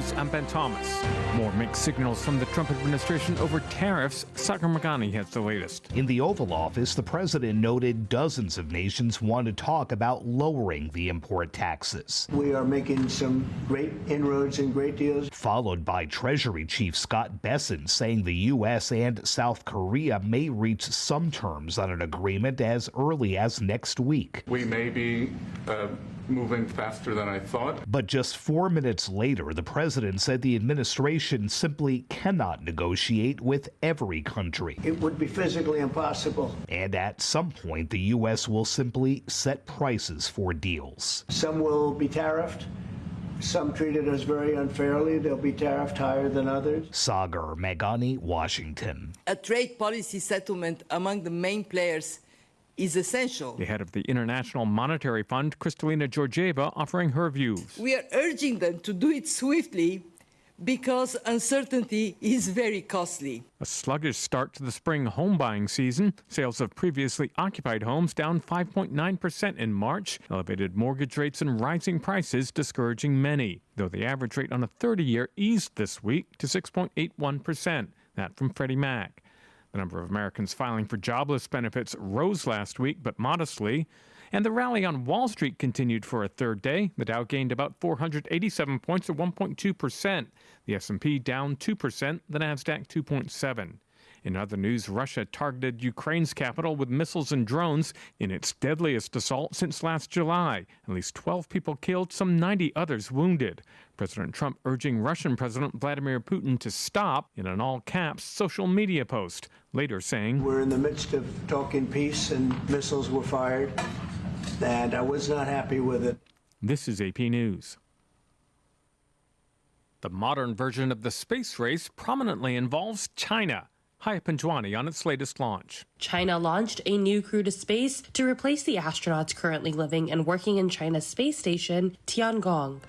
News, I'm Ben Thomas. More mixed signals from the Trump administration over tariffs. Sagar Magani has the latest. In the Oval Office, the president noted dozens of nations want to talk about lowering the import taxes. We are making some great inroads and great deals. Followed by Treasury Chief Scott Bessent saying the U.S. and South Korea may reach some terms on an agreement as early as next week. We may be moving faster than I thought. But just 4 minutes later, the president said the administration simply cannot negotiate with every country. It would be physically impossible. And at some point, the U.S. will simply set prices for deals. Some will be tariffed. Some treated us very unfairly. They'll be tariffed higher than others. Sagar Magani, Washington. A trade policy settlement among the main players is essential. The head of the International Monetary Fund, Kristalina Georgieva, offering her views. We are urging them to do it swiftly because uncertainty is very costly. A sluggish start to the spring home buying season. Sales of previously occupied homes down 5.9% in March. Elevated mortgage rates and rising prices discouraging many, though the average rate on a 30-year eased this week to 6.81%. That from Freddie Mac. The number of Americans filing for jobless benefits rose last week, but modestly. And the rally on Wall Street continued for a third day. The Dow gained about 487 points, or 1.2%. The S&P down 2%, the Nasdaq 2.7%. In other news, Russia targeted Ukraine's capital with missiles and drones in its deadliest assault since last July. At least 12 people killed, some 90 others wounded. President Trump urging Russian President Vladimir Putin to stop in an all-caps social media post, later saying, "We're in the midst of talking peace and missiles were fired, and I was not happy with it." This is AP News. The modern version of the space race prominently involves China. Haya Panjwani on its latest launch. China launched a new crew to space to replace the astronauts currently living and working in China's space station, Tiangong.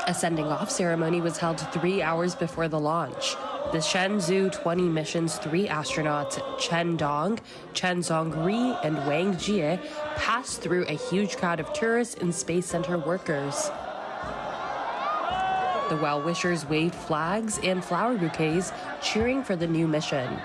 A sending-off ceremony was held 3 hours before the launch. The Shenzhou 20 mission's 3 astronauts, Chen Dong, Chen Zhongri, and Wang Jie, passed through a huge crowd of tourists and Space Center workers. The well-wishers waved flags and flower bouquets, cheering for the new mission.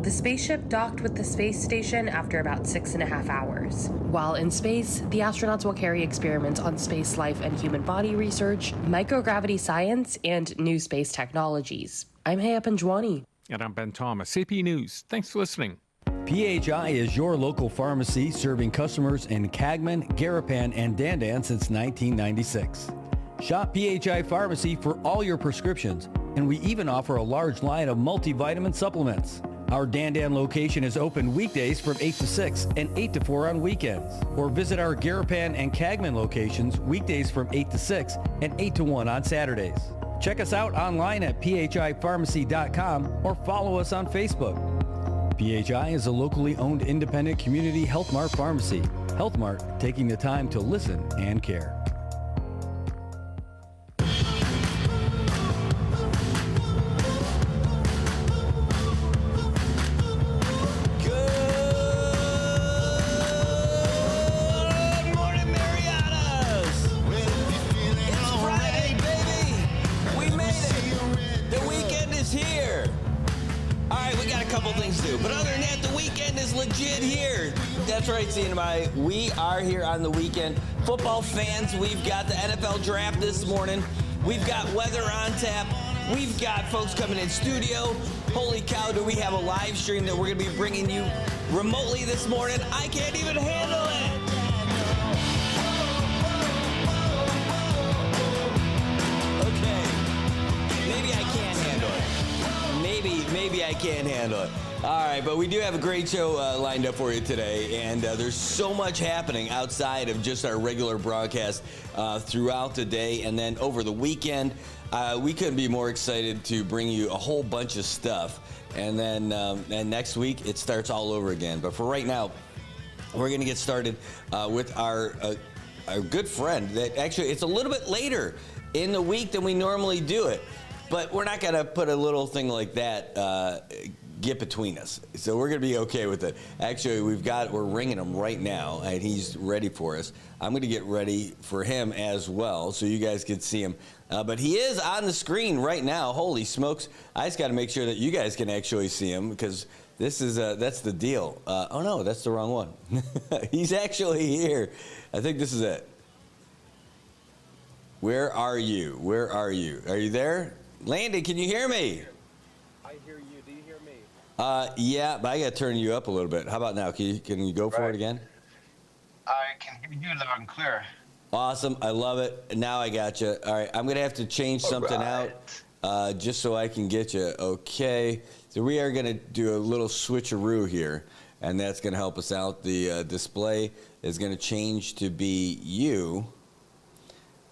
The spaceship docked with the space station after about 6.5 hours. While in space, the astronauts will carry experiments on space life and human body research, microgravity science, and new space technologies. I'm Haya Panjwani. And I'm Ben Thomas, AP News. Thanks for listening. PHI is your local pharmacy serving customers in Cagman, Garapan, and Dandan since 1996. Shop PHI Pharmacy for all your prescriptions, and we even offer a large line of multivitamin supplements. Our Dandan location is open weekdays from 8 to 6 and 8 to 4 on weekends. Or visit our Garapan and Cagman locations weekdays from 8 to 6 and 8 to 1 on Saturdays. Check us out online at phipharmacy.com or follow us on Facebook. PHI is a locally owned independent community Health Mart pharmacy. Health Mart, taking the time to listen and care. Good morning, Marianas! It's Friday, baby! We made it! The weekend is here! All right, we got a couple things to do, but other than that, the weekend is legit here. That's right, CNMI. We are here on the weekend. Football fans, we've got the NFL draft this morning. We've got weather on tap. We've got folks coming in studio. Holy cow, do we have a live stream that we're going to be bringing you remotely this morning? I can't even handle it. Okay, maybe I can't handle it. Maybe I can't handle it. All right, but we do have a great show lined up for you today, and there's so much happening outside of just our regular broadcast throughout the day, and then over the weekend. We couldn't be more excited to bring you a whole bunch of stuff, and then and next week it starts all over again. But for right now, we're going to get started with our good friend. That actually, it's a little bit later in the week than we normally do it. But we're not going to put a little thing like that get between us. So we're going to be okay with it. Actually, we're ringing him right now, and he's ready for us. I'm going to get ready for him as well, so you guys can see him. But he is on the screen right now. Holy smokes! I just got to make sure that you guys can actually see him, because this is that's the deal. Oh no, that's the wrong one. He's actually here. I think this is it. Where are you? Where are you? Are you there? Landon, can you hear me? I hear you. Do you hear me? Yeah, but I got to turn you up a little bit. How about now? Can you go for it again? I can hear you loud and clear. Awesome. I love it. Now I got you. All right. I'm going to have to change something out just so I can get you. Okay. So we are going to do a little switcheroo here, and that's going to help us out. The display is going to change to be you.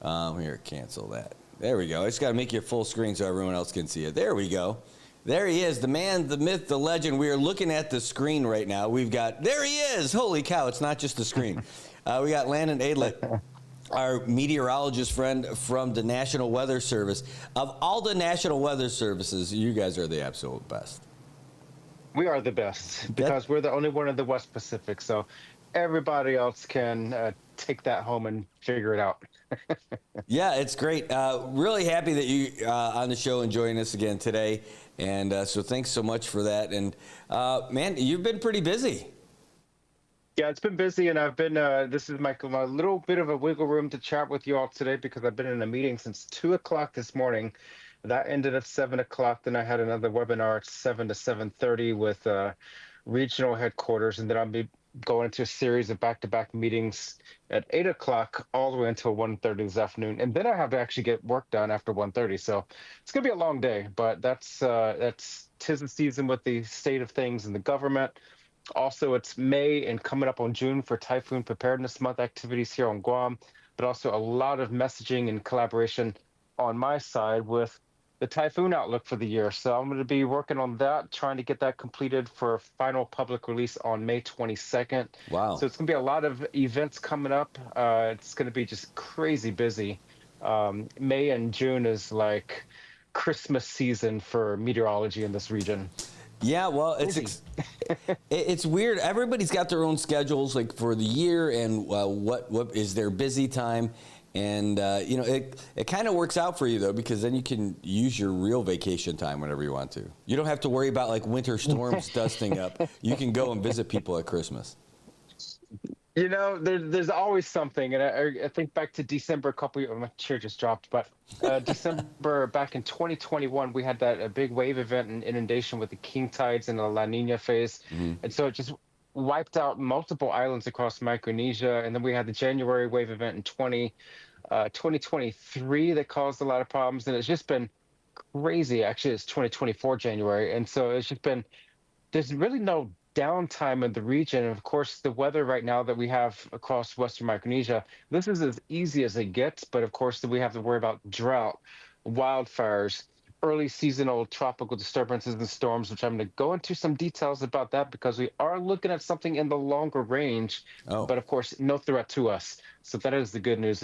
Here, cancel that. There we go. I just got to make you full screen so everyone else can see it. There we go. There he is, the man, the myth, the legend. We are looking at the screen right now. There he is. Holy cow, it's not just the screen. We got Landon Adlet, our meteorologist friend from the National Weather Service. Of all the National Weather Services, you guys are the absolute best. We are the best because we're the only one in the West Pacific. So everybody else can take that home and figure it out. Yeah, it's great. Really happy that you on the show and joining us again today. And so thanks so much for that. And man, you've been pretty busy. Yeah, it's been busy, and I've been. This is my little bit of a wiggle room to chat with you all today because I've been in a meeting since 2 o'clock this morning. That ended at 7 o'clock. Then I had another webinar at 7 to 7:30 with regional headquarters, and then I'll be going into a series of back-to-back meetings at 8 o'clock all the way until 1:30 this afternoon. And then I have to actually get work done after 1:30. So it's going to be a long day, but that's 'tis the season with the state of things in the government. Also, it's May and coming up on June for Typhoon Preparedness Month activities here on Guam, but also a lot of messaging and collaboration on my side with the typhoon outlook for the year. So I'm going to be working on that, trying to get that completed for final public release on May 22nd. Wow. So it's going to be a lot of events coming up. It's going to be just crazy busy. May and June is like Christmas season for meteorology in this region. Yeah, well, it's weird. Everybody's got their own schedules, like for the year and what is their busy time. And, you know, it kind of works out for you, though, because then you can use your real vacation time whenever you want to. You don't have to worry about, like, winter storms dusting up. You can go and visit people at Christmas. You know, there's always something. And I think back to December, my chair just dropped, but December back in 2021, we had a big wave event and inundation with the king tides and the La Nina phase. Mm-hmm. And so it just wiped out multiple islands across Micronesia. And then we had the January wave event in 2023 that caused a lot of problems. And it's just been crazy. Actually, it's 2024 January. And so it's just been, there's really no downtime in the region. And of course, the weather right now that we have across Western Micronesia, this is as easy as it gets. But of course, we have to worry about drought, wildfires, early seasonal tropical disturbances and storms, which I'm going to go into some details about that because we are looking at something in the longer range. Oh. But of course, no threat to us. So that is the good news.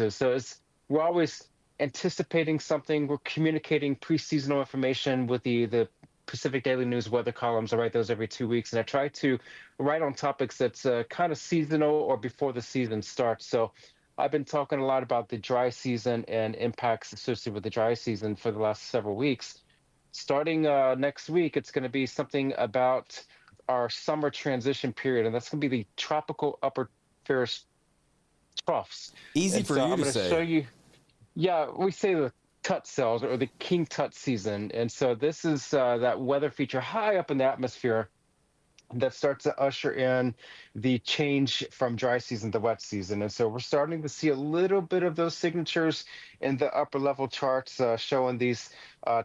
We're always anticipating something. We're communicating pre-seasonal information with the Pacific Daily News weather columns. I write those every 2 weeks, and I try to write on topics that's kind of seasonal or before the season starts. So I've been talking a lot about the dry season and impacts associated with the dry season for the last several weeks. Starting next week, it's going to be something about our summer transition period, and that's going to be the tropical upper cirrus troughs. Easy for you to say. Show you, yeah, we say the tut cells or the king tut season. And so this is that weather feature high up in the atmosphere that starts to usher in the change from dry season to wet season. And so we're starting to see a little bit of those signatures in the upper level charts showing these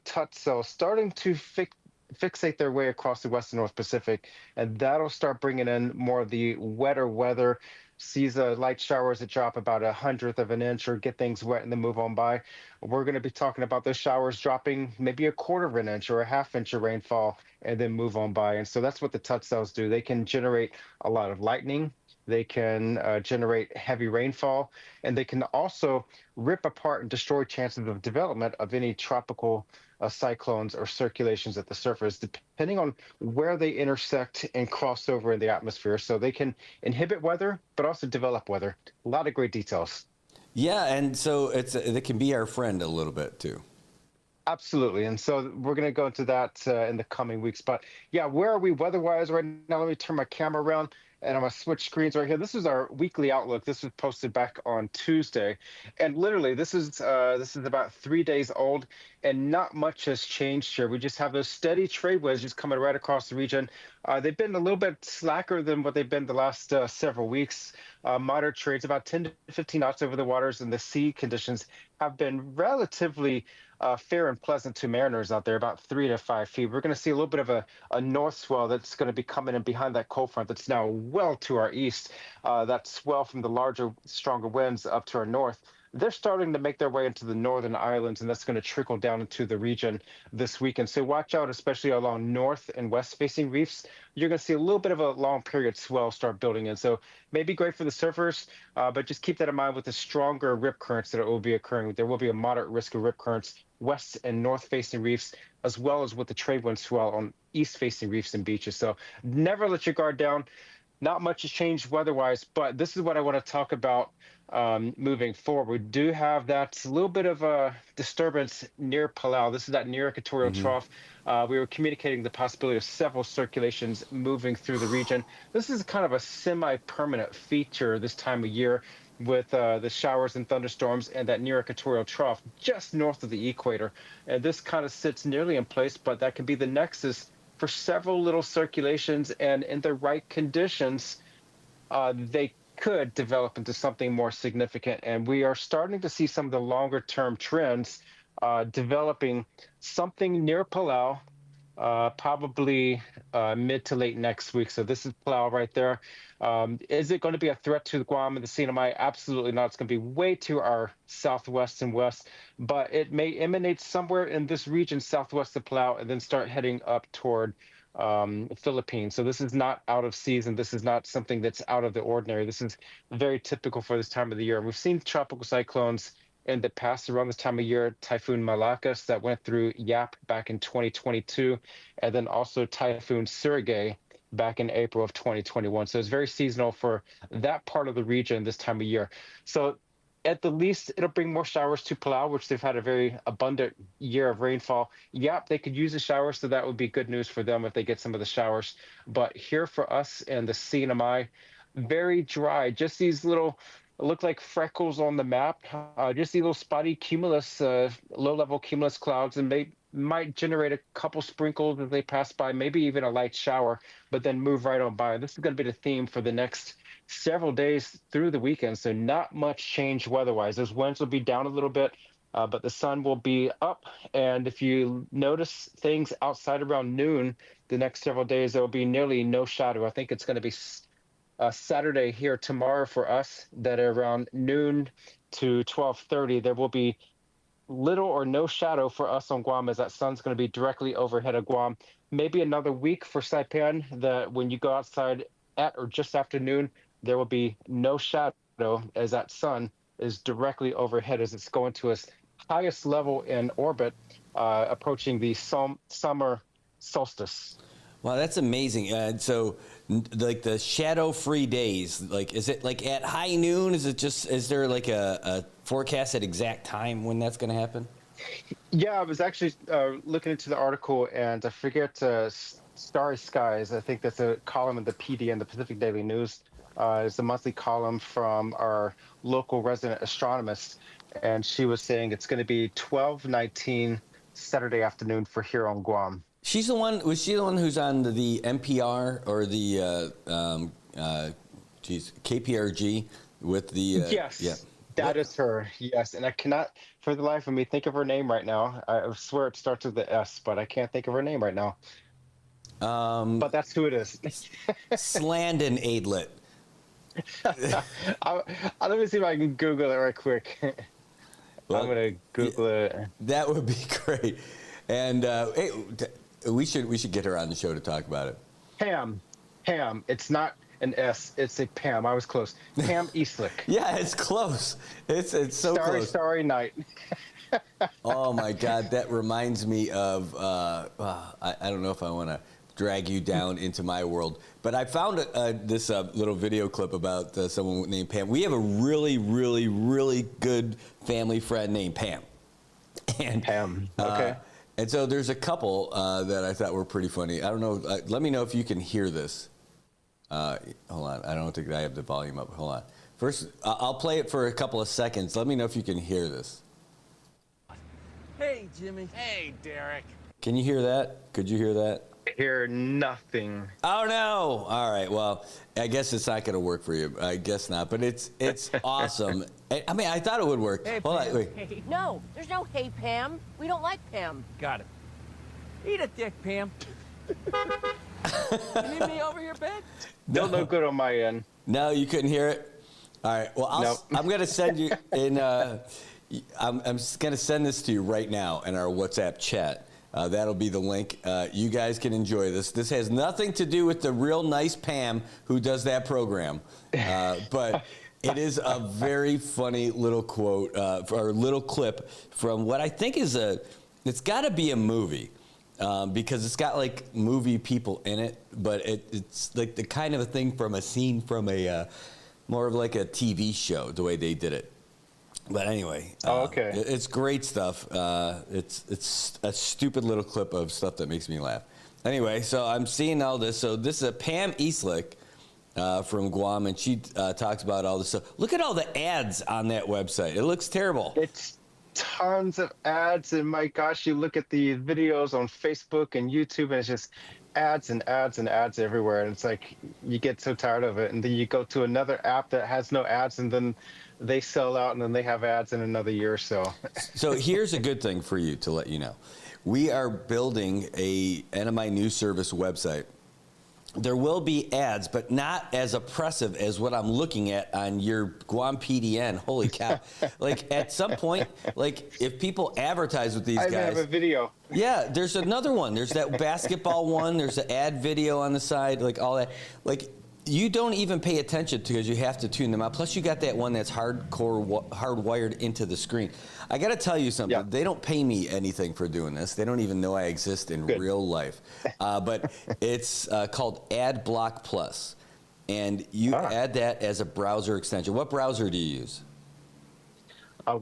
tut cells starting to fixate their way across the West and North Pacific. And that'll start bringing in more of the wetter weather. Sees light showers that drop about 1/100 of an inch or get things wet and then move on by. We're going to be talking about those showers dropping maybe 1/4 of an inch or 1/2 inch of rainfall and then move on by. And so that's what the tut cells do. They can generate a lot of lightning. They can generate heavy rainfall, and they can also rip apart and destroy chances of development of any tropical cyclones or circulations at the surface, depending on where they intersect and cross over in the atmosphere. So they can inhibit weather, but also develop weather. A lot of great details. Yeah, and so it can be our friend a little bit too. Absolutely. And so we're going to go into that in the coming weeks. But yeah, where are we weather-wise right now? Let me turn my camera around and I'm going to switch screens right here. This is our weekly outlook. This was posted back on Tuesday. And literally, this is about 3 days old, and not much has changed here. We just have those steady trade winds just coming right across the region. They've been a little bit slacker than what they've been the last several weeks. Moderate trades, about 10 to 15 knots over the waters, and the sea conditions have been relatively fair and pleasant to mariners out there, about 3 to 5 feet. We're going to see a little bit of a north swell that's going to be coming in behind that cold front that's now well to our east. That swell from the larger, stronger winds up to our north, they're starting to make their way into the northern islands, and that's going to trickle down into the region this weekend. So watch out, especially along north and west facing reefs. You're going to see a little bit of a long period swell start building in. So maybe great for the surfers, but just keep that in mind with the stronger rip currents that will be occurring. There will be a moderate risk of rip currents west and north facing reefs, as well as with the trade wind swell on east facing reefs and beaches. So never let your guard down. Not much has changed weather-wise, but this is what I want to talk about moving forward. We do have that little bit of a disturbance near Palau. This is that near equatorial trough. We were communicating the possibility of several circulations moving through the region. This is kind of a semi-permanent feature this time of year, with the showers and thunderstorms and that near equatorial trough just north of the equator. And this kind of sits nearly in place, but that can be the nexus for several little circulations, and in the right conditions, they could develop into something more significant. And we are starting to see some of the longer term trends developing something near Palau, probably mid to late next week. So this is Palau right there. Is it going to be a threat to Guam and the CNMI? Absolutely not. It's going to be way to our southwest and west, but it may emanate somewhere in this region southwest of Palau and then start heading up toward Philippines. So this is not out of season. This is not something that's out of the ordinary. This is very typical for this time of the year. And we've seen tropical cyclones in the past around this time of year. Typhoon Malakas that went through Yap back in 2022, and then also Typhoon Surigay back in April of 2021. So it's very seasonal for that part of the region this time of year. So at the least, it'll bring more showers to Palau, which they've had a very abundant year of rainfall. Yep, they could use the showers, so that would be good news for them if they get some of the showers. But here for us and the CNMI, very dry. Just these little, look like freckles on the map. Just these little spotty cumulus, low-level cumulus clouds, and they might generate a couple sprinkles as they pass by, maybe even a light shower, but then move right on by. This is going to be the theme for the next several days through the weekend, so not much change weather-wise. Those winds will be down a little bit, but the sun will be up. And if you notice things outside around noon the next several days, there will be nearly no shadow. I think it's going to be Saturday here tomorrow for us, that around noon to 12:30, there will be little or no shadow for us on Guam, as that sun's going to be directly overhead of Guam. Maybe another week for Saipan, that when you go outside at or just after noon, there will be no shadow, as that sun is directly overhead as it's going to its highest level in orbit, approaching the summer solstice. Wow, that's amazing. So, like the shadow-free days, like, is it like at high noon? Is there like a forecast at exact time when that's going to happen? Yeah, I was actually looking into the article, and I forget Starry Skies. I think that's a column in the PDN, the Pacific Daily News. It's a monthly column from our local resident astronomist, and she was saying it's going to be 12:19 Saturday afternoon for here on Guam. She's the one. Was she the one who's on the NPR or the KPRG with the? Yes. Yeah. That is her. Yes, and I cannot, for the life of me, think of her name right now. I swear it starts with the S, but I can't think of her name right now. But that's who it is. Slandon Aidlet. Let me see if I can Google it right quick. Well, I'm gonna Google it. That would be great. And hey, we should get her on the show to talk about it. Pam. It's not an S. It's a Pam. I was close. Pam Eastlick. Yeah, it's close. It's so close. Starry night. Oh my God, that reminds me of. I don't know if I want to drag you down into my world, but I found this little video clip about someone named Pam. We have a really, really, really good family friend named Pam. And Pam. Okay. And so there's a couple that I thought were pretty funny. I don't know. Let me know if you can hear this. Hold on. I don't think I have the volume up. Hold on. First, I'll play it for a couple of seconds. Let me know if you can hear this. Hey, Jimmy. Hey, Derek. Can you hear that? Could you hear that? I hear nothing. Oh no! All right. Well, I guess it's not going to work for you. I guess not. But it's awesome. I mean, I thut it would work. Hey, Hold Pam. on. Wait. Hey. No, there's no hey, Pam. We don't like Pam. Got it. Eat a dick, Pam. You need me over your bed? No good on my end. No, you couldn't hear it. All right. Well, I'm going to send you in. I'm going to send this to you right now in our WhatsApp chat. That'll be the link. You guys can enjoy this. This has nothing to do with the real nice Pam who does that program, but it is a very funny little quote or little clip from what I think is it's got to be a movie because it's got like movie people in it, but it's like the kind of a thing from a scene from a more of like a TV show, the way they did it. But anyway, okay. It's great stuff. It's a stupid little clip of stuff that makes me laugh. Anyway, so I'm seeing all this. So this is a Pam Eastlick from Guam, and she talks about all this stuff. Look at all the ads on that website. It looks terrible. It's tons of ads, and my gosh, you look at the videos on Facebook and YouTube, and it's just ads and ads and ads everywhere. And it's like you get so tired of it, and then you go to another app that has no ads, and then they sell out, and then they have ads in another year or so. So here's a good thing for you to let you know. We are building a NMI News Service website. There will be ads, but not as oppressive as what I'm looking at on your Guam PDN. Holy cow. Like, at some point, like, if people advertise with these guys. I have a video. Yeah, there's another one. There's that basketball one. There's an ad video on the side, like all that. Like, you don't even pay attention to because you have to tune them out. Plus, you got that one that's hardwired into the screen. I got to tell you something. Yeah. They don't pay me anything for doing this. They don't even know I exist in real life. But it's called AdBlock Plus, and you add that as a browser extension. What browser do you use?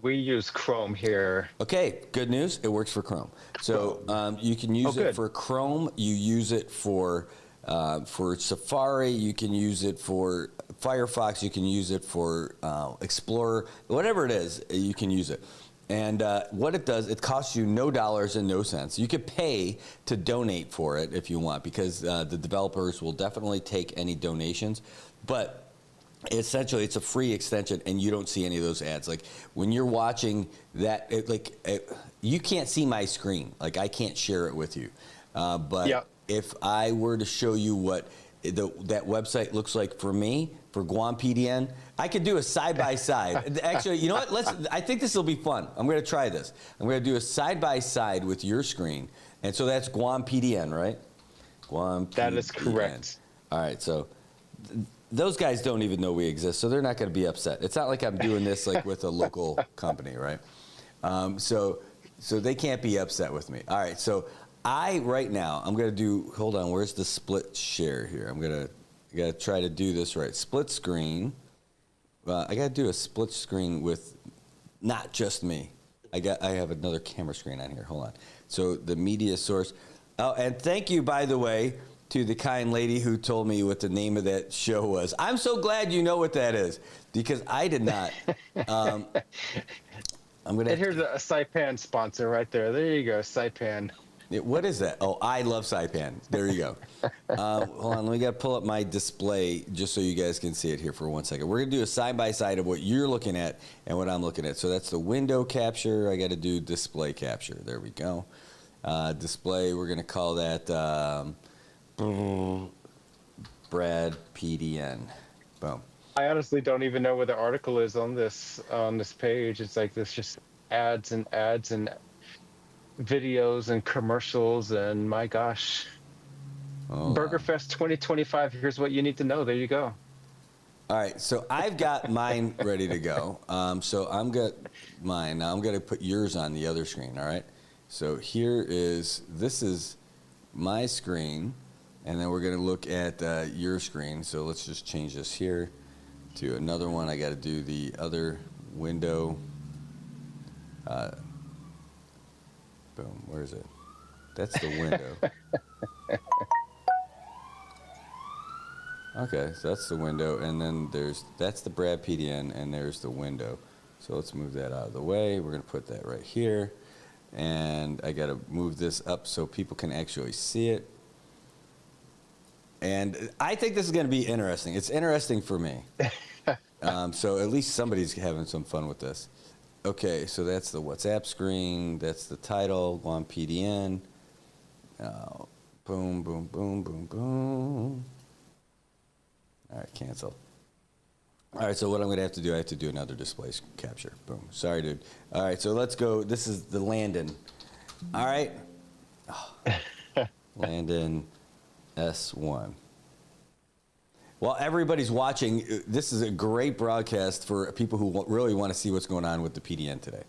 We use Chrome here. Okay, good news. It works for Chrome. So you can use it for Chrome. You use it for Safari, you can use it for Firefox, you can use it for Explorer, whatever it is, you can use it. And what it does, it costs you no dollars and no cents. You could pay to donate for it if you want, because the developers will definitely take any donations. But essentially, it's a free extension, and you don't see any of those ads. Like, when you're watching that, you can't see my screen. Like, I can't share it with you. But if I were to show you what that website looks like for me, for Guam PDN, I could do a side-by-side. Actually, you know what? I think this will be fun. I'm going to try this. I'm going to do a side-by-side with your screen. And so that's Guam PDN, right? Guam PDN. That is correct. All right, so those guys don't even know we exist, so they're not going to be upset. It's not like I'm doing this like with a local company, right? So they can't be upset with me. All right, so right now, I'm going to do, hold on, where's the split share here? I got to try to do this right. Split screen. I got to do a split screen with not just me. I have another camera screen on here. Hold on. So the media source. Oh, and thank you, by the way, to the kind lady who told me what the name of that show was. I'm so glad you know what that is, because I did not. I'm gonna. And here's a Saipan sponsor right there. There you go, Saipan. What is that? Oh, I love Saipan. There you go. Hold on, let me got to pull up my display just so you guys can see it here for 1 second. We're going to do a side-by-side of what you're looking at and what I'm looking at. So that's the window capture. I got to do display capture. There we go. Display, we're going to call that Brad PDN. Boom. I honestly don't even know where the article is on this page. It's like this just ads and videos and commercials, and my gosh. Burger Fest 2025, here's what you need to know. There you go. All right, so I've got mine ready to go. So I'm got mine. Now I'm going to put yours on the other screen, all right? So this is my screen, and then we're going to look at your screen. So let's just change this here to another one. I got to do the other window. Boom, where is it? That's the window. Okay, so that's the window, and then that's the Brad PDN, and there's the window. So let's move that out of the way. We're gonna put that right here, and I gotta move this up so people can actually see it. And I think this is gonna be interesting. It's interesting for me. So at least somebody's having some fun with this. Okay, so that's the WhatsApp screen. That's the title, Guam PDN. Boom, boom, boom, boom, boom. All right, cancel. All right, so what I'm going to have to do, I have to do another display capture. Boom. Sorry, dude. All right, so let's go. This is the Landon. All right. Oh. Landon S1. While everybody's watching, this is a great broadcast for people who really want to see what's going on with the PDN today.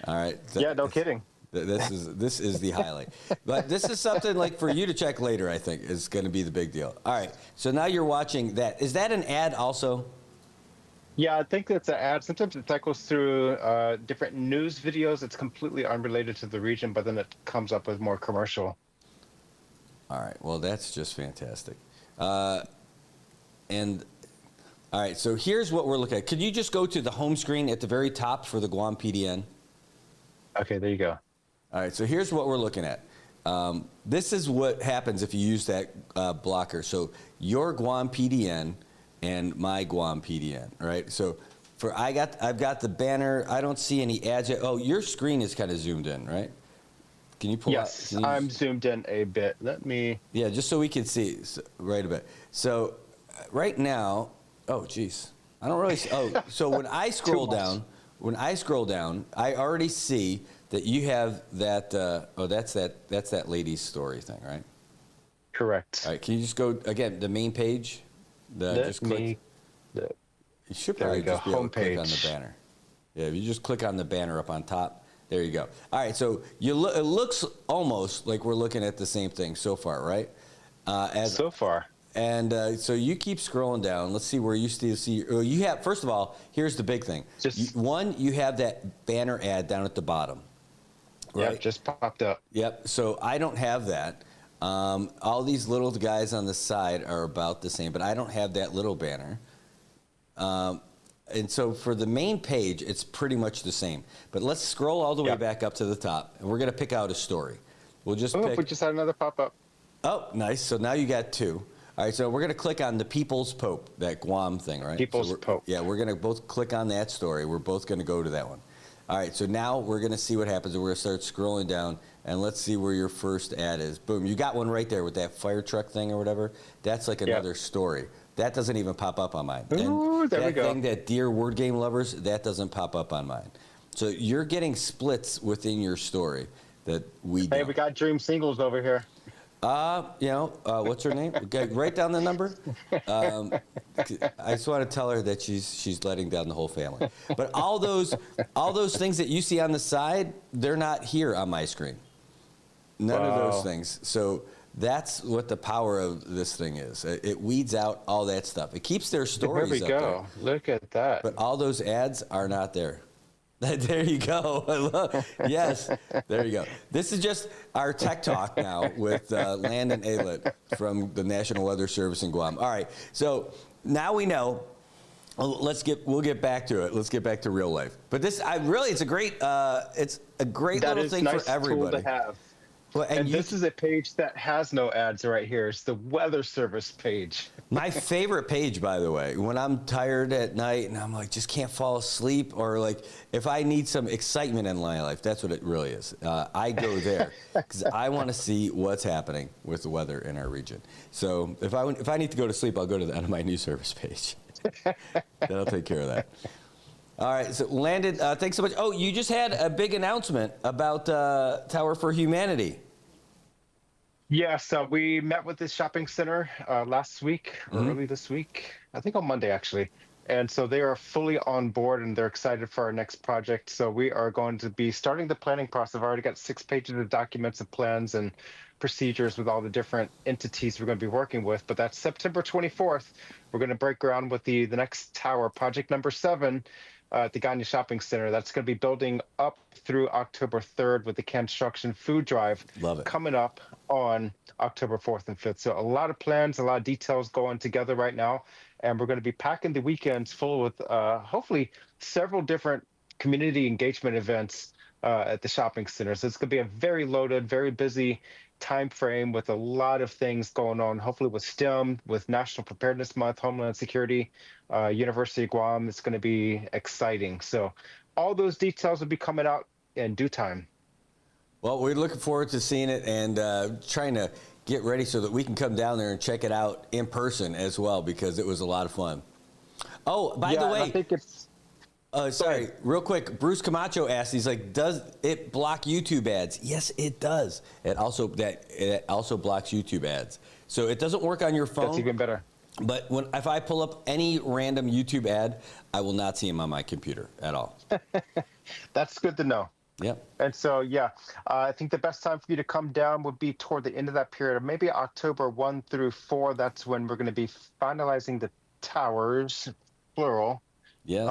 All right. Yeah, no kidding. This is the highlight. But this is something like for you to check later, I think, is going to be the big deal. All right. So now you're watching that. Is that an ad also? Yeah, I think it's an ad. Sometimes it cycles through different news videos. It's completely unrelated to the region, but then it comes up with more commercial. All right. Well, that's just fantastic. And all right, so here's what we're looking at. Could you just go to the home screen at the very top for the Guam PDN? Okay, there you go. All right, so here's what we're looking at. This is what happens if you use that blocker. So your Guam PDN and my Guam PDN, right? So I've got the banner. I don't see any ads yet. Oh, your screen is kind of zoomed in, right? Can you pull out? Yes, I'm zoomed in a bit. Let me. Yeah, just so we can see right a bit. So right now, oh geez, I don't really see. Oh, so when I scroll down, I already see that you have that. That's that lady's story thing, right? Correct. All right, can you just go again the main page? Just click. You should probably just be able to click on the banner. Yeah, if you just click on the banner up on top, there you go. All right, so it looks almost like we're looking at the same thing so far, right? So far. And so you keep scrolling down. Let's see where you still see. You have, first of all, here's the big thing. You have that banner ad down at the bottom. Right? Yep, just popped up. Yep. So I don't have that. All these little guys on the side are about the same, but I don't have that little banner. And so for the main page, it's pretty much the same. But let's scroll all the way back up to the top, and we're going to pick out a story. We'll just pick. We just had another pop-up. Oh, nice. So now you got two. All right, so we're going to click on the People's Pope, that Guam thing, right? People's Pope. Yeah, we're going to both click on that story. We're both going to go to that one. All right, so now we're going to see what happens. We're going to start scrolling down, and let's see where your first ad is. Boom, you got one right there with that fire truck thing or whatever. That's like another story. That doesn't even pop up on mine. Ooh, there we go. That thing, that Dear Word Game Lovers, that doesn't pop up on mine. So you're getting splits within your story that we don't. Hey, we got Dream Singles over here. What's her name? Okay, write down the number. I just want to tell her that she's letting down the whole family. But all those things that you see on the side, they're not here on my screen. None of those things. So that's what the power of this thing is. It weeds out all that stuff. It keeps their stories up there. There we go. Look at that. But all those ads are not there. There you go. Yes, there you go. This is just our tech talk now with Landon Aylett from the National Weather Service in Guam. All right, so now we know. We'll get back to it. Let's get back to real life. But it's a great little thing for everybody. Tool to have. Well, and this is a page that has no ads right here. It's the Weather Service page. My favorite page, by the way, when I'm tired at night and I'm like, just can't fall asleep, or like if I need some excitement in my life, that's what it really is. I go there because I want to see what's happening with the weather in our region. So if I need to go to sleep, I'll go to the end of my news service page. That'll take care of that. All right, so Landon, thanks so much. Oh, you just had a big announcement about Tower for Humanity. Yes, we met with this shopping center last week or early this week, I think on Monday actually. And so they are fully on board and they're excited for our next project. So we are going to be starting the planning process. I've already got 6 pages of documents and plans and procedures with all the different entities we're going to be working with. But that's September 24th. We're going to break ground with the next tower, project number 7. At the Gagne Shopping Center. That's going to be building up through October 3rd with the construction food drive coming up on October 4th and 5th. So a lot of plans, a lot of details going together right now. And we're going to be packing the weekends full with hopefully several different community engagement events at the shopping center. So it's going to be a very loaded, very busy time frame with a lot of things going on, hopefully with STEM, with National Preparedness Month, Homeland Security, University of Guam. It's going to be exciting. So all those details will be coming out in due time. Well, we're looking forward to seeing it and trying to get ready so that we can come down there and check it out in person as well, because it was a lot of fun. Oh, by the way, I think it's sorry, real quick. Bruce Camacho asked, he's like, does it block YouTube ads? Yes, it does. It also blocks YouTube ads. So it doesn't work on your phone. That's even better. But if I pull up any random YouTube ad, I will not see them on my computer at all. That's good to know. Yep. And so, I think the best time for you to come down would be toward the end of that period, or maybe October 1 through 4. That's when we're going to be finalizing the towers, plural. Yes.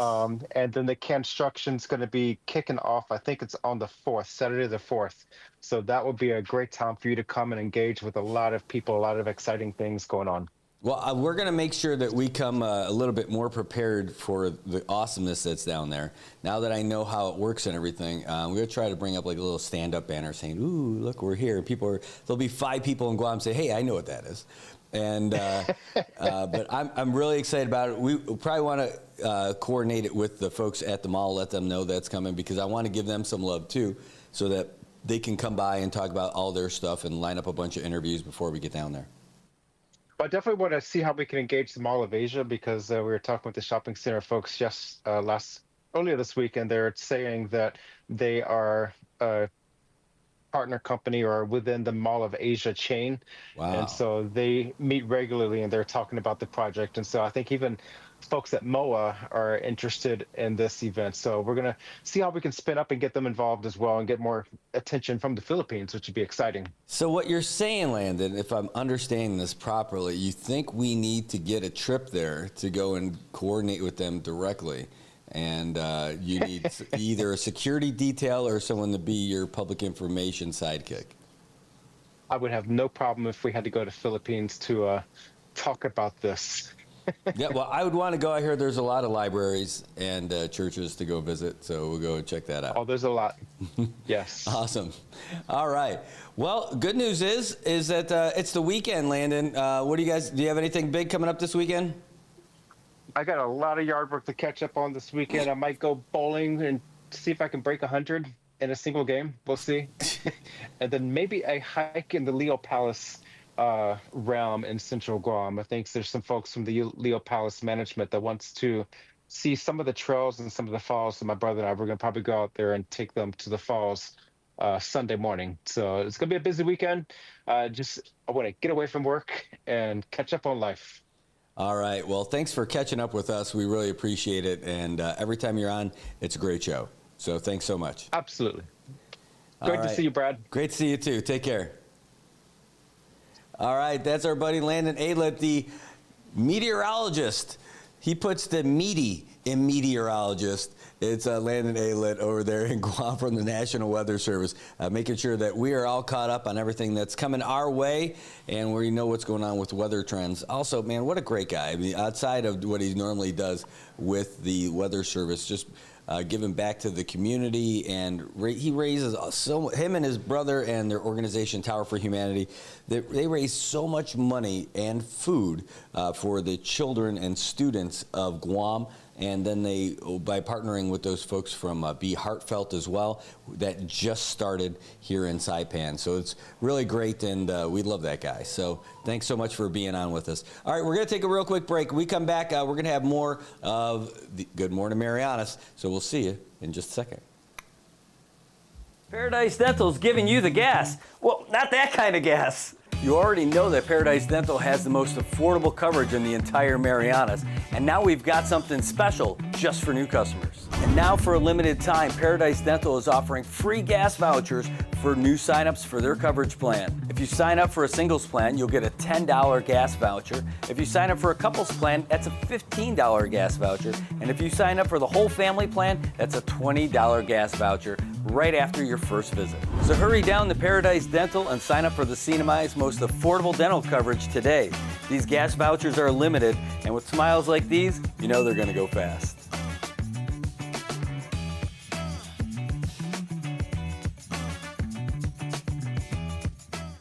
And then the construction's going to be kicking off. I think it's on the 4th, Saturday the 4th. So that would be a great time for you to come and engage with a lot of people, a lot of exciting things going on. Well, we're going to make sure that we come a little bit more prepared for the awesomeness that's down there. Now that I know how it works and everything, we're going to try to bring up like a little stand-up banner saying, "Ooh, look, we're here." There'll be 5 people in Guam say, "Hey, I know what that is." And but I'm really excited about it. We probably want to coordinate it with the folks at the mall, let them know that's coming, because I want to give them some love too, so that they can come by and talk about all their stuff and line up a bunch of interviews before we get down there. I definitely want to see how we can engage the Mall of Asia, because we were talking with the shopping center folks just earlier this week, and they're saying that they are a partner company or within the Mall of Asia chain. Wow. And so they meet regularly and they're talking about the project. And so I think even folks at MOA are interested in this event. So we're going to see how we can spin up and get them involved as well and get more attention from the Philippines, which would be exciting. So what you're saying, Landon, if I'm understanding this properly, you think we need to get a trip there to go and coordinate with them directly. And you need either a security detail or someone to be your public information sidekick. I would have no problem if we had to go to Philippines to talk about this. Yeah, well, I would want to go. I hear there's a lot of libraries and churches to go visit, so we'll go and check that out. Oh, there's a lot. Yes. Awesome. All right. Well, good news is that it's the weekend, Landon. Do you have anything big coming up this weekend? I got a lot of yard work to catch up on this weekend. I might go bowling and see if I can break 100 in a single game. We'll see. And then maybe a hike in the Leo Palace realm in Central Guam. I think there's some folks from the Leo Palace management that wants to see some of the trails and some of the falls. So my brother and I, we're going to probably go out there and take them to the falls Sunday morning. So it's going to be a busy weekend. I want to get away from work and catch up on life. All right. Well, thanks for catching up with us. We really appreciate it. And every time you're on, it's a great show. So thanks so much. Absolutely. Great to see you, Brad. Great to see you, too. Take care. All right. That's our buddy Landon Aylett, the meteorologist. He puts the meaty in meteorologist. It's Landon Aylett over there in Guam from the National Weather Service, making sure that we are all caught up on everything that's coming our way and we know what's going on with weather trends. Also, man, what a great guy. I mean, outside of what he normally does with the Weather Service, just giving back to the community, and he raises him and his brother and their organization Tower for Humanity, they raise so much money and food for the children and students of Guam. And then by partnering with those folks from Be Heartfelt as well, that just started here in Saipan. So it's really great, and we love that guy. So thanks so much for being on with us. All right, we're going to take a real quick break. When we come back, we're going to have more of the Good Morning Marianas. So we'll see you in just a second. Paradise Dental's giving you the gas. Well, not that kind of gas. You already know that Paradise Dental has the most affordable coverage in the entire Marianas, and now we've got something special just for new customers. And now for a limited time, Paradise Dental is offering free gas vouchers for new signups for their coverage plan. If you sign up for a singles plan, you'll get a $10 gas voucher. If you sign up for a couples plan, that's a $15 gas voucher. And if you sign up for the whole family plan, that's a $20 gas voucher right after your first visit. So hurry down to Paradise Dental and sign up for the CNMI's most affordable dental coverage today. These gas vouchers are limited, and with smiles like these, you know they're going to go fast.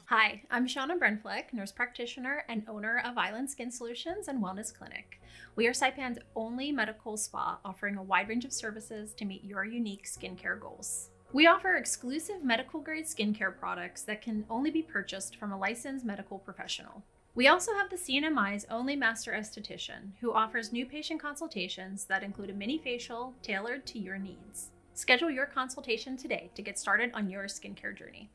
Hi, I'm Shauna Brenfleck, nurse practitioner and owner of Island Skin Solutions and Wellness Clinic. We are Saipan's only medical spa offering a wide range of services to meet your unique skincare goals. We offer exclusive medical grade skincare products that can only be purchased from a licensed medical professional. We also have the CNMI's only master esthetician who offers new patient consultations that include a mini facial tailored to your needs. Schedule your consultation today to get started on your skincare journey.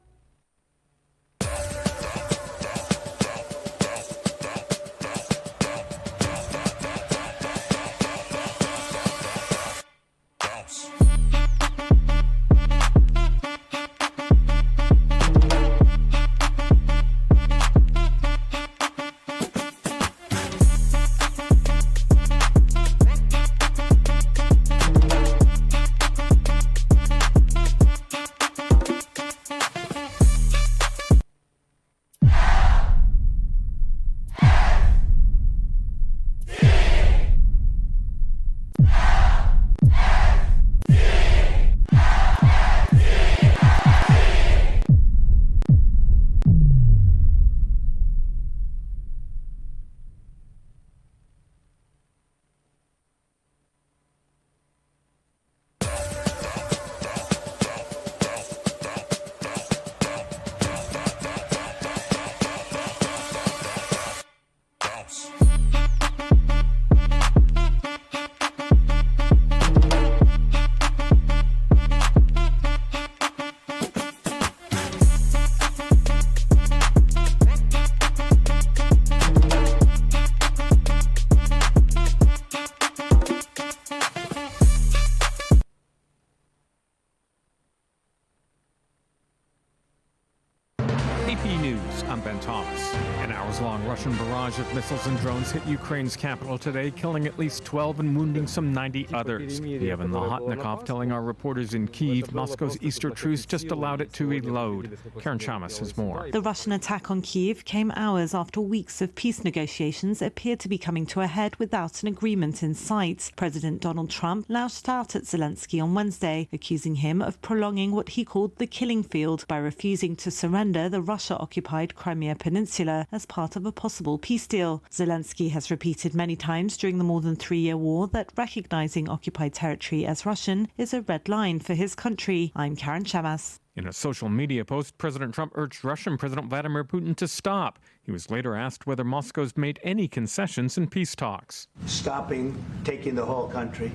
AP News, I'm Ben Thomas. An hours-long Russian barrage of missiles and drones hit Ukraine's capital today, killing at least 12 and wounding some 90 others. Evan Lahotnikov telling our reporters in Kyiv Moscow's Easter truce just allowed it to reload. Karen Chamas has more. The Russian attack on Kyiv came hours after weeks of peace negotiations appeared to be coming to a head without an agreement in sight. President Donald Trump lashed out at Zelensky on Wednesday, accusing him of prolonging what he called the killing field by refusing to surrender the Russia-occupied Crimea Peninsula as part of a possible peace deal. Zelensky has repeated many times during the more than 3-year war that recognizing occupied territory as Russian is a red line for his country. I'm Karen Chamas. In a social media post, President Trump urged Russian President Vladimir Putin to stop. He was later asked whether Moscow's made any concessions in peace talks. Stopping, taking the whole country.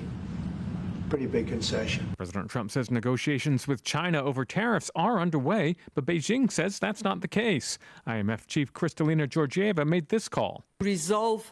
Pretty big concession. President Trump says negotiations with China over tariffs are underway, but Beijing says that's not the case. IMF Chief Kristalina Georgieva made this call. Resolve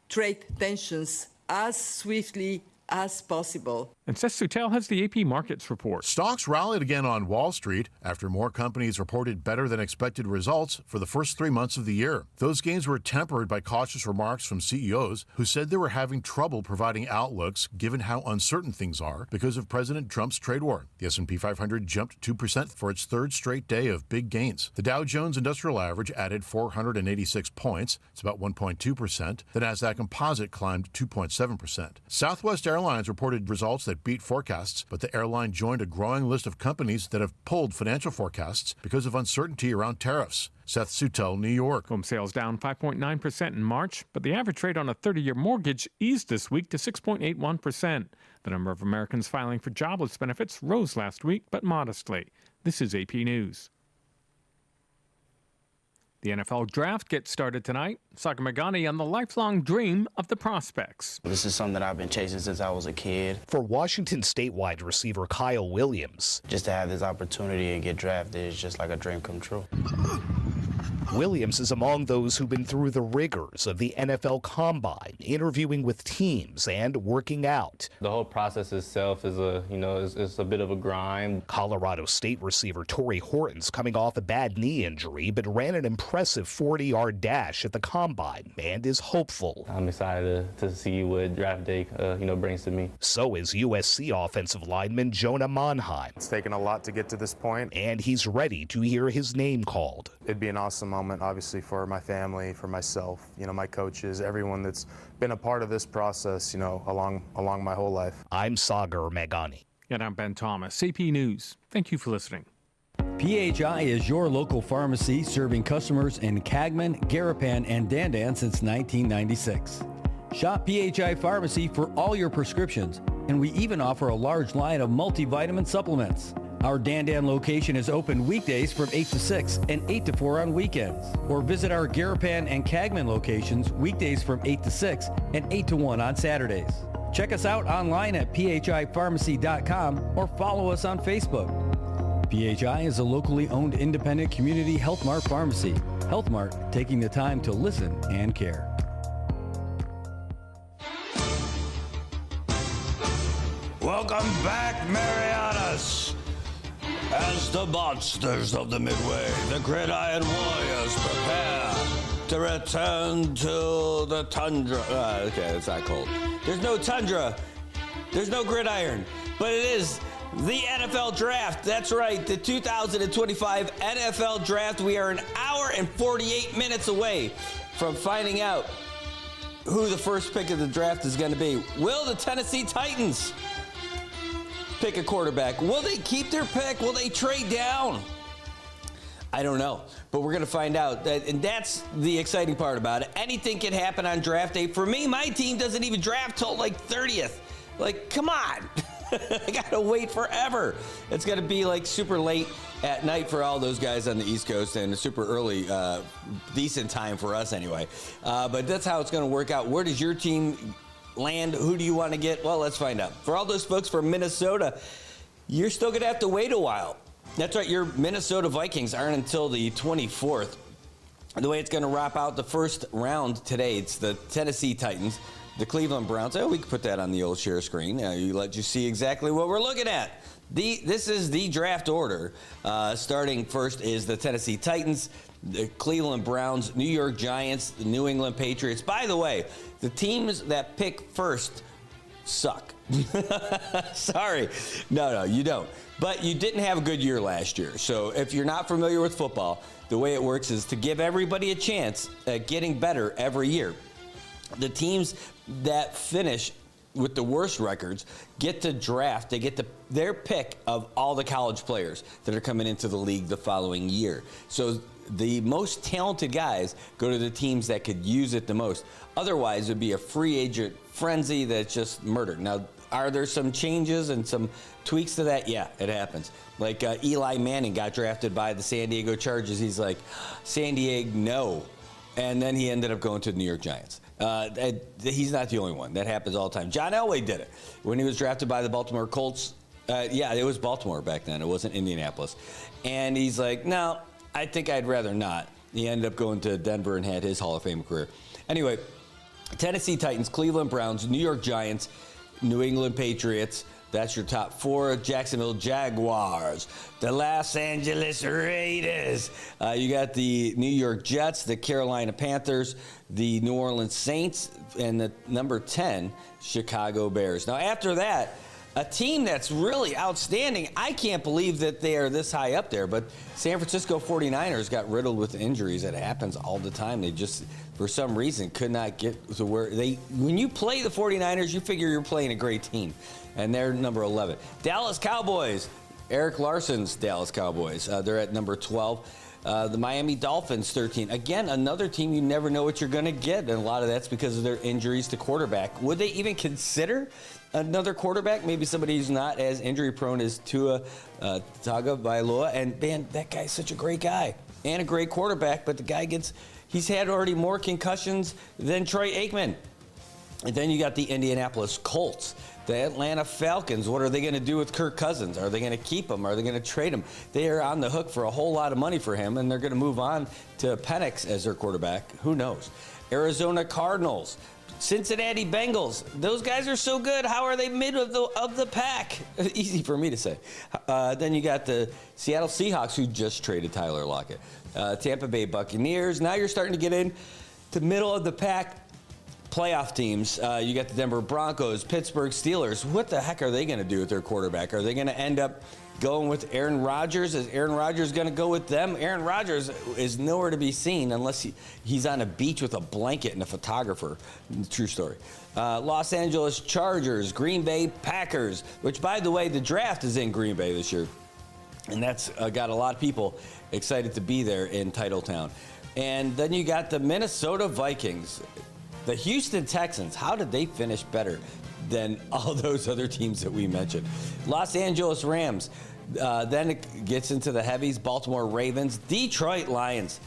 trade tensions as swiftly as possible. And Seth Sutel has the AP Markets report. Stocks rallied again on Wall Street after more companies reported better than expected results for the first 3 months of the year. Those gains were tempered by cautious remarks from CEOs who said they were having trouble providing outlooks given how uncertain things are because of President Trump's trade war. The S&P 500 jumped 2% for its third straight day of big gains. The Dow Jones Industrial Average added 486 points. It's about 1.2%. The Nasdaq Composite climbed 2.7%. Southwest Airlines reported results that beat forecasts, but the airline joined a growing list of companies that have pulled financial forecasts because of uncertainty around tariffs. Seth Sutel, New York. Home sales down 5.9% in March, but the average rate on a 30-year mortgage eased this week to 6.81%. The number of Americans filing for jobless benefits rose last week, but modestly. This is AP News. The NFL draft gets started tonight. Saga Magani on the lifelong dream of the prospects. This is something that I've been chasing since I was a kid. For Washington State wide receiver Kyle Williams, just to have this opportunity and get drafted is just like a dream come true. Williams is among those who've been through the rigors of the NFL Combine, interviewing with teams and working out. The whole process itself is a bit of a grind. Colorado State receiver Torrey Horton's coming off a bad knee injury, but ran an impressive 40-yard dash at the Combine and is hopeful. I'm excited to see what draft day, brings to me. So is USC offensive lineman Jonah Monheim. It's taken a lot to get to this point, and he's ready to hear his name called. It'd be an awesome moment, obviously, for my family, for myself, my coaches, everyone that's been a part of this process, along my whole life. I'm Sagar Meghani. And I'm Ben Thomas, CP News. Thank you for listening. PHI is your local pharmacy serving customers in Cagman, Garapan, and Dandan since 1996. Shop PHI Pharmacy for all your prescriptions, and we even offer a large line of multivitamin supplements. Our Dandan location is open weekdays from 8 to 6 and 8 to 4 on weekends. Or visit our Garapan and Cagman locations weekdays from 8 to 6 and 8 to 1 on Saturdays. Check us out online at phipharmacy.com or follow us on Facebook. PHI is a locally owned independent community Health Mart pharmacy. Health Mart, taking the time to listen and care. Welcome back, Marianas. As the monsters of the Midway, the Gridiron Warriors prepare to return to the tundra. Okay, it's not cold. There's no tundra. There's no gridiron. But it is the NFL Draft. That's right, the 2025 NFL Draft. We are an hour and 48 minutes away from finding out who the first pick of the draft is going to be. Will the Tennessee Titans pick a quarterback? Will they keep their pick? Will they trade down? I don't know, but we're going to find out. And that's the exciting part about it. Anything can happen on draft day. For me, my team doesn't even draft till like 30th. Like, come on. I got to wait forever. It's going to be like super late at night for all those guys on the East Coast and a super early, decent time for us anyway. But that's how it's going to work out. Where does your team land? Who do you want to get? Well, let's find out. For all those folks from Minnesota, you're still going to have to wait a while. That's right, your Minnesota Vikings aren't until the 24th. The way it's going to wrap out the first round today, it's the Tennessee Titans, the Cleveland Browns. Oh, we can put that on the old share screen. Let you see exactly what we're looking at. This is the draft order. Starting first is the Tennessee Titans, the Cleveland Browns, New York Giants, the New England Patriots. By the way, the teams that pick first suck. Sorry. No, you don't. But you didn't have a good year last year. So if you're not familiar with football, the way it works is to give everybody a chance at getting better every year. The teams that finish with the worst records get to draft. They get their pick of all the college players that are coming into the league the following year. So the most talented guys go to the teams that could use it the most. Otherwise, it would be a free agent frenzy that's just murdered. Now, are there some changes and some tweaks to that? Yeah, it happens. Like Eli Manning got drafted by the San Diego Chargers. He's like, San Diego, no. And then he ended up going to the New York Giants. He's not the only one. That happens all the time. John Elway did it when he was drafted by the Baltimore Colts. Yeah, it was Baltimore back then. It wasn't Indianapolis. And he's like, no, I think I'd rather not. He ended up going to Denver and had his Hall of Fame career. Anyway, Tennessee Titans, Cleveland Browns, New York Giants, New England Patriots. That's your top four. Jacksonville Jaguars, the Los Angeles Raiders. You got the New York Jets, the Carolina Panthers, the New Orleans Saints, and the number 10 Chicago Bears. Now, after that, a team that's really outstanding. I can't believe that they are this high up there, but San Francisco 49ers got riddled with injuries. It happens all the time. They just, for some reason, could not get to where they... When you play the 49ers, you figure you're playing a great team, and they're number 11. Dallas Cowboys, Eric Larson's Dallas Cowboys. They're at number 12. The Miami Dolphins, 13. Again, another team you never know what you're going to get, and a lot of that's because of their injuries to quarterback. Would they even consider another quarterback? Maybe somebody who's not as injury-prone as Tua Tagovailoa. And, man, that guy's such a great guy and a great quarterback, but the guy he's had already more concussions than Troy Aikman. And then you got the Indianapolis Colts, the Atlanta Falcons. What are they going to do with Kirk Cousins? Are they going to keep him? Are they going to trade him? They are on the hook for a whole lot of money for him, and they're going to move on to Penix as their quarterback. Who knows? Arizona Cardinals, Cincinnati Bengals. Those guys are so good. How are they mid of the pack? Easy for me to say. Then you got the Seattle Seahawks, who just traded Tyler Lockett. Tampa Bay Buccaneers. Now you're starting to get in to middle of the pack playoff teams. You got the Denver Broncos, Pittsburgh Steelers. What the heck are they going to do with their quarterback? Are they going to end up going with Aaron Rodgers? Is Aaron Rodgers going to go with them? Aaron Rodgers is nowhere to be seen unless he's on a beach with a blanket and a photographer. True story. Los Angeles Chargers, Green Bay Packers, which, by the way, the draft is in Green Bay this year. And that's got a lot of people excited to be there in Titletown. And then you got the Minnesota Vikings. The Houston Texans, how did they finish better than all those other teams that we mentioned? Los Angeles Rams, then it gets into the heavies. Baltimore Ravens, Detroit Lions,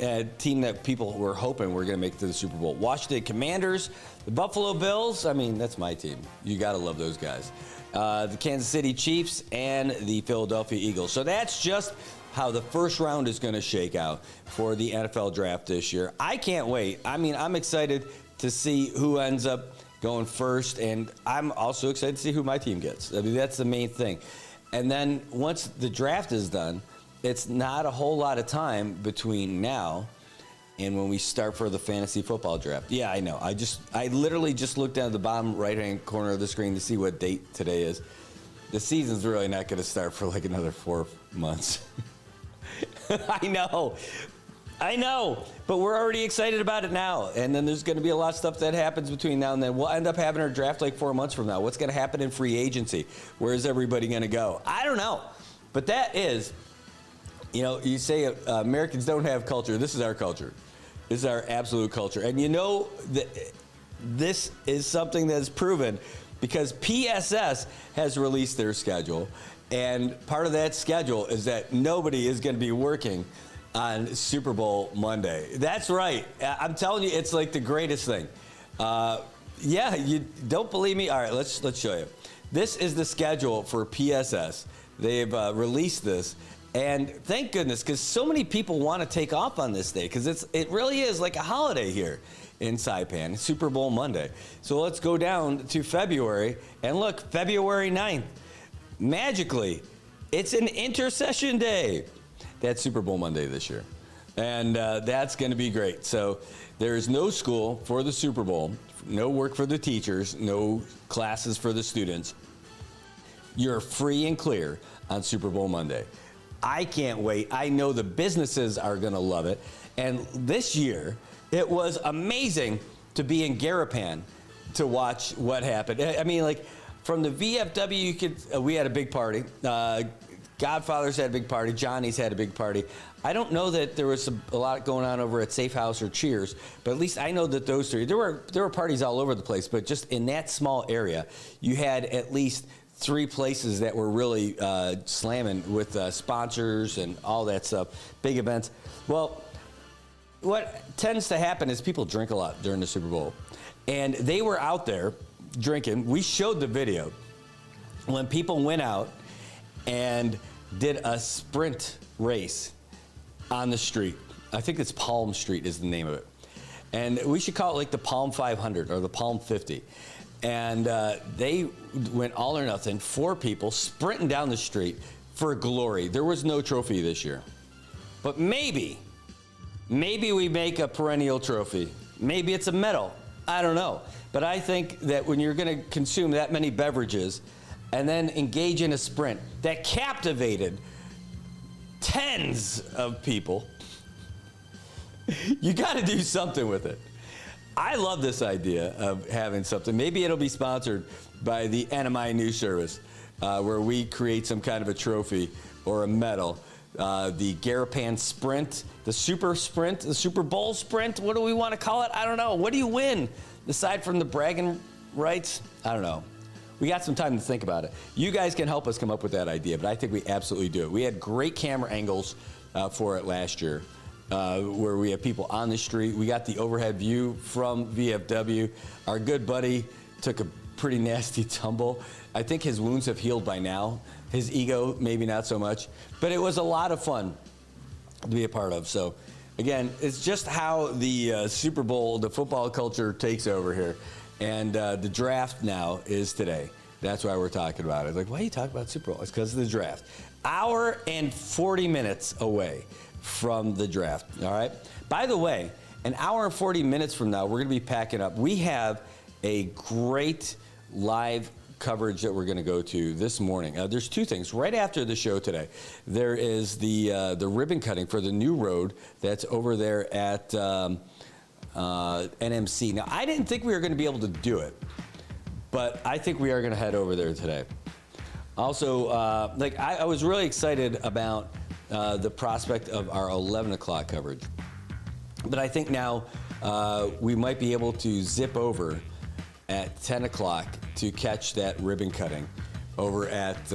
a team that people were hoping were going to make it to the Super Bowl. Washington Commanders, the Buffalo Bills, I mean, that's my team. You got to love those guys. The Kansas City Chiefs and the Philadelphia Eagles. So that's just how the first round is going to shake out for the NFL draft this year. I can't wait. I mean, I'm excited to see who ends up going first, and I'm also excited to see who my team gets. I mean, that's the main thing. And then once the draft is done, it's not a whole lot of time between now and when we start for the fantasy football draft. Yeah, I know. I literally just looked down at the bottom right-hand corner of the screen to see what date today is. The season's really not going to start for like another 4 months. I know, but we're already excited about it now. And then there's going to be a lot of stuff that happens between now and then. We'll end up having our draft like 4 months from now. What's going to happen in free agency? Where is everybody going to go? I don't know. But that is, you say Americans don't have culture. This is our culture. This is our absolute culture. And you know that this is something that is proven because PSS has released their schedule. And part of that schedule is that nobody is going to be working on Super Bowl Monday. That's right. I'm telling you, it's like the greatest thing. Yeah, you don't believe me? All right, let's show you. This is the schedule for PSS. They've released this. And thank goodness, because so many people want to take off on this day, because it really is like a holiday here in Saipan, Super Bowl Monday. So let's go down to February, and look, February 9th. Magically, it's an intercession day. That's Super Bowl Monday this year. And that's going to be great. So there's no school for the Super Bowl, no work for the teachers, no classes for the students. You're free and clear on Super Bowl Monday. I can't wait. I know the businesses are going to love it. And this year, it was amazing to be in Garapan to watch what happened. I mean, like, from the VFW, we had a big party. Godfather's had a big party. Johnny's had a big party. I don't know that there was a lot going on over at Safe House or Cheers, but at least I know that those three, there were parties all over the place, but just in that small area, you had at least 3 places that were really slamming with sponsors and all that stuff, big events. Well, what tends to happen is people drink a lot during the Super Bowl, and they were out there drinking. We showed the video when people went out and did a sprint race on the street. I think it's Palm Street is the name of it. And we should call it like the Palm 500 or the Palm 50. And they went all or nothing, 4 people sprinting down the street for glory. There was no trophy this year. But maybe we make a perennial trophy. Maybe it's a medal. I don't know. But I think that when you're going to consume that many beverages and then engage in a sprint that captivated tens of people, you got to do something with it. I love this idea of having something. Maybe it'll be sponsored by the NMI News Service, where we create some kind of a trophy or a medal. The Garapan Sprint, the Super Sprint, the Super Bowl Sprint. What do we want to call it? I don't know. What do you win? Aside from the bragging rights, I don't know. We got some time to think about it. You guys can help us come up with that idea, but I think we absolutely do it. We had great camera angles for it last year, where we have people on the street. We got the overhead view from VFW. Our good buddy took a pretty nasty tumble. I think his wounds have healed by now. His ego, maybe not so much. But it was a lot of fun to be a part of. So, again, it's just how the Super Bowl, the football culture takes over here. And the draft now is today. That's why we're talking about it. It's like, why are you talking about Super Bowl? It's because of the draft. Hour and 40 minutes away from the draft, all right? By the way, an hour and 40 minutes from now, we're going to be packing up. We have a great live coverage that we're going to go to this morning. There's two things. Right after the show today, there is the ribbon cutting for the new road that's over there at NMC. Now, I didn't think we were going to be able to do it, but I think we are going to head over there today. Also, I was really excited about the prospect of our 11 o'clock coverage. But I think now we might be able to zip over at 10 o'clock to catch that ribbon cutting over at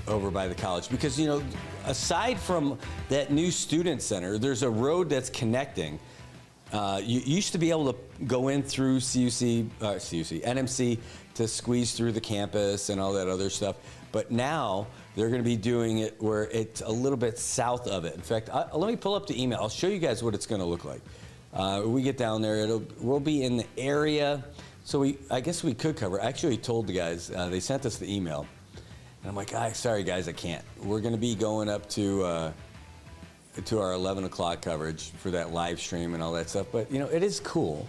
over by the college. Because, you know, aside from that new student center, there's a road that's connecting. You used to be able to go in through NMC to squeeze through the campus and all that other stuff. But now they're going to be doing it where it's a little bit south of it. In fact, let me pull up the email. I'll show you guys what it's going to look like. When we get down there, we'll be in the area. So I guess we could cover. I actually told the guys, they sent us the email. And I'm like, sorry guys, I can't. We're going to be going up to our 11 o'clock coverage for that live stream and all that stuff. But, you know, it is cool.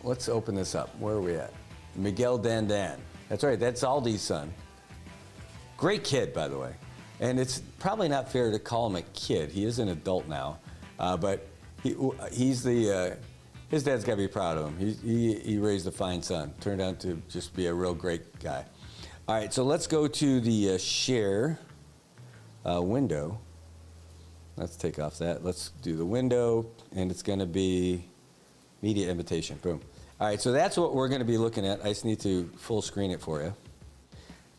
Let's open this up. Where are we at? Miguel Dandan. That's right. That's Aldi's son. Great kid, by the way. And it's probably not fair to call him a kid. He is an adult now. But he's his dad's got to be proud of him. He raised a fine son. Turned out to just be a real great guy. All right, so let's go to the share window. Let's take off that. Let's do the window, and it's going to be media invitation. Boom. All right, so that's what we're going to be looking at. I just need to full screen it for you.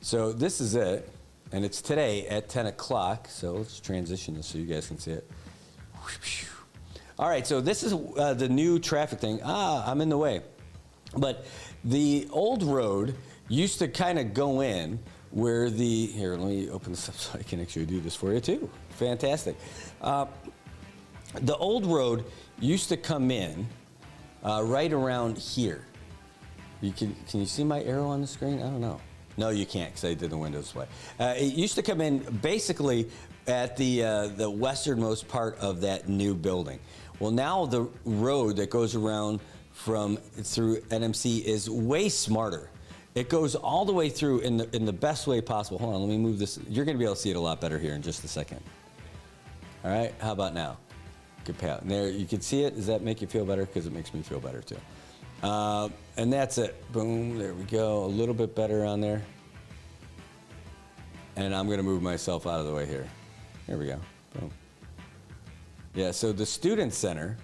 So this is it, and it's today at 10 o'clock. So let's transition this so you guys can see it. All right, so this is the new traffic thing. I'm in the way. But the old road used to kind of go in where here, let me open this up so I can actually do this for you too. Fantastic. The old road used to come in right around here. Can you see my arrow on the screen? I don't know. No, you can't because I did the window display. It used to come in basically at the westernmost part of that new building. Well, now the road that goes around through NMC is way smarter. It goes all the way through in the best way possible. Hold on, let me move this. You're going to be able to see it a lot better here in just a second. All right, how about now? Good pat. And there, you can see it. Does that make you feel better? Because it makes me feel better too. And that's it. Boom, there we go. A little bit better on there. And I'm going to move myself out of the way here. There we go. Boom. Yeah, so the Student Center,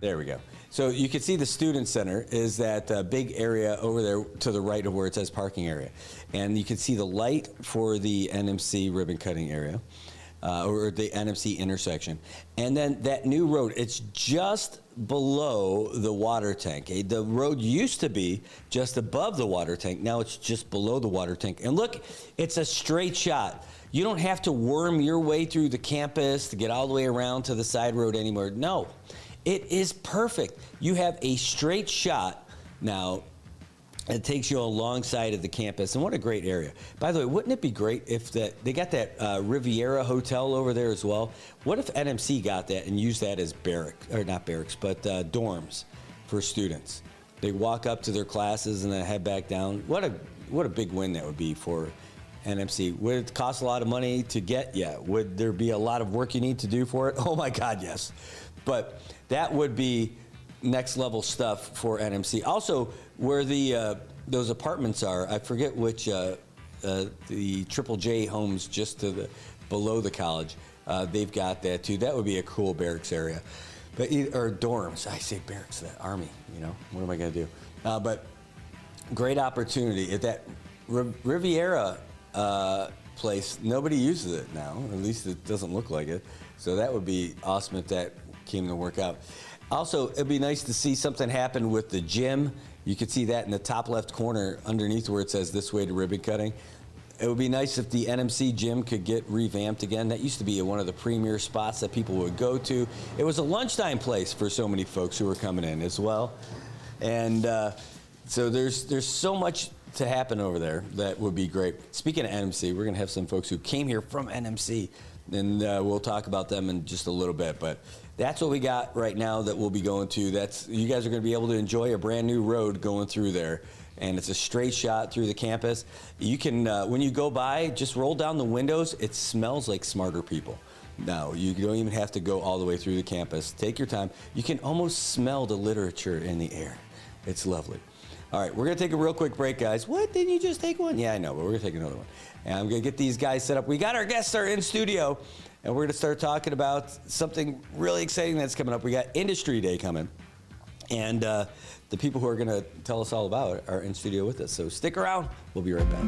there we go. So you can see the Student Center is that big area over there to the right of where it says parking area. And you can see the light for the NMC ribbon cutting area, or the NMC intersection. And then that new road, it's just below the water tank. The road used to be just above the water tank. Now it's just below the water tank. And look, it's a straight shot. You don't have to worm your way through the campus to get all the way around to the side road anymore. No, it is perfect. You have a straight shot now. It takes you alongside of the campus, and what a great area. By the way, wouldn't it be great if they got that Riviera Hotel over there as well? What if NMC got that and used that as dorms for students? They walk up to their classes and then head back down. What a big win that would be for NMC. Would it cost a lot of money to get? Yeah. Would there be a lot of work you need to do for it? Oh my God, yes. But that would be next level stuff for NMC. Also, where those apartments are, I forget which, the Triple J homes just below the college, they've got that too. That would be a cool barracks area, or dorms. I say barracks, that Army. You know, what am I going to do? But great opportunity at that Riviera place. Nobody uses it now. At least it doesn't look like it. So that would be awesome if that came to work out. Also, it'd be nice to see something happen with the gym. You could see that in the top left corner underneath where it says "This Way to Ribbon Cutting." It would be nice if the NMC gym could get revamped again. That used to be one of the premier spots that people would go to. It was a lunchtime place for so many folks who were coming in as well. And so there's so much to happen over there that would be great. Speaking of NMC, we're going to have some folks who came here from NMC, and we'll talk about them in just a little bit. But that's what we got right now that we'll be going to. You guys are going to be able to enjoy a brand new road going through there. And it's a straight shot through the campus. You can, when you go by, just roll down the windows. It smells like smarter people. No, you don't even have to go all the way through the campus. Take your time. You can almost smell the literature in the air. It's lovely. All right, we're going to take a real quick break, guys. What? Didn't you just take one? Yeah, I know, but we're going to take another one. And I'm going to get these guys set up. We got our guests are in studio, and we're going to start talking about something really exciting that's coming up. We got Industry Day coming. And the people who are going to tell us all about it are in studio with us. So stick around. We'll be right back.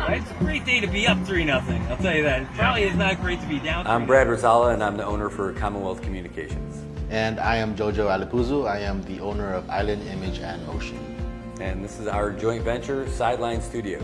It's a great day to be up 3-0. I'll tell you that. Probably is not great to be down. I'm Brad Rosala, and I'm the owner for Commonwealth Communications. And I am Jojo Alipuzu. I am the owner of Island Image and Motion. And this is our joint venture, Sideline Studios.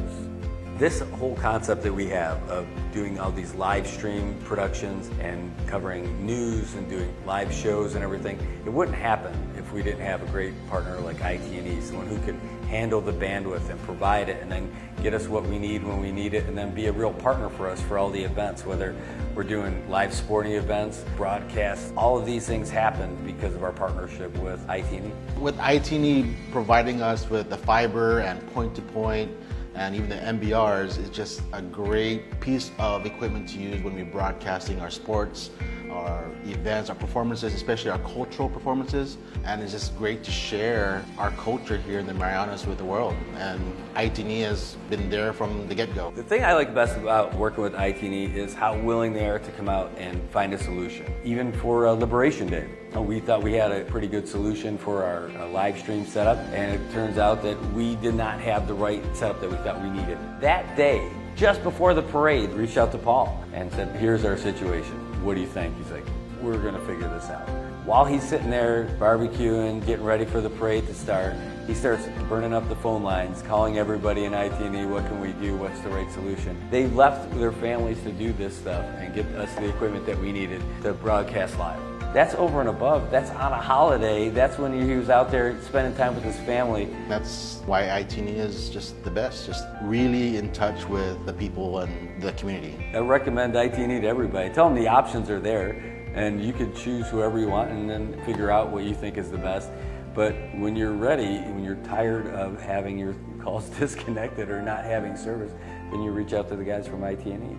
This whole concept that we have of doing all these live stream productions and covering news and doing live shows and everything, it wouldn't happen if we didn't have a great partner like IT&E, someone who could handle the bandwidth and provide it and then get us what we need when we need it, and then be a real partner for us for all the events, whether we're doing live sporting events, broadcasts. All of these things happen because of our partnership with IT&E. With IT&E providing us with the fiber and point-to-point and even the MBRs, is just a great piece of equipment to use when we're broadcasting our sports, our events, our performances, especially our cultural performances. And it's just great to share our culture here in the Marianas with the world. And IT&E has been there from the get-go. The thing I like best about working with IT&E is how willing they are to come out and find a solution. Even for Liberation Day, we thought we had a pretty good solution for our live stream setup, and it turns out that we did not have the right setup that we thought we needed. That day, just before the parade, reached out to Paul and said, here's our situation. What do you think? He's like, we're gonna figure this out. While he's sitting there barbecuing, getting ready for the parade to start, he starts burning up the phone lines, calling everybody in IT&E, what can we do, what's the right solution? They left their families to do this stuff and get us the equipment that we needed to broadcast live. That's over and above. That's on a holiday. That's when he was out there spending time with his family. That's why IT&E is just the best, just really in touch with the people and the community. I recommend IT&E to everybody. Tell them the options are there, and you can choose whoever you want and then figure out what you think is the best. But when you're ready, when you're tired of having your calls disconnected or not having service, then you reach out to the guys from IT&E.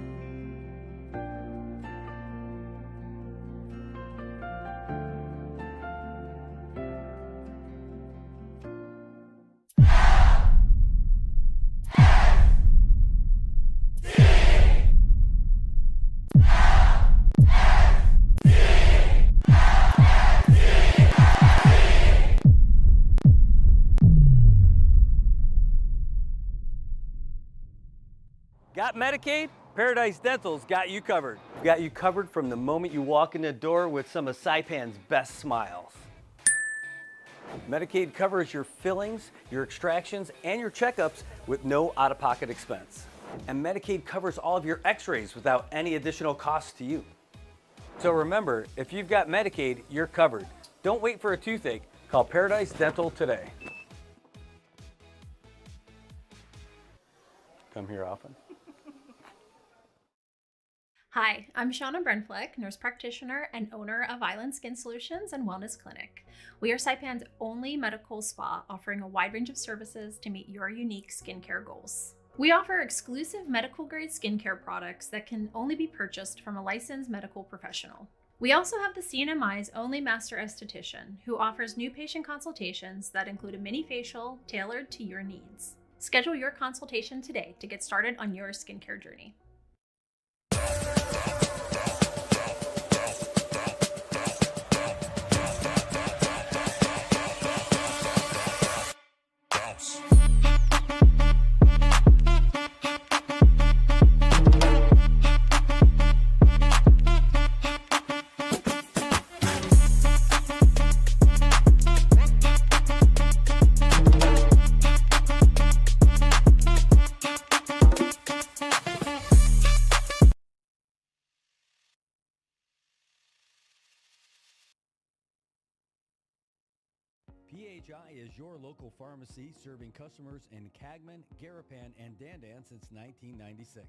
Got Medicaid? Paradise Dental's got you covered. We've got you covered from the moment you walk in the door with some of Saipan's best smiles. Medicaid covers your fillings, your extractions, and your checkups with no out-of-pocket expense. And Medicaid covers all of your x-rays without any additional cost to you. So remember, if you've got Medicaid, you're covered. Don't wait for a toothache. Call Paradise Dental today. Come here often. Hi, I'm Shauna Brenfleck, nurse practitioner and owner of Island Skin Solutions and Wellness Clinic. We are Saipan's only medical spa offering a wide range of services to meet your unique skincare goals. We offer exclusive medical grade skincare products that can only be purchased from a licensed medical professional. We also have the CNMI's only master esthetician who offers new patient consultations that include a mini facial tailored to your needs. Schedule your consultation today to get started on your skincare journey. PHI is your local pharmacy serving customers in Cagman, Garapan, and Dandan since 1996.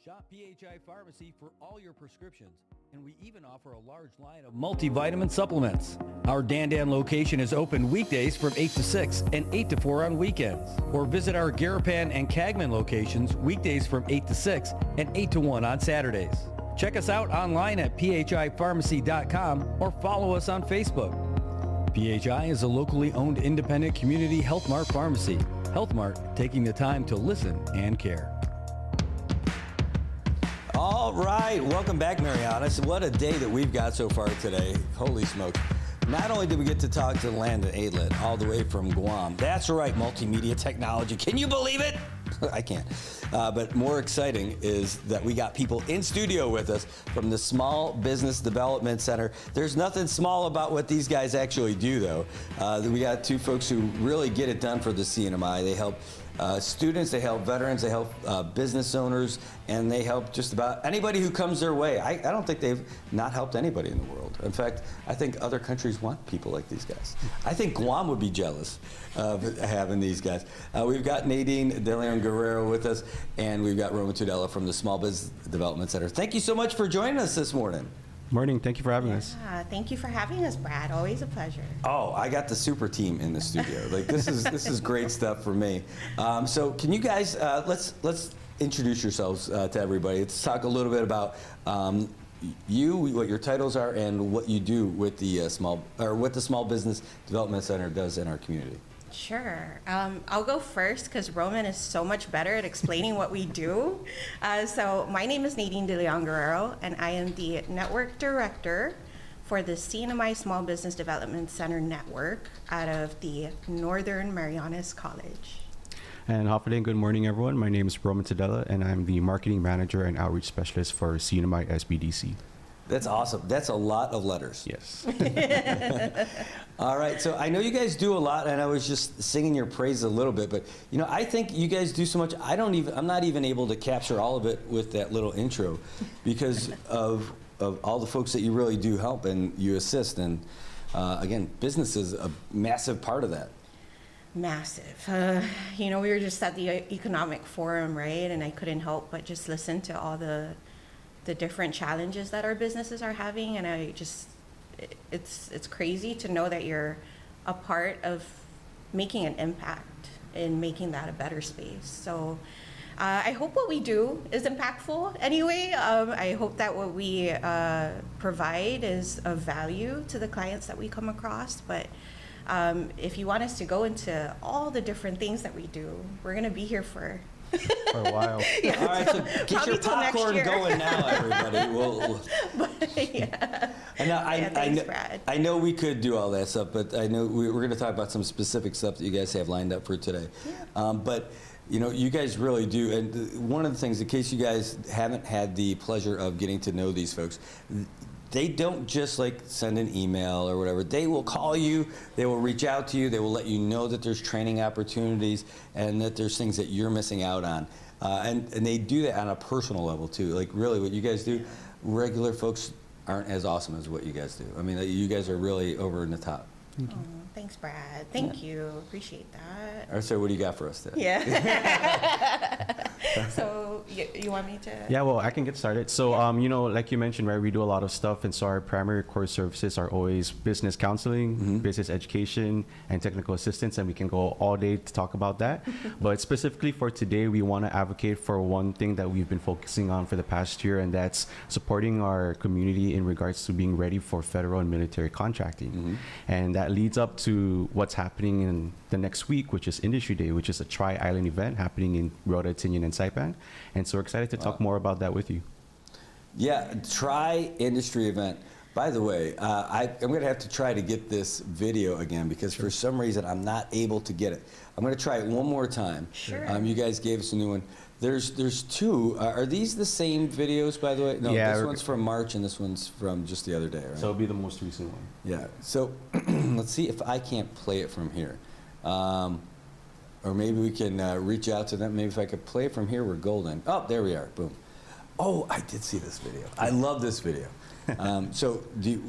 Shop PHI Pharmacy for all your prescriptions, and we even offer a large line of multivitamin supplements. Our Dandan location is open weekdays from 8 to 6 and 8 to 4 on weekends. Or visit our Garapan and Cagman locations weekdays from 8 to 6 and 8 to 1 on Saturdays. Check us out online at phipharmacy.com or follow us on Facebook. PHI is a locally owned independent community Health Mart pharmacy. Health Mart, taking the time to listen and care. All right, welcome back, Marianas. What a day that we've got so far today. Holy smoke. Not only did we get to talk to Landon Aidlet all the way from Guam. That's right, multimedia technology. Can you believe it? I can't. But more exciting is that we got people in studio with us from the Small Business Development Center. There's nothing small about what these guys actually do, though. We got two folks who really get it done for the CNMI. They help students, they help veterans, they help business owners, and they help just about anybody who comes their way. I don't think they've not helped anybody in the world. In fact, I think other countries want people like these guys. I think Guam would be jealous of having these guys. We've got Nadine De Leon Guerrero with us, and we've got Roman Tudela from the Small Business Development Center. Thank you so much for joining us this morning. Morning. Thank you for having us. Thank you for having us, Brad. Always a pleasure. Oh, I got the super team in the studio. Like this is great stuff for me. So can you guys let's introduce yourselves to everybody. Let's talk a little bit about you, what your titles are, and what you do with the what the Small Business Development Center does in our community. Sure. I'll go first because Roman is so much better at explaining what we do. So my name is Nadine De Leon Guerrero, and I am the Network Director for the CNMI Small Business Development Center Network out of the Northern Marianas College. And Hopperday, good morning, everyone. My name is Roman Tudela, and I'm the Marketing Manager and Outreach Specialist for CNMI SBDC. That's awesome. That's a lot of letters. Yes. All right. So I know you guys do a lot, and I was just singing your praise a little bit, but you know, I think you guys do so much. I'm not even able to capture all of it with that little intro because of all the folks that you really do help and you assist. And again, business is a massive part of that. Massive. You know, we were just at the economic forum, right? And I couldn't help but just listen to all the different challenges that our businesses are having, and it's crazy to know that you're a part of making an impact in making that a better space. So I hope what we do is impactful anyway. I hope that what we provide is of value to the clients that we come across, but if you want us to go into all the different things that we do, we're going to be here for a while. Yeah, all right, so get your popcorn going now, everybody. Yeah. I know we could do all that stuff, but I know we're going to talk about some specific stuff that you guys have lined up for today. Yeah. But you know, you guys really do. And one of the things, in case you guys haven't had the pleasure of getting to know these folks, they don't just like send an email or whatever. They will call you, they will reach out to you, they will let you know that there's training opportunities and that there's things that you're missing out on. And they do that on a personal level too. Like really what you guys do, regular folks aren't as awesome as what you guys do. I mean, you guys are really over in the top. Thanks, Brad. Thank you. Appreciate that. All right, so what do you got for us today? Yeah. So you want me to? Yeah, well, I can get started. So, you know, like you mentioned, right, we do a lot of stuff. And so our primary core services are always business counseling, business education, and technical assistance. And we can go all day to talk about that. But specifically for today, we want to advocate for one thing that we've been focusing on for the past year, and that's supporting our community in regards to being ready for federal and military contracting. And that leads up to what's happening in the next week, which is Industry Day, which is a Tri-Island event happening in Rota, Tinian, and Saipan. And so we're excited to talk more about that with you. Yeah, Tri-Industry event. By the way, I'm going to have to try to get this video again because for some reason I'm not able to get it. I'm going to try it one more time. Sure. You guys gave us a new one. There's two. Are these the same videos, by the way? No, Yeah, this one's from March and this one's from just the other day, right? So it'll be the most recent one. Yeah. So let's see if I can't play it from here. Or maybe we can reach out to them. Maybe if I could play it from here, we're golden. Oh, there we are. Boom. Oh, I did see this video. I love this video. So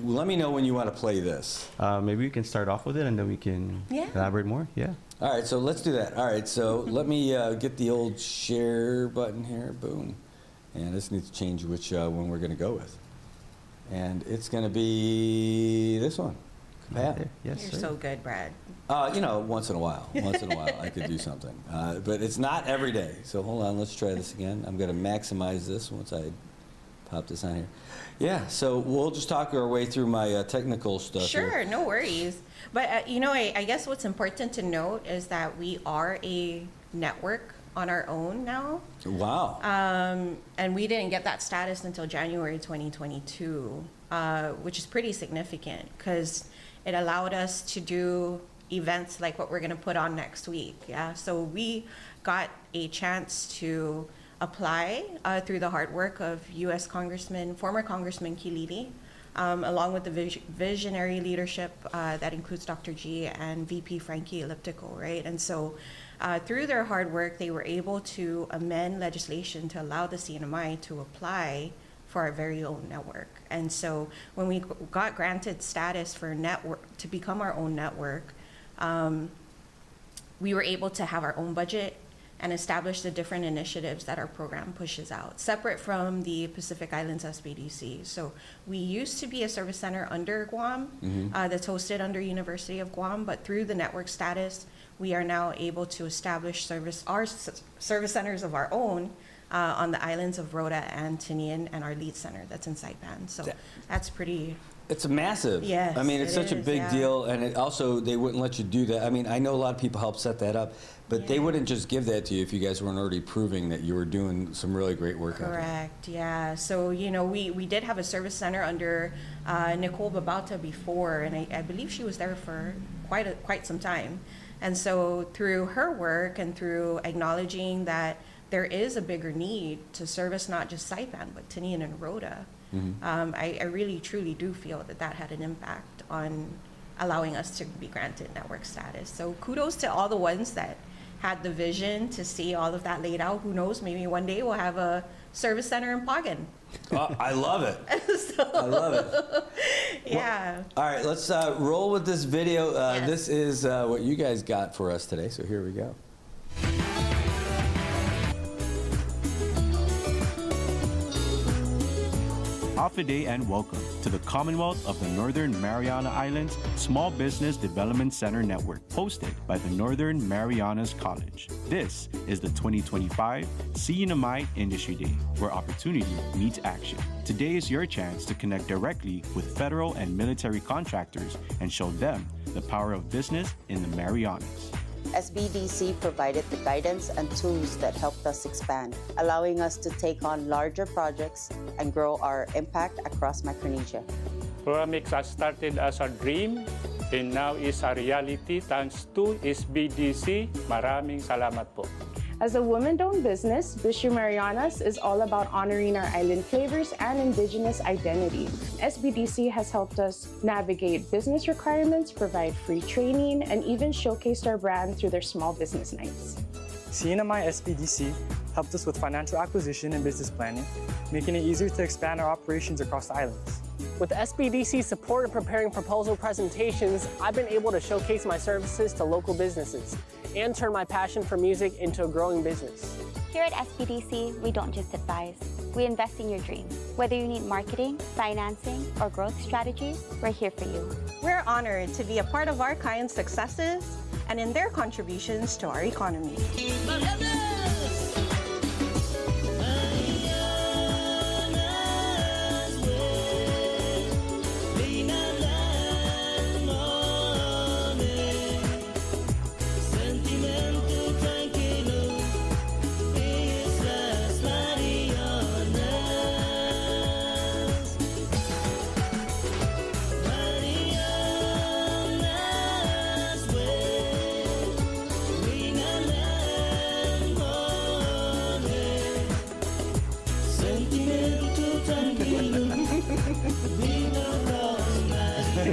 let me know when you want to play this. Maybe we can start off with it and then we can elaborate more. Yeah. All right, so let's do that. All right, so let me get the old share button here. Boom. And I just need to change which one we're going to go with. And it's going to be this one. Yes, You're sir. so good, Brad. You know, once in a while. Once in a while, I could do something. But it's not every day. So hold on, let's try this again. I'm going to maximize this once I pop this on here. Yeah, so we'll just talk our way through my technical stuff. Sure, here. no worries. But, you know, I guess what's important to note is that we are a network on our own now. Wow. And we didn't get that status until January 2022, which is pretty significant because it allowed us to do events like what we're going to put on next week. Yeah, so we got a chance to apply through the hard work of U.S. former Congressman Kilili, along with the visionary leadership that includes Dr. G and VP Frankie Elliptical, right? And so through their hard work, they were able to amend legislation to allow the CNMI to apply for our very own network. And so when we got granted status for network to become our own network, we were able to have our own budget and establish the different initiatives that our program pushes out, separate from the Pacific Islands SBDC. So we used to be a service center under Guam that's hosted under University of Guam, but through the network status, we are now able to establish our service centers of our own on the islands of Rota and Tinian, and our lead center that's in Saipan. So that's pretty... It's massive. Yes, I mean, it's such a big deal, and it also, they wouldn't let you do that. I mean, I know a lot of people helped set that up, but they wouldn't just give that to you if you guys weren't already proving that you were doing some really great work out there. Correct, yeah. So, you know, we did have a service center under Nicole Babauta before, and I believe she was there for quite some time. And so through her work and through acknowledging that there is a bigger need to service not just Saipan, but Tinian and Rota, I really, truly do feel that had an impact on allowing us to be granted network status. So kudos to all the ones that had the vision to see all of that laid out. Who knows, maybe one day we'll have a service center in Pagan. I love it. I love it. Yeah. Well, all right, let's roll with this video. This is what you guys got for us today, so here we go. Hafiday and welcome to the Commonwealth of the Northern Mariana Islands Small Business Development Center Network, hosted by the Northern Marianas College. This is the 2025 CNMI Industry Day, where opportunity meets action. Today is your chance to connect directly with federal and military contractors and show them the power of business in the Marianas. SBDC provided the guidance and tools that helped us expand, allowing us to take on larger projects and grow our impact across Micronesia. Puramix started as a dream and now is a reality thanks to SBDC. Maraming salamat po. As a woman-owned business, Bistro Marianas is all about honoring our island flavors and indigenous identity. SBDC has helped us navigate business requirements, provide free training, and even showcased our brand through their small business nights. CNMI SBDC helped us with financial acquisition and business planning, making it easier to expand our operations across the islands. With SBDC's support in preparing proposal presentations, I've been able to showcase my services to local businesses and turn my passion for music into a growing business. Here at SBDC, we don't just advise, we invest in your dreams. Whether you need marketing, financing, or growth strategies, we're here for you. We're honored to be a part of our clients' successes and in their contributions to our economy.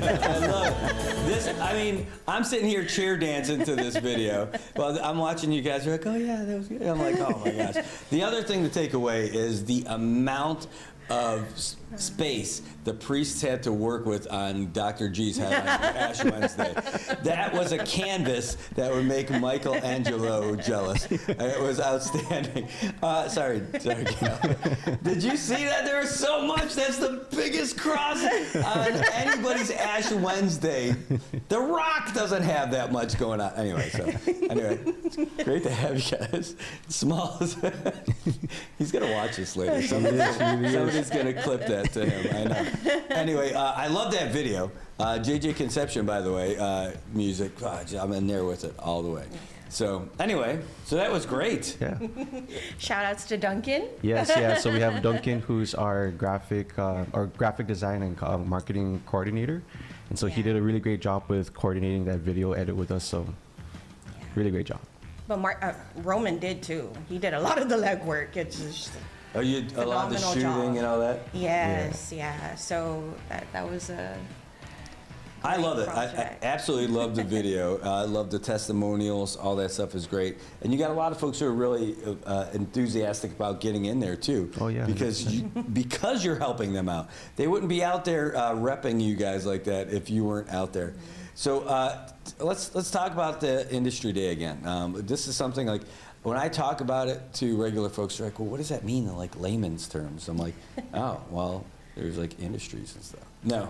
I love it. This, I mean, I'm sitting here chair dancing to this video. Well, I'm watching you guys. You're like, oh yeah, that was good. I'm like, oh my gosh. The other thing to take away is the amount of space the priests had to work with on Dr. G's head on Ash Wednesday. That was a canvas that would make Michelangelo jealous. It was outstanding. Sorry, Cal. Did you see that? There was so much. That's the biggest cross on anybody's Ash Wednesday. The Rock doesn't have that much going on. Anyway, it's great to have you guys. Small. He's going to watch this later. Somebody's going to clip that to him. I know. Anyway, I love that video. JJ Conception, by the way, music. I'm in there with it all the way. So anyway, so that was great. Yeah. Shout outs to Duncan. Yes, yeah. So we have Duncan, who's our graphic design and marketing coordinator, and so he did a really great job with coordinating that video edit with us. So really great job. But Roman did too. He did a lot of the legwork. It's just you did a lot of the shooting and all that? Yes, yeah. So that was a I love it. I absolutely love the video. I love the testimonials. All that stuff is great. And you got a lot of folks who are really enthusiastic about getting in there too. Oh yeah. Because you're helping them out. They wouldn't be out there repping you guys like that if you weren't out there. So let's talk about the industry day again. This is something like, when I talk about it to regular folks, they're like, well, what does that mean in like layman's terms? I'm like, oh, well, there's like industries and stuff. No.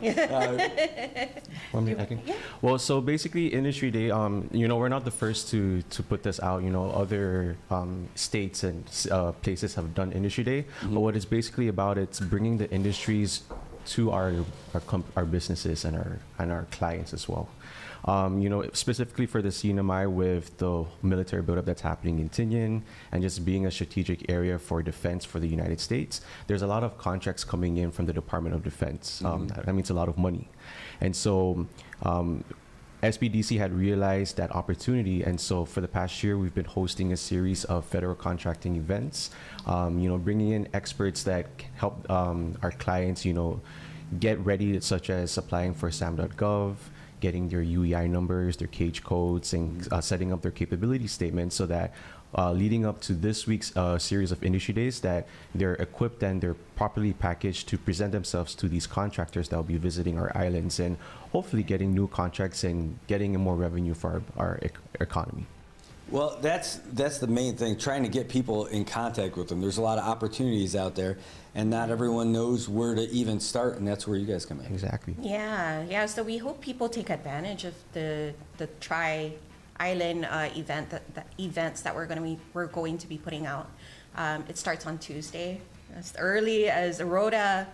Well, so basically, Industry Day, we're not the first to put this out. Other states and places have done Industry Day. But what it's basically about, it's bringing the industries to our businesses and our clients as well. Specifically for the CNMI with the military buildup that's happening in Tinian and just being a strategic area for defense for the United States, there's a lot of contracts coming in from the Department of Defense. That means a lot of money. And so SBDC had realized that opportunity, and so for the past year, we've been hosting a series of federal contracting events, bringing in experts that help our clients, get ready, such as applying for SAM.gov, getting their UEI numbers, their cage codes, and setting up their capability statements so that leading up to this week's series of industry days, that they're equipped and they're properly packaged to present themselves to these contractors that will be visiting our islands and hopefully getting new contracts and getting more revenue for our economy. Well, that's the main thing, trying to get people in contact with them. There's a lot of opportunities out there, and not everyone knows where to even start, and that's where you guys come in. Exactly. Yeah. So we hope people take advantage of the Tri-Island events that we're going to be putting out. It starts on Tuesday, as early as Rhoda.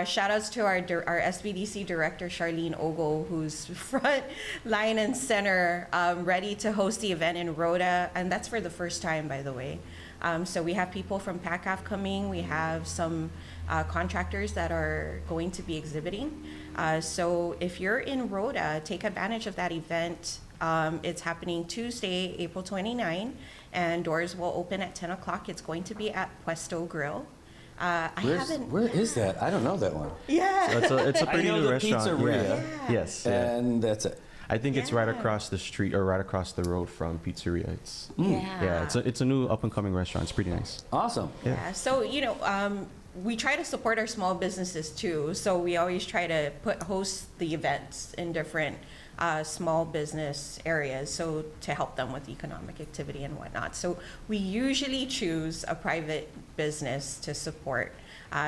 Shout outs to our SBDC director, Charlene Ogle, who's front line and center, ready to host the event in Rhoda. And that's for the first time, by the way. So we have people from PACAF coming. We have some contractors that are going to be exhibiting. So if you're in Rhoda, take advantage of that event. It's happening Tuesday, April 29, and doors will open at 10 o'clock. It's going to be at Puesto Grill. Where is that? I don't know that one. Yeah. So it's a pretty new restaurant. Pizzeria. Yeah. Yes. And that's it. I think it's right across the street or right across the road from Pizzeria. It's a new up and coming restaurant. It's pretty nice. Awesome. Yeah. So we try to support our small businesses too. So we always try to host the events in different small business areas, so to help them with economic activity and whatnot. So we usually choose a private business to support.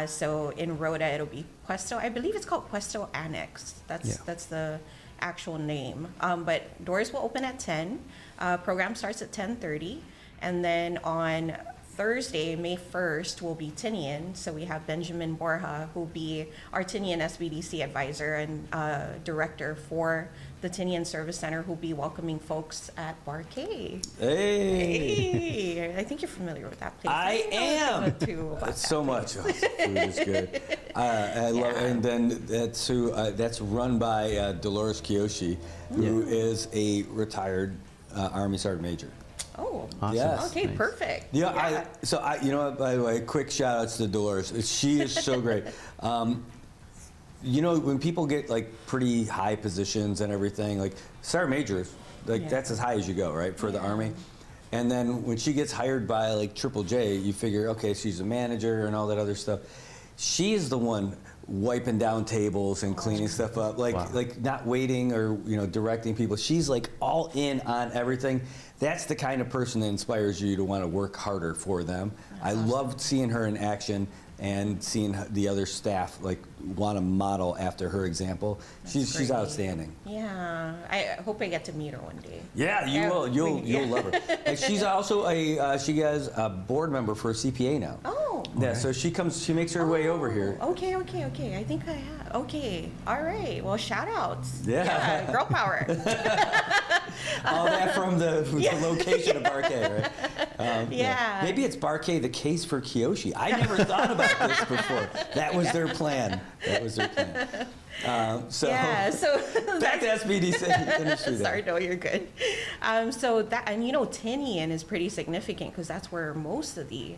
So in Rhoda, it'll be Puesto. I believe it's called Puesto Annex. That's the actual name. But doors will open at 10. Program starts at 10:30, and then on Thursday, May 1st, will be Tinian. So we have Benjamin Borja, who will be our Tinian SBDC advisor and director for the Tinian Service Center, who will be welcoming folks at Bar K. Hey! I think you're familiar with that place. I am! It's so much. Oh, the food is good. I love it. And then that's run by Dolores Kiyoshi, who is a retired Army Sergeant Major. Oh, awesome. Yes. Okay, nice. Perfect. Yeah, by the way, quick shout outs to Dolores. She is so great. you know, when people get like pretty high positions and everything, like Sergeant Major, like that's as high as you go, right, for the Army. And then when she gets hired by like Triple J, you figure, okay, she's a manager and all that other stuff. She is the one wiping down tables and cleaning stuff up, like not waiting or directing people. She's like all in on everything. That's the kind of person that inspires you to want to work harder for them. I loved seeing her in action and seeing the other staff like want to model after her example. She's outstanding. Yeah, I hope I get to meet her one day. Yeah, you will. You'll love her. And she's also she has a board member for CPA now. Oh. Yeah, so she makes her way over here. Okay. I think I have. Okay, all right. Well, shout outs. Yeah. Girl power. All that from the location of Barkay, right? Yeah. Maybe it's Barkay, the case for Kiyoshi. I never thought about this before. That was their plan. So back to SBDC industry. Sorry, no, you're good. So that, and Tinian is pretty significant because that's where most of the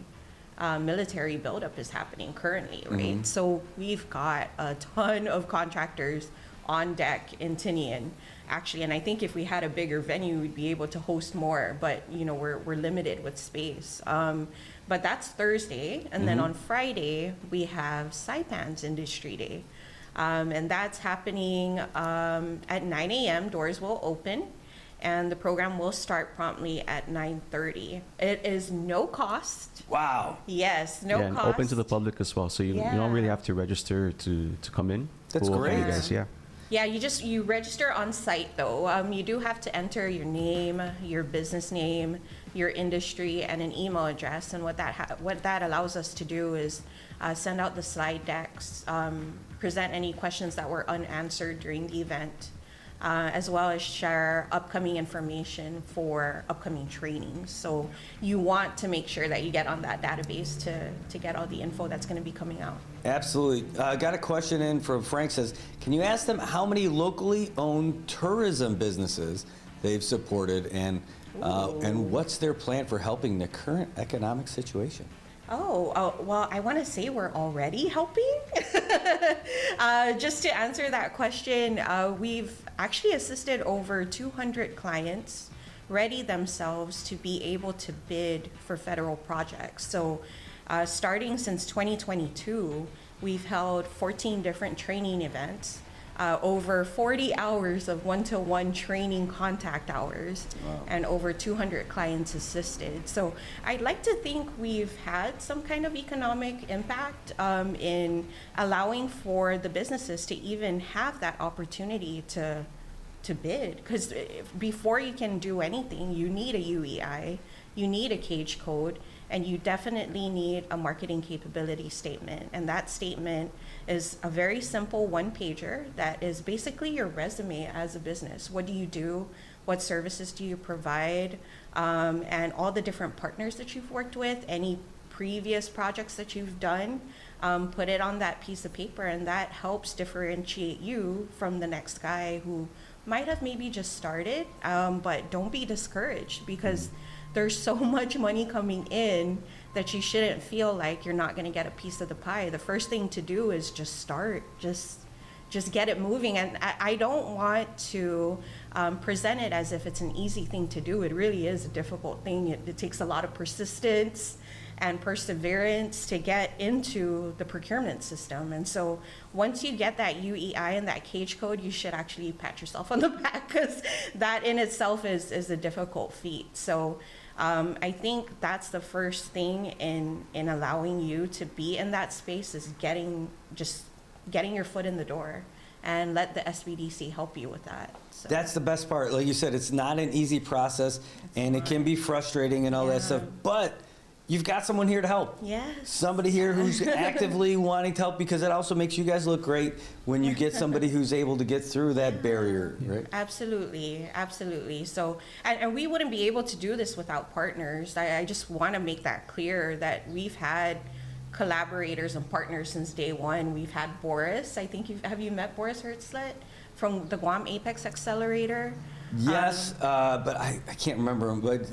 military buildup is happening currently, right? So we've got a ton of contractors on deck in Tinian, actually, and I think if we had a bigger venue, we'd be able to host more, but we're limited with space. But that's Thursday, and then on Friday we have Saipan's Industry Day, and that's happening at 9 a.m. Doors will open, and the program will start promptly at 9:30. It is no cost. Wow. Yes, no and cost. open to the public as well, so you don't really have to register to come in. That's great. You guys, Yeah, you register on site though. You do have to enter your name, your business name, your industry, and an email address. And what that allows us to do is send out the slide decks, present any questions that were unanswered during the event, as well as share upcoming information for upcoming trainings. So you want to make sure that you get on that database to get all the info that's going to be coming out. Absolutely. Got a question in from Frank. Says, can you ask them how many locally owned tourism businesses they've supported and what's their plan for helping the current economic situation? Well, I want to say we're already helping. Just to answer that question, we've actually assisted over 200 clients ready themselves to be able to bid for federal projects. So starting since 2022, we've held 14 different training events, over 40 hours of one-to-one training contact hours, and over 200 clients assisted. So I'd like to think we've had some kind of economic impact in allowing for the businesses to even have that opportunity to bid. Because before you can do anything, you need a UEI, you need a cage code, and you definitely need a marketing capability statement. And that statement is a very simple one-pager that is basically your resume as a business. What do you do? What services do you provide? And all the different partners that you've worked with, any previous projects that you've done, put it on that piece of paper, and that helps differentiate you from the next guy who might have maybe just started, but don't be discouraged because there's so much money coming in that you shouldn't feel like you're not going to get a piece of the pie. The first thing to do is just start, just get it moving. And I don't want to present it as if it's an easy thing to do. It really is a difficult thing. It takes a lot of persistence and perseverance to get into the procurement system. And so once you get that UEI and that cage code, you should actually pat yourself on the back because that in itself is a difficult feat. So I think that's the first thing in allowing you to be in that space is getting your foot in the door and let the SBDC help you with that. So. That's the best part. Like you said, it's not an easy process and it can be frustrating and all that stuff, but you've got someone here to help. Yes. Somebody here who's actively wanting to help because it also makes you guys look great when you get somebody who's able to get through that barrier, right? Absolutely, absolutely. So, and we wouldn't be able to do this without partners. I just want to make that clear that we've had collaborators and partners since day one. We've had Boris. I think have you met Boris Hertzlet from the Guam Apex Accelerator? Yes, but I can't remember him. But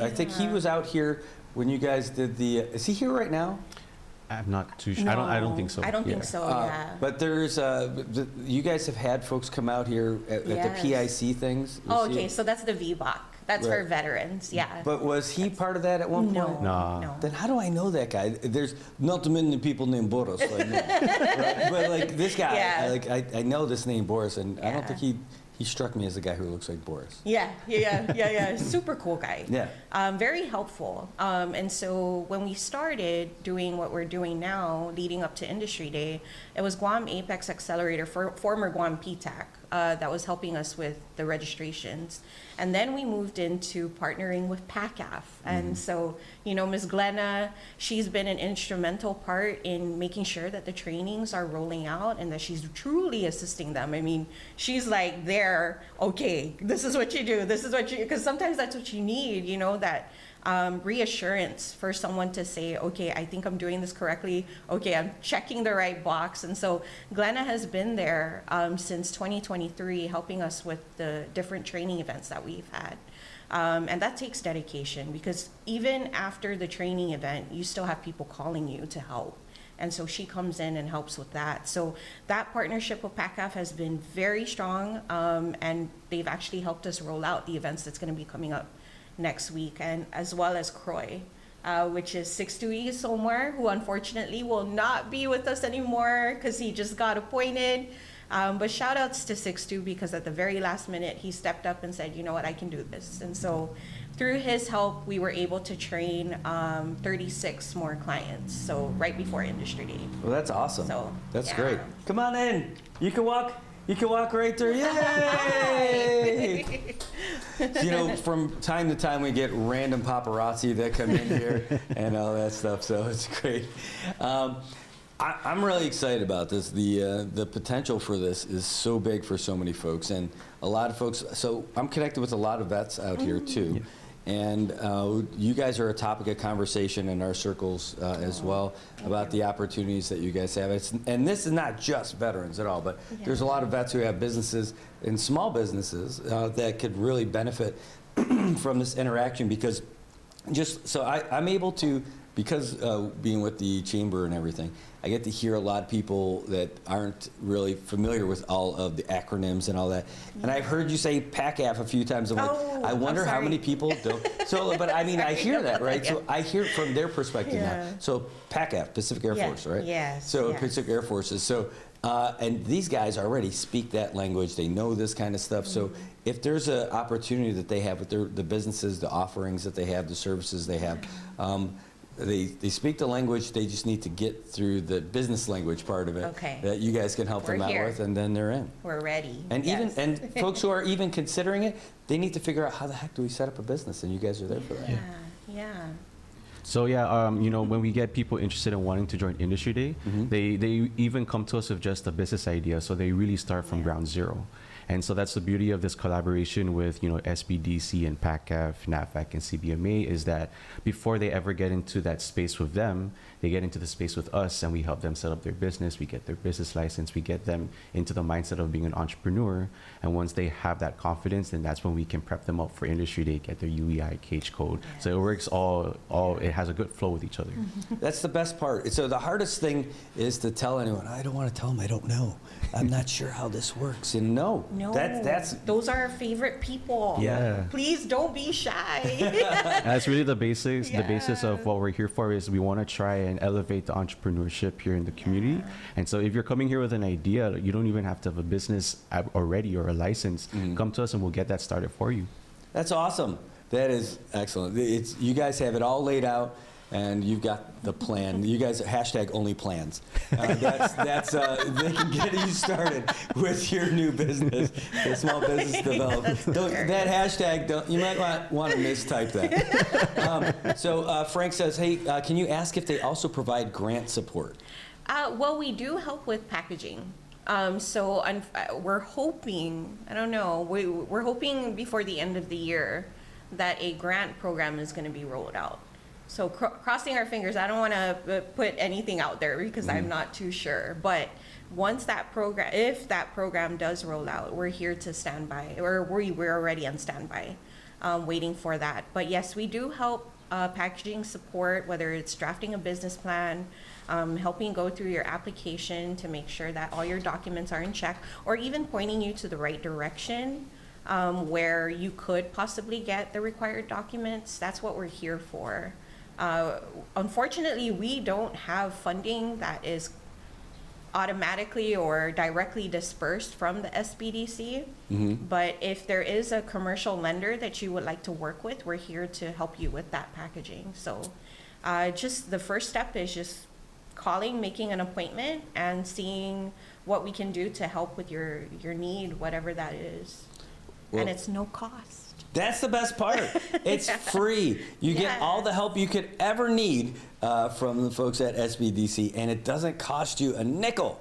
I think he was out here when you guys did the. Is he here right now? I'm not too sure. I don't think so. I don't think so. Yeah. But there's, you guys have had folks come out here at the PIC things. Oh, okay, so that's the VBOC. That's for Right. veterans. Yeah. But was he part of that at one point? No. Then how do I know that guy? There's not too many people named Boris. Like me. Right? But like this guy, Yeah. I know this name Boris, and I don't think he struck me as a guy who looks like Boris. Yeah. Super cool guy. Yeah. Very helpful. And so when we started doing what we're doing now, leading up to Industry Day, it was Guam Apex Accelerator, former Guam PTAC, that was helping us with the registrations. And then we moved into partnering with PACAF. And so, Ms. Glenna, she's been an instrumental part in making sure that the trainings are rolling out and that she's truly assisting them. I mean, she's like there, okay, this is what you do, because sometimes that's what you need, that reassurance for someone to say, okay, I think I'm doing this correctly. Okay, I'm checking the right box. And so Glenna has been there since 2023, helping us with the different training events that we've had. And that takes dedication, because even after the training event, you still have people calling you to help. And so she comes in and helps with that. So that partnership with PACAF has been very strong, and they've actually helped us roll out the events that's going to be coming up next week, and as well as Croy, which is 6-2E somewhere, who unfortunately will not be with us anymore because he just got appointed. But shout outs to 6-2, because at the very last minute, he stepped up and said, you know what, I can do this. And so through his help, we were able to train 36 more clients. So right before Industry Day. Well, that's awesome. So that's great. Come on in. You can walk right through. Yay! So, from time to time, we get random paparazzi that come in here and all that stuff. So it's great. I'm really excited about this. The potential for this is so big for so many folks, and a lot of folks. So I'm connected with a lot of vets out here too. Yeah. And you guys are a topic of conversation in our circles as well about the opportunities that you guys have. And this is not just veterans at all, but there's a lot of vets who have businesses and small businesses that could really benefit from this interaction, because I'm able to, because being with the chamber and everything, I get to hear a lot of people that aren't really familiar with all of the acronyms and all that. And I've heard you say PACAF a few times. I'm like, I wonder how many people don't. So, but I mean, I hear that, right? So I hear it from their perspective now. So PACAF, Pacific Air Force, right? Yes. So Pacific Air Forces. So, and these guys already speak that language. They know this kind of stuff. So if there's an opportunity that they have with the businesses, the offerings that they have, the services they have, they speak the language. They just need to get through the business language part of it that you guys can help them out with, and then they're in. We're ready. And and folks who are even considering it, they need to figure out how the heck do we set up a business, and you guys are there for that. Yeah. So when we get people interested in wanting to join Industry Day, they even come to us with just a business idea. So they really start from ground zero. And so that's the beauty of this collaboration with, SBDC and PACAF, NAVFAC, and CBMA, is that before they ever get into that space with them, they get into the space with us, and we help them set up their business. We get their business license. We get them into the mindset of being an entrepreneur. And once they have that confidence, then that's when we can prep them up for Industry Day, get their UEI, CAGE code. Yes. So it works it has a good flow with each other. That's the best part. So the hardest thing is to tell anyone, I don't want to tell them I don't know. I'm not sure how this works. And no, those are our favorite people. Yeah. Please don't be shy. That's really the basics. The basis of what we're here for is we want to try and elevate the entrepreneurship here in the community. And so if you're coming here with an idea, you don't even have to have a business already or a license. Come to us and we'll get that started for you. That's awesome. That is excellent. You guys have it all laid out, and you've got the plan. You guys #onlyplans. They can get you started with your new business, the small business development. That hashtag, you might want to mistype that. So Frank says, hey, can you ask if they also provide grant support? Well, we do help with packaging. So we're hoping, I don't know, we're hoping before the end of the year that a grant program is going to be rolled out. So crossing our fingers, I don't want to put anything out there because I'm not too sure. But once if that program does roll out, we're here to stand by, or we're already on standby, waiting for that. But yes, we do help packaging support, whether it's drafting a business plan, helping go through your application to make sure that all your documents are in check, or even pointing you to the right direction where you could possibly get the required documents. That's what we're here for. Unfortunately, we don't have funding that is automatically or directly dispersed from the SBDC. But if there is a commercial lender that you would like to work with, we're here to help you with that packaging. So just the first step is just calling, making an appointment, and seeing what we can do to help with your need, whatever that is. Well, and it's no cost. That's the best part. It's free. You get all the help you could ever need from the folks at SBDC, and it doesn't cost you a nickel.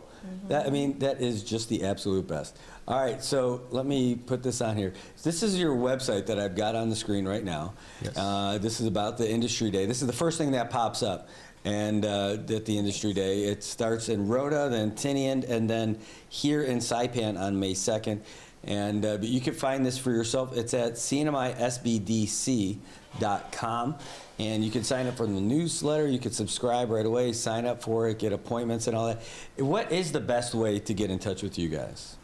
I mean, that is just the absolute best. All right, so let me put this on here. This is your website that I've got on the screen right now. Yes. This is about the Industry Day. This is the first thing that pops up. And at the Industry Day, it starts in Rhoda, then Tinian, and then here in Saipan on May 2nd. And but you can find this for yourself. It's at cnmisbdc.com, and you can sign up for the newsletter. You can subscribe right away, sign up for it, get appointments and all that. What is the best way to get in touch with you guys?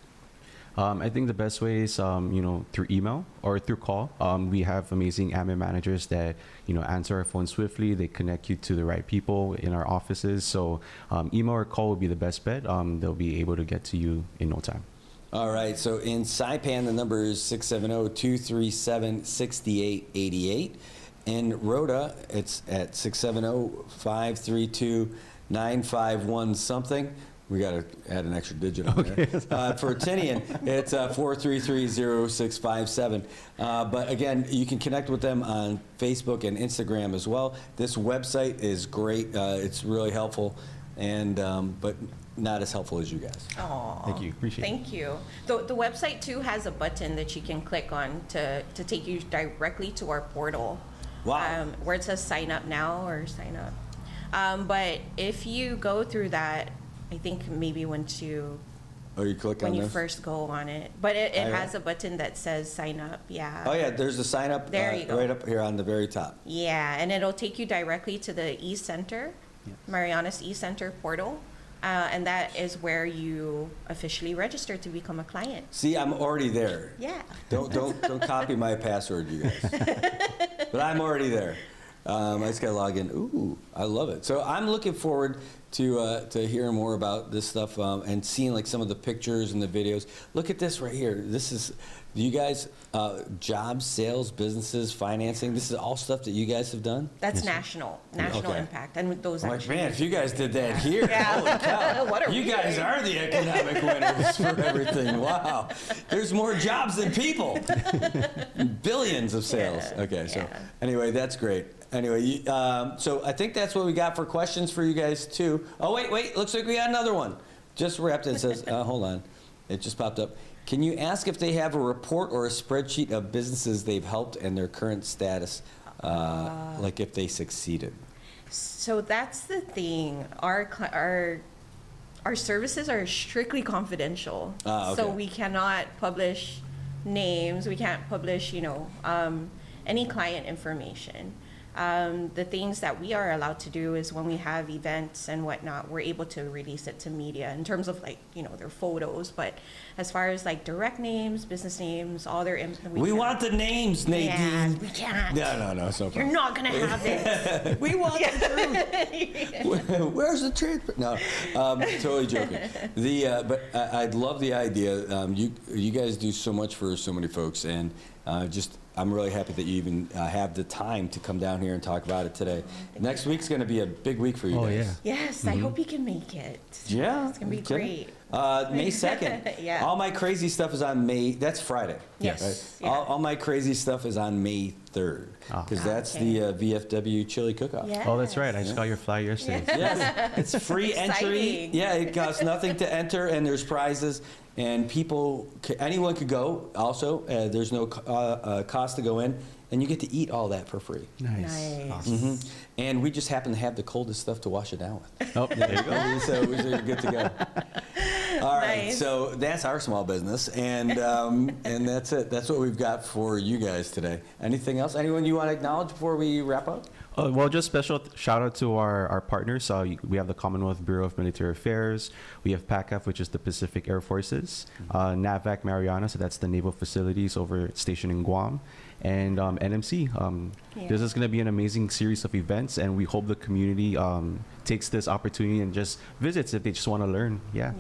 I think the best way is, through email or through call. We have amazing admin managers that, answer our phone swiftly. They connect you to the right people in our offices. So email or call would be the best bet. They'll be able to get to you in no time. All right, so in Saipan, the number is 670-237-6888. In Rhoda, it's at 670-532-951 something. We got to add an extra digit on there. For Tinian, it's 433-0657. But again, you can connect with them on Facebook and Instagram as well. This website is great. It's really helpful, and but not as helpful as you guys. Aww. Thank you. Appreciate it. Thank you. The website too has a button that you can click on to take you directly to our portal. Wow. Where it says sign up now or sign up. But if you go through that, I think maybe once you click when on you this? first go on it. But it has a button that says sign up. Yeah. Oh yeah, there's the sign up There you go. right up here on the very top. Yeah, and it'll take you directly to the eCenter, Marianas eCenter portal. And that is where you officially register to become a client. See, I'm already there. Yeah. Don't copy my password, you guys. But I'm already there. I just got to log in. Ooh, I love it. So I'm looking forward to hearing more about this stuff and seeing like some of the pictures and the videos. Look at this right here. This is, you guys, jobs, sales, businesses, financing. This is all stuff that you guys have done? That's national impact. And those I'm like, actually. man, if you guys did that here, holy cow. What are you we guys doing? are the economic winners for everything. Wow. There's more jobs than people. Billions of sales. Okay, so anyway, that's great. Anyway, so I think that's what we got for questions for you guys too. Oh, wait, looks like we got another one. Just wrapped in. It says, hold on, it just popped up. Can you ask if they have a report or a spreadsheet of businesses they've helped and their current status, like if they succeeded? So that's the thing. Our services are strictly confidential. Okay. So we cannot publish names. We can't publish, any client information. The things that we are allowed to do is when we have events and whatnot, we're able to release it to media in terms of their photos. But as far as like direct names, business names, all their we want the names, Nadine. Yeah, we can't. No, it's no problem. You're not gonna have it. We want the truth. Where's the truth? No, totally joking. But I'd love the idea. You guys do so much for so many folks, and I'm really happy that you even have the time to come down here and talk about it today. Next week's going to be a big week for you guys. Yeah. Yes, I hope you can make it. Yeah. It's going to be great. May 2nd. Yeah. All my crazy stuff is on that's Friday. Yes. Right? Yeah. All my crazy stuff is on May 3rd, because that's the VFW Chili Cook-Off. Yes. Oh, that's right. I just got your flyer yesterday. Yes, it's free entry. Yeah, it costs nothing to enter, and there's prizes. And anyone could go. Also, there's no cost to go in, and you get to eat all that for free. Nice. Awesome. And we just happen to have the coldest stuff to wash it down with. Oh, there you go. So we're good to go. All right, Nice. so that's our small business, and and that's it. That's what we've got for you guys today. Anything else? Anyone you want to acknowledge before we wrap up? Well, just special shout out to our partners. We have the Commonwealth Bureau of Military Affairs. We have PACAF, which is the Pacific Air Forces. NAVAC Marianas, so that's the naval facilities over stationed in Guam. And NMC. This is going to be an amazing series of events, and we hope the community takes this opportunity and just visits if they just want to learn. Yeah.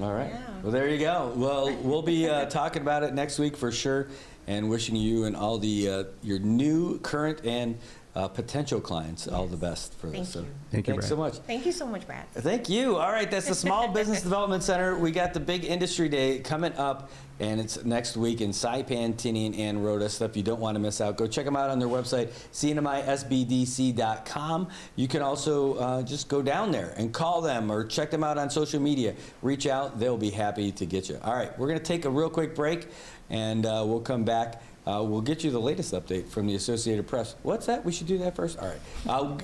All right. Well, there you go. Well, we'll be talking about it next week for sure, and wishing you and all the your new, current, and potential clients all the best for this. Thank you. Thanks so much. Thank you so much, Brad. Thank you. All right, that's the Small Business Development Center. We got the big industry day coming up, and it's next week in Saipan, Tinian, and Rota. Stuff you don't want to miss out. Go check them out on their website, cnmisbdc.com. You can also just go down there and call them or check them out on social media. Reach out. They'll be happy to get you. All right, we're going to take a real quick break, and we'll come back. We'll get you the latest update from the Associated Press. What's that? We should do that first? All right.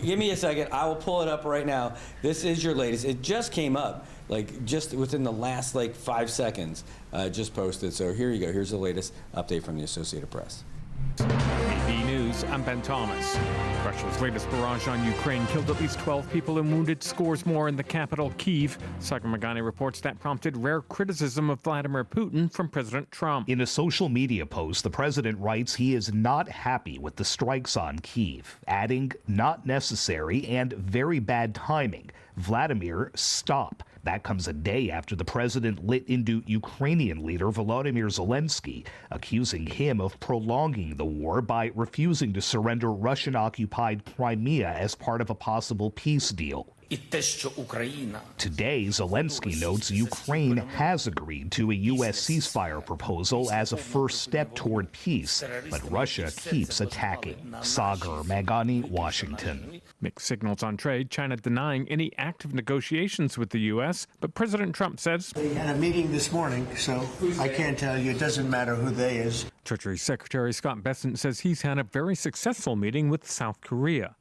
Give me a second. I will pull it up right now. This is your latest. It just came up, like just within the last 5 seconds, just posted. So here you go. Here's the latest update from the Associated Press. AP News, I'm Ben Thomas. Russia's latest barrage on Ukraine killed at least 12 people and wounded scores more in the capital, Kyiv. Sagar Magani reports that prompted rare criticism of Vladimir Putin from President Trump. In a social media post, the president writes he is not happy with the strikes on Kyiv, adding, "Not necessary and very bad timing. Vladimir, stop." That comes a day after the president lit into Ukrainian leader Volodymyr Zelensky, accusing him of prolonging the war by refusing to surrender Russian-occupied Crimea as part of a possible peace deal. Today, Zelensky notes Ukraine has agreed to a U.S. ceasefire proposal as a first step toward peace, but Russia keeps attacking. Sagar Magani, Washington. Mixed signals on trade, China denying any active negotiations with the U.S., but President Trump says they had a meeting this morning, so I can't tell you. It doesn't matter who they is. Treasury Secretary Scott Bessent says he's had a very successful meeting with South Korea.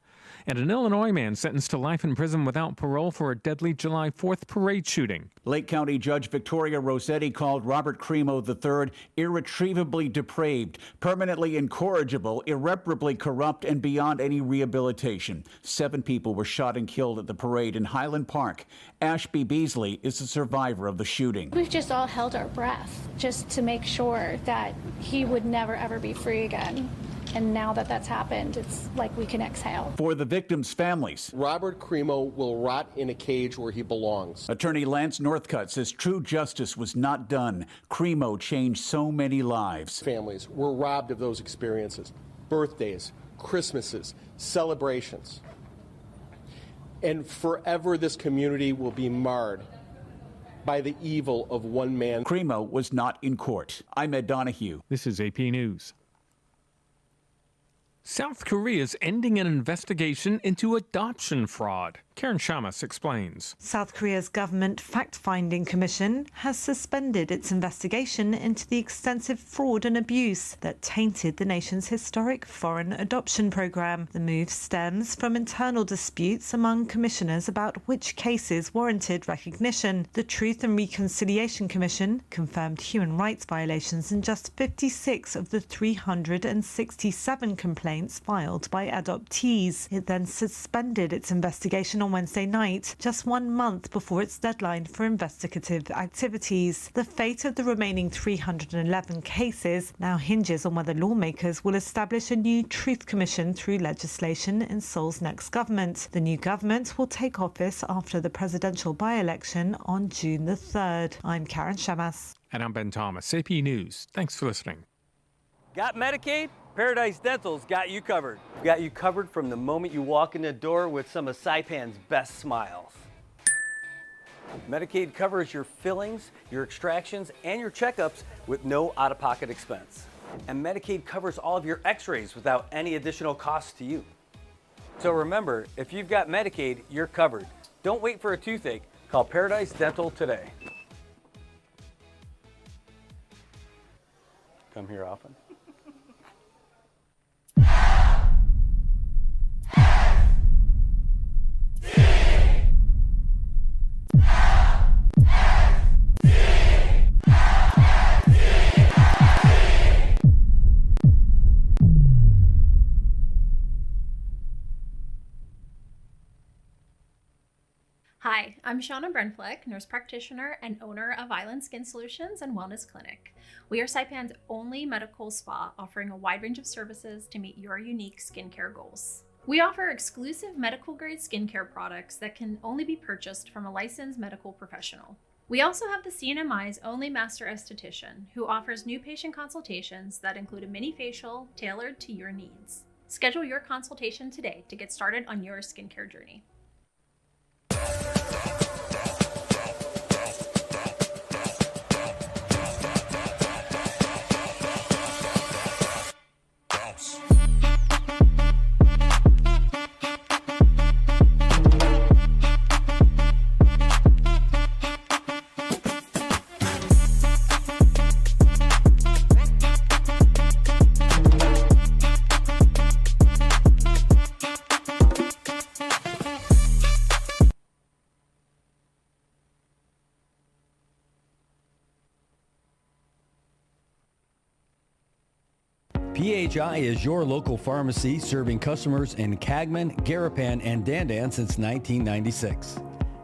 And an Illinois man sentenced to life in prison without parole for a deadly July 4th parade shooting. Lake County Judge Victoria Rossetti called Robert Cremo III irretrievably depraved, permanently incorrigible, irreparably corrupt, and beyond any rehabilitation. 7 people were shot and killed at the parade in Highland Park. Ashby Beasley is a survivor of the shooting. We've just all held our breath just to make sure that he would never, ever be free again. And now that that's happened, it's like we can exhale. For the victims' families, Robert Cremo will rot in a cage where he belongs. Attorney Lance Northcutt says true justice was not done. Cremo changed so many lives. Families were robbed of those experiences. Birthdays, Christmases, celebrations. And forever this community will be marred by the evil of one man. Cremo was not in court. I'm Ed Donahue. This is AP News. South Korea is ending an investigation into adoption fraud. Karen Shamas explains. South Korea's government fact-finding commission has suspended its investigation into the extensive fraud and abuse that tainted the nation's historic foreign adoption program. The move stems from internal disputes among commissioners about which cases warranted recognition. The Truth and Reconciliation Commission confirmed human rights violations in just 56 of the 367 complaints filed by adoptees. It then suspended its investigation on Wednesday night, just 1 month before its deadline for investigative activities. The fate of the remaining 311 cases now hinges on whether lawmakers will establish a new Truth Commission through legislation in Seoul's next government. The new government will take office after the presidential by-election on June the 3rd. I'm Karen Shamas. And I'm Ben Thomas, AP News. Thanks for listening. Got Medicaid? Paradise Dental's got you covered. Got you covered from the moment you walk in the door with some of Saipan's best smiles. Medicaid covers your fillings, your extractions, and your checkups with no out-of-pocket expense. And Medicaid covers all of your x-rays without any additional cost to you. So remember, if you've got Medicaid, you're covered. Don't wait for a toothache. Call Paradise Dental today. Come here often. Hi, I'm Shauna Brenfleck, nurse practitioner and owner of Island Skin Solutions and Wellness Clinic. We are Saipan's only medical spa offering a wide range of services to meet your unique skincare goals. We offer exclusive medical grade skincare products that can only be purchased from a licensed medical professional. We also have the CNMI's only master esthetician who offers new patient consultations that include a mini facial tailored to your needs. Schedule your consultation today to get started on your skincare journey. PHI is your local pharmacy serving customers in Cagman, Garapan, and Dandan since 1996.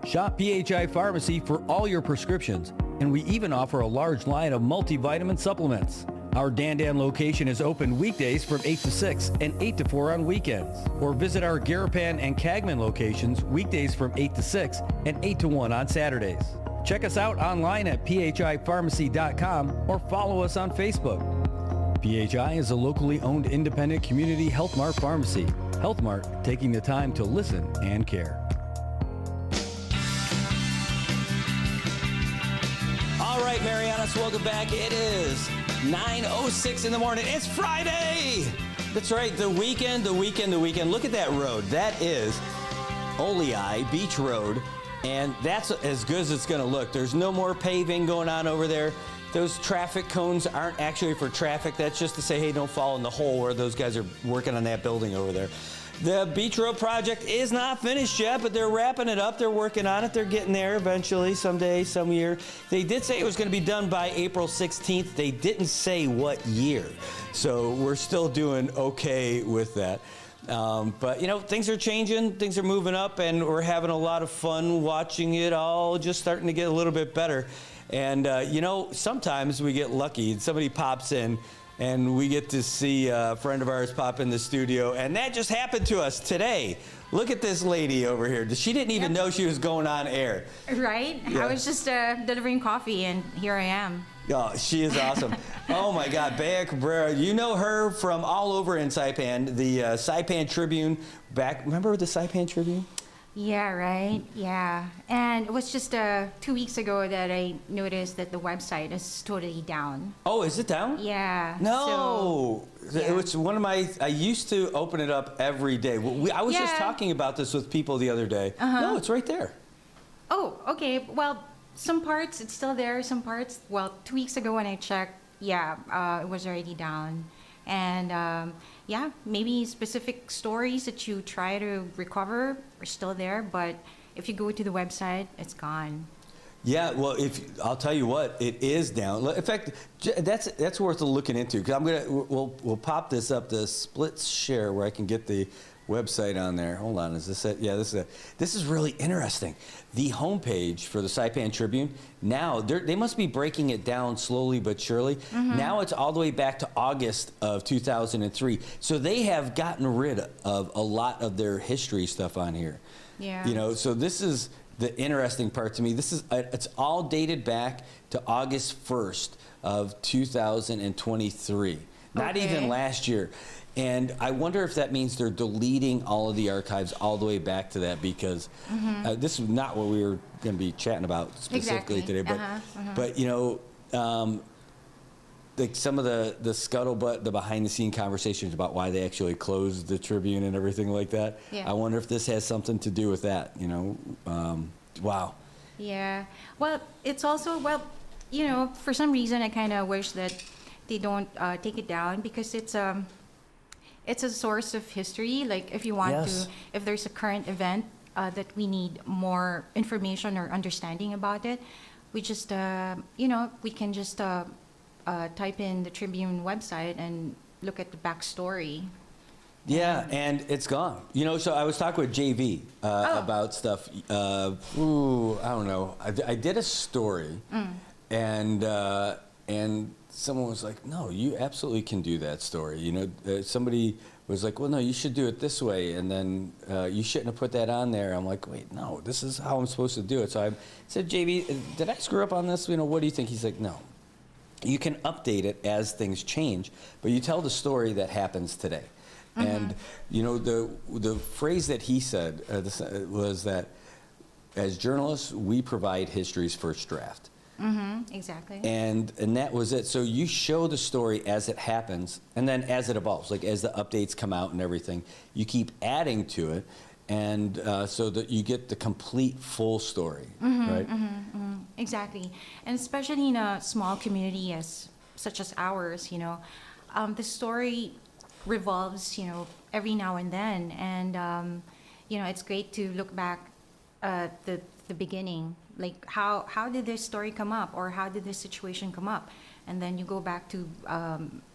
Shop PHI Pharmacy for all your prescriptions, and we even offer a large line of multivitamin supplements. Our Dandan location is open weekdays from 8 to 6 and 8 to 4 on weekends. Or visit our Garapan and Cagman locations weekdays from 8 to 6 and 8 to 1 on Saturdays. Check us out online at phipharmacy.com or follow us on Facebook. PHI is a locally owned independent community Health Mart pharmacy. Health Mart, taking the time to listen and care. All right, Marianas, welcome back. It is 9:06 in the morning. It's Friday. That's right, the weekend. Look at that road. That is Olei Beach Road, and that's as good as it's going to look. There's no more paving going on over there. Those traffic cones aren't actually for traffic. That's just to say, hey, don't fall in the hole where those guys are working on that building over there. The Beach Road project is not finished yet, but they're wrapping it up. They're working on it. They're getting there eventually, someday, some year. They did say it was going to be done by April 16th. They didn't say what year. So we're still doing okay with that. But, you know, things are changing, things are moving up, and we're having a lot of fun watching it all just starting to get a little bit better. And, you know, sometimes we get lucky and somebody pops in and we get to see a friend of ours pop in the studio. And that just happened to us today. Look at this lady over here. She didn't even know she was going on air. Right? Yeah. I was just delivering coffee, and here I am. Oh, she is awesome. Oh, my God. Bea Cabrera. You know her from all over in Saipan, the Saipan Tribune. Remember the Saipan Tribune? Yeah, right. Yeah. And it was just 2 weeks ago that I noticed that the website is totally down. Oh, is it down? Yeah. No. So, yeah. It's one of my, I used to open it up every day. I was just talking about this with people the other day. No, it's right there. Oh, okay. Well, some parts, it's still there. Some parts, well, 2 weeks ago when I checked, it was already down. And maybe specific stories that you try to recover are still there, but if you go to the website, it's gone. Yeah, well, I'll tell you what, it is down. In fact, that's worth looking into, because we'll pop this up, the split share, where I can get the website on there. Hold on, is this it? Yeah, this is it. This is really interesting. The homepage for the Saipan Tribune, now they must be breaking it down slowly but surely. Mm-hmm. Now it's all the way back to August of 2003. So they have gotten rid of a lot of their history stuff on here. Yeah. You know, so this is the interesting part to me. This is it's all dated back to August 1st of 2023. Not even last year. And I wonder if that means they're deleting all of the archives all the way back to that, because this is not what we were going to be chatting about specifically today. But, but you know, like some of the scuttlebutt, the behind-the-scene conversations about why they actually closed the Tribune and everything like that. Yeah. I wonder if this has something to do with that. You know, wow. Yeah. Well, it's also you know, for some reason I kind of wish that they don't take it down, because it's a source of history. Like if you want to, if there's a current event that we need more information or understanding about it, we just, you know, we can just type in the Tribune website and look at the backstory. Yeah, and it's gone. You know, so I was talking with JV about stuff. I don't know. I did a story, and someone was like, "No, you absolutely can do that story." You know, somebody was like, "Well, no, you should do it this way," and then you shouldn't have put that on there. I'm like, "Wait, no, this is how I'm supposed to do it." So I said, "JV, did I screw up on this? You know, what do you think?" He's like, "No. You can update it as things change, but you tell the story that happens today." And you know, the phrase that he said was that as journalists, we provide history's first draft. Exactly. And that was it. So you show the story as it happens, and then as it evolves, like as the updates come out and everything, you keep adding to it, and so that you get the complete full story, right? Exactly. And especially in a small community such as ours, you know, the story revolves, you know, every now and then, and you know, it's great to look back at the beginning, like how did this story come up, or how did this situation come up, and then you go back to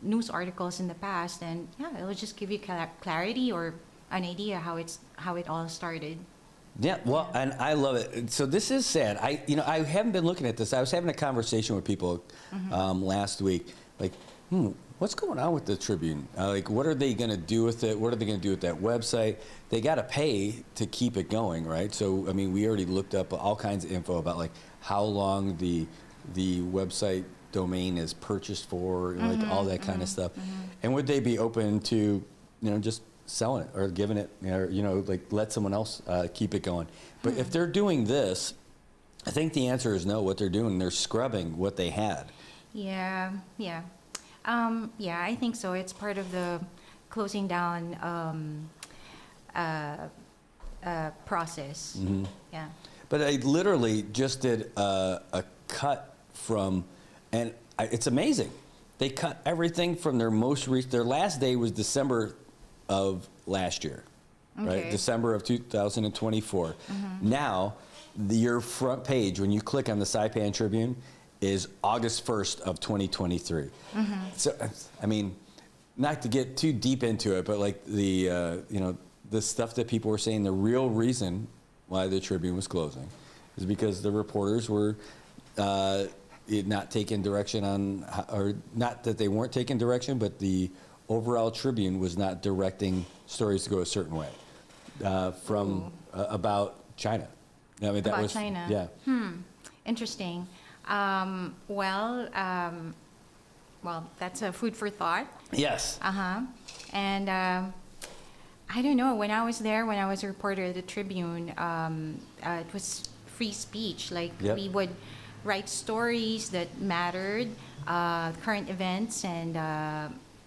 news articles in the past, and yeah, it'll just give you clarity or an idea how it all started. Yeah, well, and I love it. So this is sad. I haven't been looking at this. I was having a conversation with people last week, like, what's going on with the Tribune? Like, what are they going to do with it? What are they going to do with that website? They got to pay to keep it going, right? So, I mean, we already looked up all kinds of info about, like, how long the website domain is purchased for, like, all that kind of stuff. And would they be open to, you know, just selling it or giving it, or, you know, like, let someone else keep it going? But if they're doing this, I think the answer is no. What they're doing, they're scrubbing what they had. Yeah. I think so. It's part of the closing down process. Yeah. But I literally just did a cut from, and it's amazing. They cut everything from their their last day was December of last year, right? December of 2024. Now, your front page, when you click on the Saipan Tribune, is August 1st of 2023. So, I mean, not to get too deep into it, but like the, you know, the stuff that people were saying, the real reason why the Tribune was closing is because the reporters were not taking direction on, or not that they weren't taking direction, but the overall Tribune was not directing stories to go a certain way from about China. I mean, that about was China. Yeah. Interesting. Well, that's a food for thought. Yes. And I don't know. When I was there, when I was a reporter at the Tribune, it was free speech. Like we would write stories that mattered, current events, and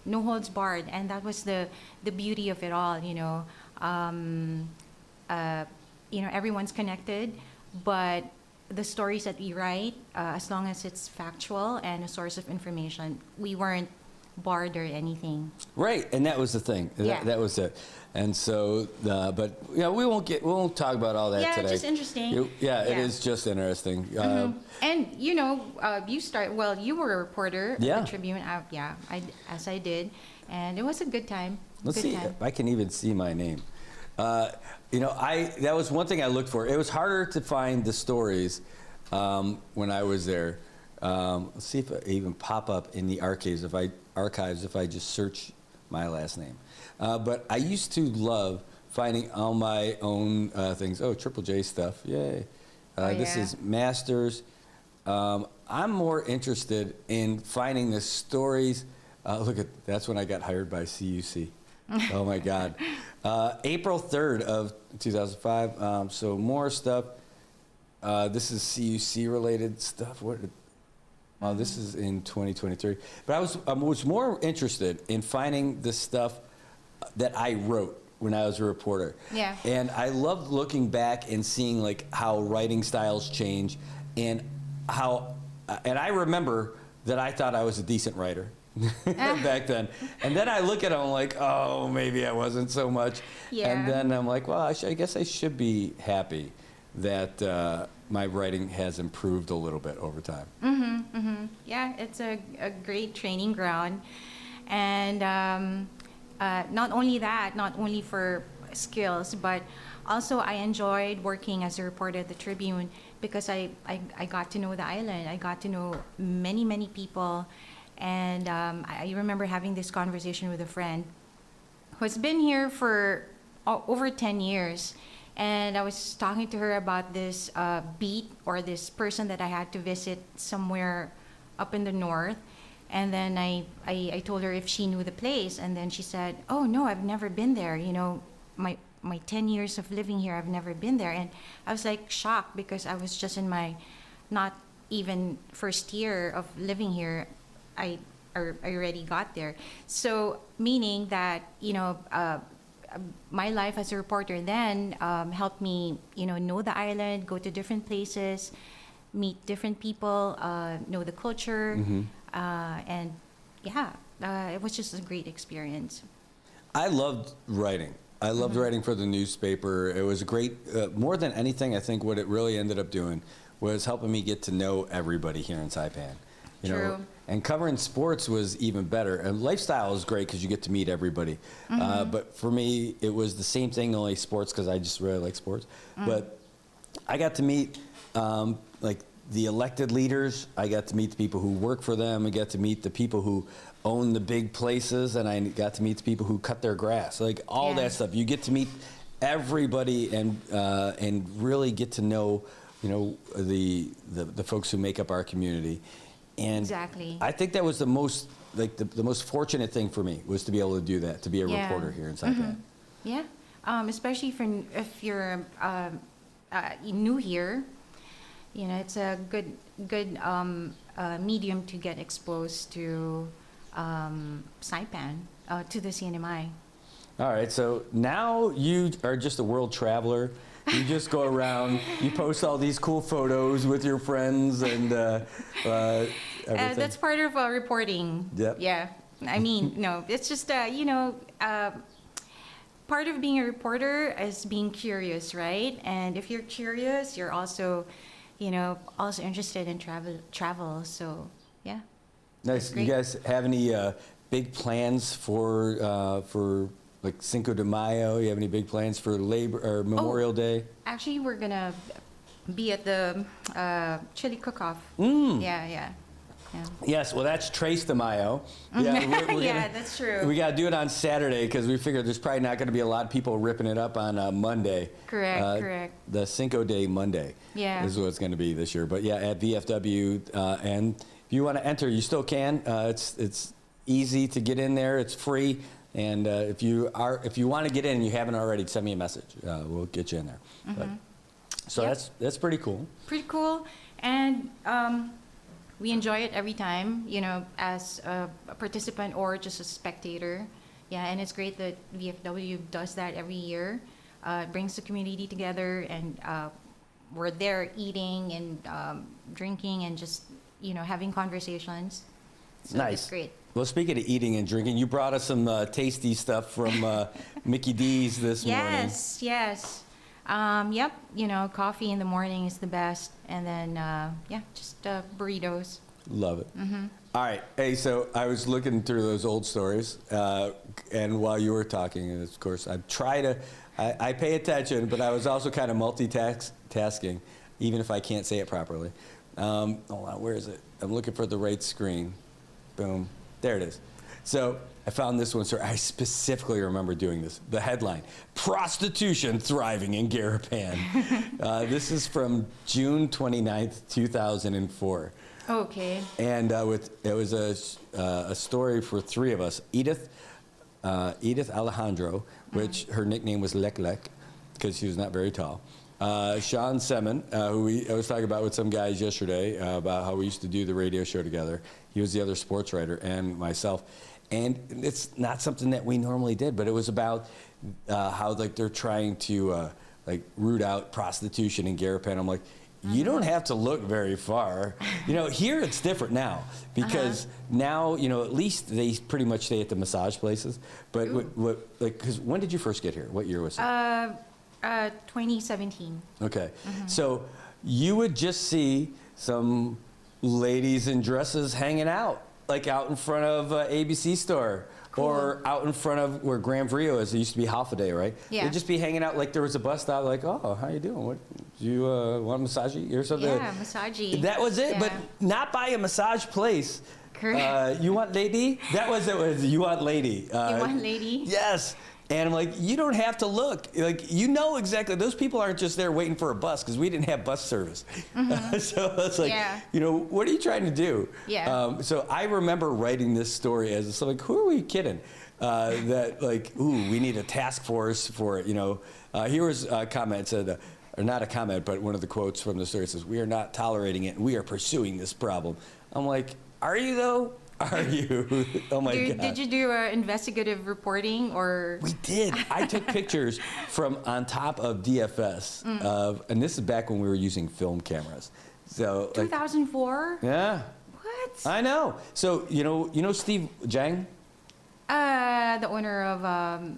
no holds barred. And that was the beauty of it all. You know, everyone's connected, but the stories that we write, as long as it's factual and a source of information, we weren't barred or anything. Right, and that was the thing. Yeah. That was it. And so, but yeah, we won't talk about all that today. Yeah, just interesting. It is just interesting. And you know, you were a reporter at the Tribune. As I did, and it was a good time. Let's see. I can even see my name. You know, that was one thing I looked for. It was harder to find the stories when I was there. Let's see if I even pop up in the archives if I just search my last name. But I used to love finding all my own things. Oh, Triple J stuff, yay! This is Masters. I'm more interested in finding the stories. Look at that's when I got hired by CUC. Oh my God. April 3rd of 2005. So more stuff. This is CUC related stuff. This is in 2023. But I was more interested in finding the stuff that I wrote when I was a reporter. Yeah. And I loved looking back and seeing like how writing styles change and and I remember that I thought I was a decent writer. Back then, and then I look at them like, oh, maybe I wasn't so much, and then I'm like, well, I guess I should be happy that my writing has improved a little bit over time. Yeah, it's a great training ground, and not only that, not only for skills, but also I enjoyed working as a reporter at the Tribune because I got to know the island. I got to know many, many people. And I remember having this conversation with a friend who's been here for over 10 years. And I was talking to her about this beat or this person that I had to visit somewhere up in the north. And then I told her if she knew the place. And then she said, oh, no, I've never been there. You know, my 10 years of living here, I've never been there. And I was like shocked because I was just in my not even first year of living here. I already got there. So meaning that, you know, my life as a reporter then helped me, you know the island, go to different places, meet different people, know the culture. And yeah, it was just a great experience. I loved writing. I loved writing for the newspaper. It was a great, more than anything, I think what it really ended up doing was helping me get to know everybody here in Saipan. You know, and covering sports was even better. And lifestyle is great because you get to meet everybody. But for me, it was the same thing, only sports because I just really like sports. But I got to meet like the elected leaders. I got to meet the people who work for them. I got to meet the people who own the big places, and I got to meet the people who cut their grass. Like all that stuff. You get to meet everybody and really get to know, you know, the folks who make up our community. And exactly. I think that was the most the most fortunate thing for me was to be able to do that, to be a reporter here in Saipan. Yeah, especially if you're new here, you know, it's a good medium to get exposed to Saipan, to the CNMI. All right, so now you are just a world traveler. You just go around, you post all these cool photos with your friends and everything. That's part of reporting. Yep. Yeah. I mean, no, it's just, you know, part of being a reporter is being curious, right? And if you're curious, you're also, you know, also interested in travel. So, yeah. Nice. You guys have any big plans for like Cinco de Mayo? You have any big plans for Memorial Day? Actually, we're gonna be at the chili cook-off. Yeah. Yes, well, that's Tres de Mayo. Yeah, yeah, that's true. We got to do it on Saturday because we figured there's probably not going to be a lot of people ripping it up on Monday. Correct. The Cinco de Monday is what it's going to be this year. But yeah, at VFW, and if you want to enter, you still can. It's easy to get in there. It's free. And if you want to get in and you haven't already, send me a message. We'll get you in there. So that's pretty cool. Pretty cool, and we enjoy it every time. You know, as a participant or just a spectator. Yeah, and it's great that VFW does that every year. It brings the community together, and we're there eating and drinking and just having conversations. So nice. It's great. Well, speaking of eating and drinking, you brought us some tasty stuff from Mickey D's this morning. Yes. Yep. Coffee in the morning is the best, and then just burritos. Love it. All right. Hey, so I was looking through those old stories, and while you were talking, and of course, I pay attention, but I was also kind of multitasking, even if I can't say it properly. Hold on, where is it? I'm looking for the right screen. Boom. There it is. So I found this one, sir. I specifically remember doing this. The headline, Prostitution Thriving in Garapan. This is from June 29th, 2004. Okay. And it was a story for three of us. Edith Alejandro, which her nickname was Lek Lek, because she was not very tall. Sean Semin, who I was talking about with some guys yesterday about how we used to do the radio show together. He was the other sports writer, and myself. And it's not something that we normally did, but it was about how they're trying to root out prostitution in Garapan. I'm like, you don't have to look very far. Here it's different now because now at least they pretty much stay at the massage places. But because when did you first get here? What year was it? 2017. Okay, so you would just see some ladies in dresses hanging out like out in front of ABC store. Cool. Or out in front of where Gran Frio is. It used to be Hoffaday, right? Yeah. They'd just be hanging out like there was a bus stop, like, oh, how you doing? What, do you want a massage or something? Yeah, massage. That was it, Yeah. but not by a massage place. Correct. You want lady? That was it. You want lady. You want lady? Yes. And I'm like, you don't have to look. Like, you know exactly. Those people aren't just there waiting for a bus because we didn't have bus service. So it's like, you know, what are you trying to do? Yeah. So I remember writing this story as so like, who are we kidding? That like, ooh, we need a task force for it. You know, here was a comment said, or not a comment, but one of the quotes from the story says, "We are not tolerating it. And we are pursuing this problem." I'm like, are you though? Are you? Oh my God. Did you do investigative reporting or? We did. I took pictures from on top of DFS of, and this is back when we were using film cameras. So 2004? Yeah. What? I know. So you know Steve Zhang? The owner of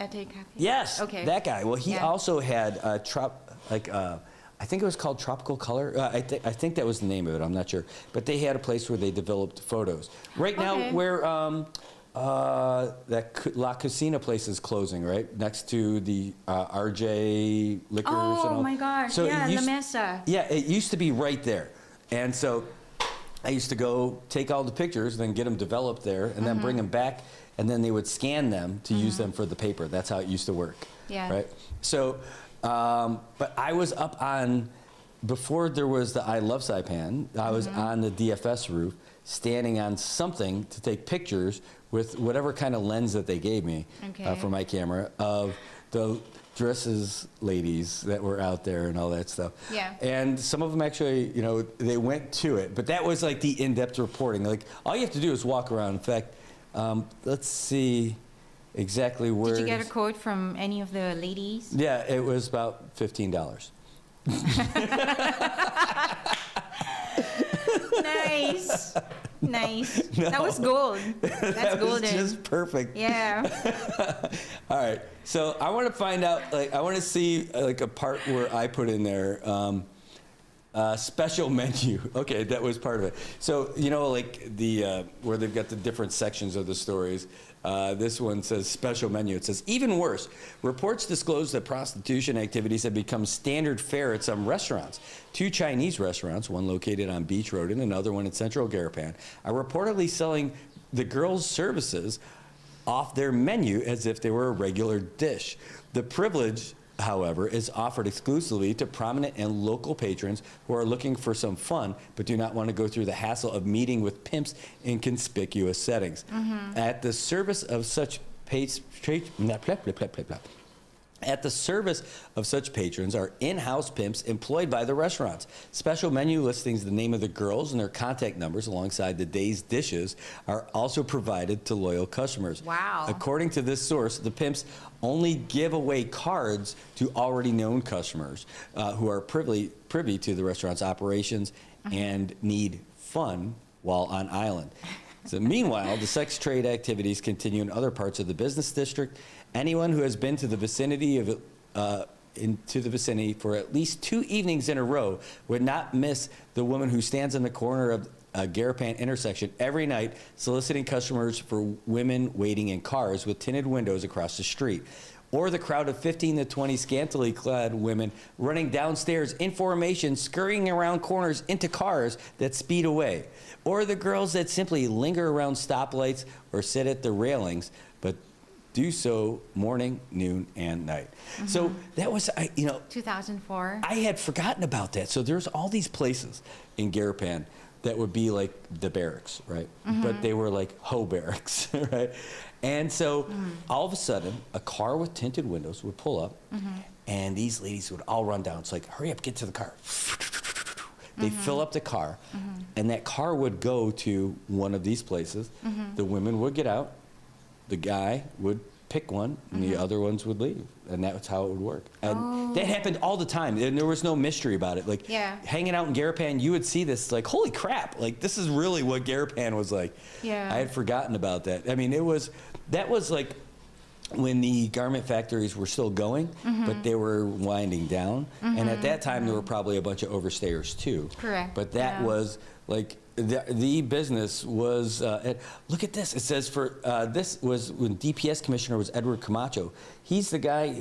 Ete Cafe. Yes. Okay. That guy. Well, he also had I think it was called Tropical Color. I think that was the name of it. I'm not sure. But they had a place where they developed photos. Right now, where that La Cocina place is closing, right next to the RJ Liquors. Oh and all. my gosh! So yeah, it used, La Mesa. Yeah, it used to be right there, and so I used to go take all the pictures, then get them developed there, and then bring them back, and then they would scan them to use them for the paper. That's how it used to work. Yeah. Right. So. But I was up on, before there was the I Love Saipan, I was on the DFS roof, standing on something to take pictures with whatever kind of lens that they gave me for my camera of the dresses ladies that were out there and all that stuff. Yeah. And some of them actually, you know, they went to it. But that was like the in-depth reporting. Like, all you have to do is walk around. In fact, let's see. Exactly where. Did you get a quote from any of the ladies? Yeah, it was about $15. Nice. Nice. No. That was gold. That's that golden. was just perfect. Yeah. All right. So I want to find out, like, I want to see, like, a part where I put in there, special menu. Okay, that was part of it. So, you know, like, the, where they've got the different sections of the stories. This one says special menu. It says, even worse, reports disclose that prostitution activities have become standard fare at some restaurants. 2 Chinese restaurants, one located on Beach Road and another one in Central Garapan, are reportedly selling the girls' services off their menu as if they were a regular dish. The privilege, however, is offered exclusively to prominent and local patrons who are looking for some fun but do not want to go through the hassle of meeting with pimps in conspicuous settings. At the service of such patrons are in-house pimps employed by the restaurants. Special menu listings, the name of the girls and their contact numbers alongside the day's dishes are also provided to loyal customers. Wow. According to this source, the pimps only give away cards to already known customers who are privy to the restaurant's operations and need fun while on island. So meanwhile, the sex trade activities continue in other parts of the business district. Anyone who has been to the vicinity of for at least 2 evenings in a row would not miss the woman who stands in the corner of Garapan intersection every night soliciting customers for women waiting in cars with tinted windows across the street. Or the crowd of 15 to 20 scantily clad women running downstairs in formation, scurrying around corners into cars that speed away. Or the girls that simply linger around stoplights or sit at the railings, but do so morning, noon, and night. So that was, 2004. I had forgotten about that. So there's all these places in Garapan that would be like the barracks, right? But they were like hoe barracks, right? And so all of a sudden, a car with tinted windows would pull up, and these ladies would all run down. It's like, hurry up, get to the car. They'd fill up the car, and that car would go to one of these places. The women would get out. The guy would pick one, and the other ones would leave. And that's how it would work. And that happened all the time. And there was no mystery about it. Like, hanging out in Garapan, you would see this, like, holy crap. Like, this is really what Garapan was like. Yeah. I had forgotten about that. I mean, that was like when the garment factories were still going, but they were winding down. And at that time, there were probably a bunch of overstayers, too. Correct. But that was, like, the business was, look at this. It says this was when DPS commissioner was Edward Camacho. He's the guy,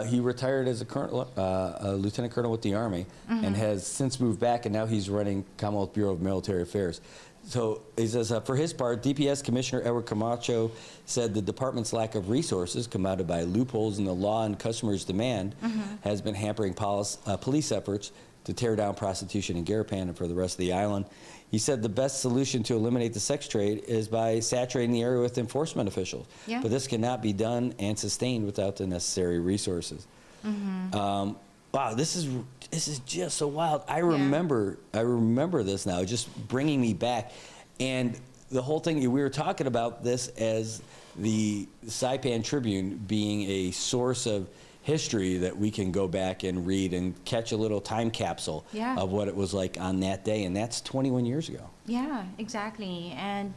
he retired as a lieutenant colonel with the Army and has since moved back, and now he's running Commonwealth Bureau of Military Affairs. So he says, for his part, DPS Commissioner Edward Camacho said the department's lack of resources, compounded by loopholes in the law and customers' demand, has been hampering police efforts to tear down prostitution in Garapan and for the rest of the island. He said the best solution to eliminate the sex trade is by saturating the area with enforcement officials. Yeah. But this cannot be done and sustained without the necessary resources. Wow, this is just so wild. I remember this now, just bringing me back. And the whole thing, we were talking about this as the Saipan Tribune being a source of history that we can go back and read and catch a little time capsule of what it was like on that day, and that's 21 years ago. Yeah, exactly. And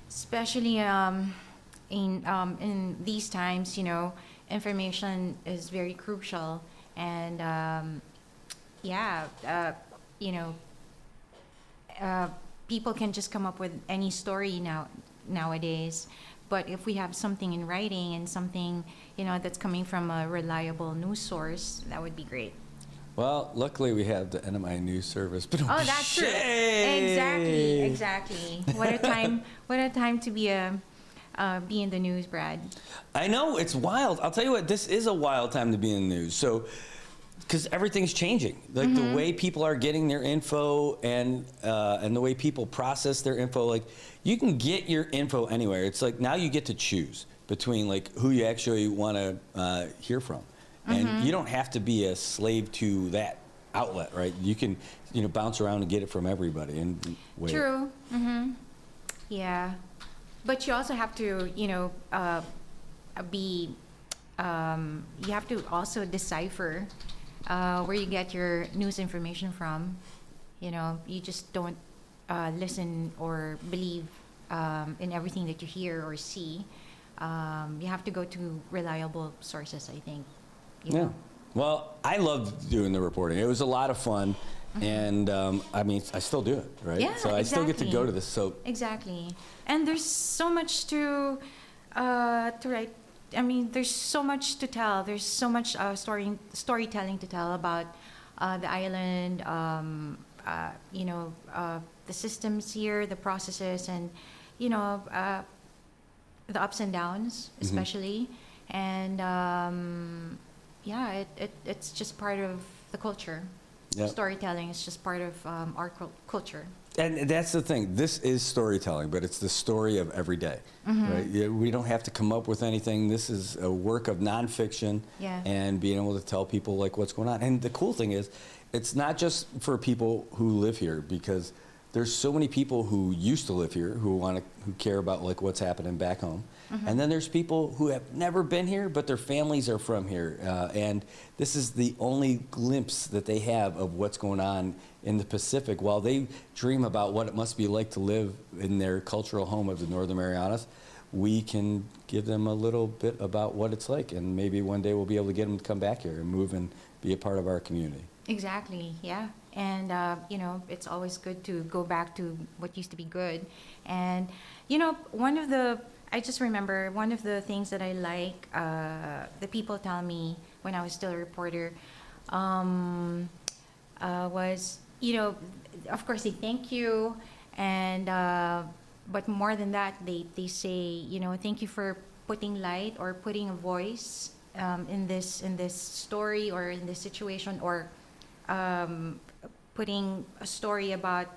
especially in these times, information is very crucial. And people can just come up with any story nowadays. But if we have something in writing and something, that's coming from a reliable news source, that would be great. Well, luckily we have the NMI News Service. But oh, that's true. Exactly. What a time to be in the news, Brad. I know, it's wild. I'll tell you what, this is a wild time to be in the news. So, because everything's changing, like the way people are getting their info and the way people process their info. Like, you can get your info anywhere. It's like now you get to choose between like who you actually want to hear from, and you don't have to be a slave to that outlet, right? You can bounce around and get it from everybody. And wait. True. Yeah, but you also have to you have to also decipher where you get your news information from. You just don't listen or believe in everything that you hear or see. You have to go to reliable sources, I think. Yeah. Well, I loved doing the reporting. It was a lot of fun. And I mean, I still do it, right? Yeah, so I still get to go to this. So exactly. And there's so much to write. I mean, there's so much to tell. There's so much storytelling to tell about the island, the systems here, the processes, and, the ups and downs, especially. And, it's just part of the culture. Yep. Storytelling is just part of our culture. And that's the thing. This is storytelling, but it's the story of every day, right? We don't have to come up with anything. This is a work of nonfiction and being able to tell people like what's going on. And the cool thing is, it's not just for people who live here, because there's so many people who used to live here who care about like what's happening back home. And then there's people who have never been here, but their families are from here. And this is the only glimpse that they have of what's going on in the Pacific while they dream about what it must be like to live in their cultural home of the Northern Marianas. We can give them a little bit about what it's like, and maybe one day we'll be able to get them to come back here and move and be a part of our community. Exactly, yeah. And, it's always good to go back to what used to be good. And, I just remember one of the things that I like, the people tell me when I was still a reporter, was, of course they thank you, and but more than that, they say, thank you for putting light or putting a voice in this story or in this situation, or putting a story about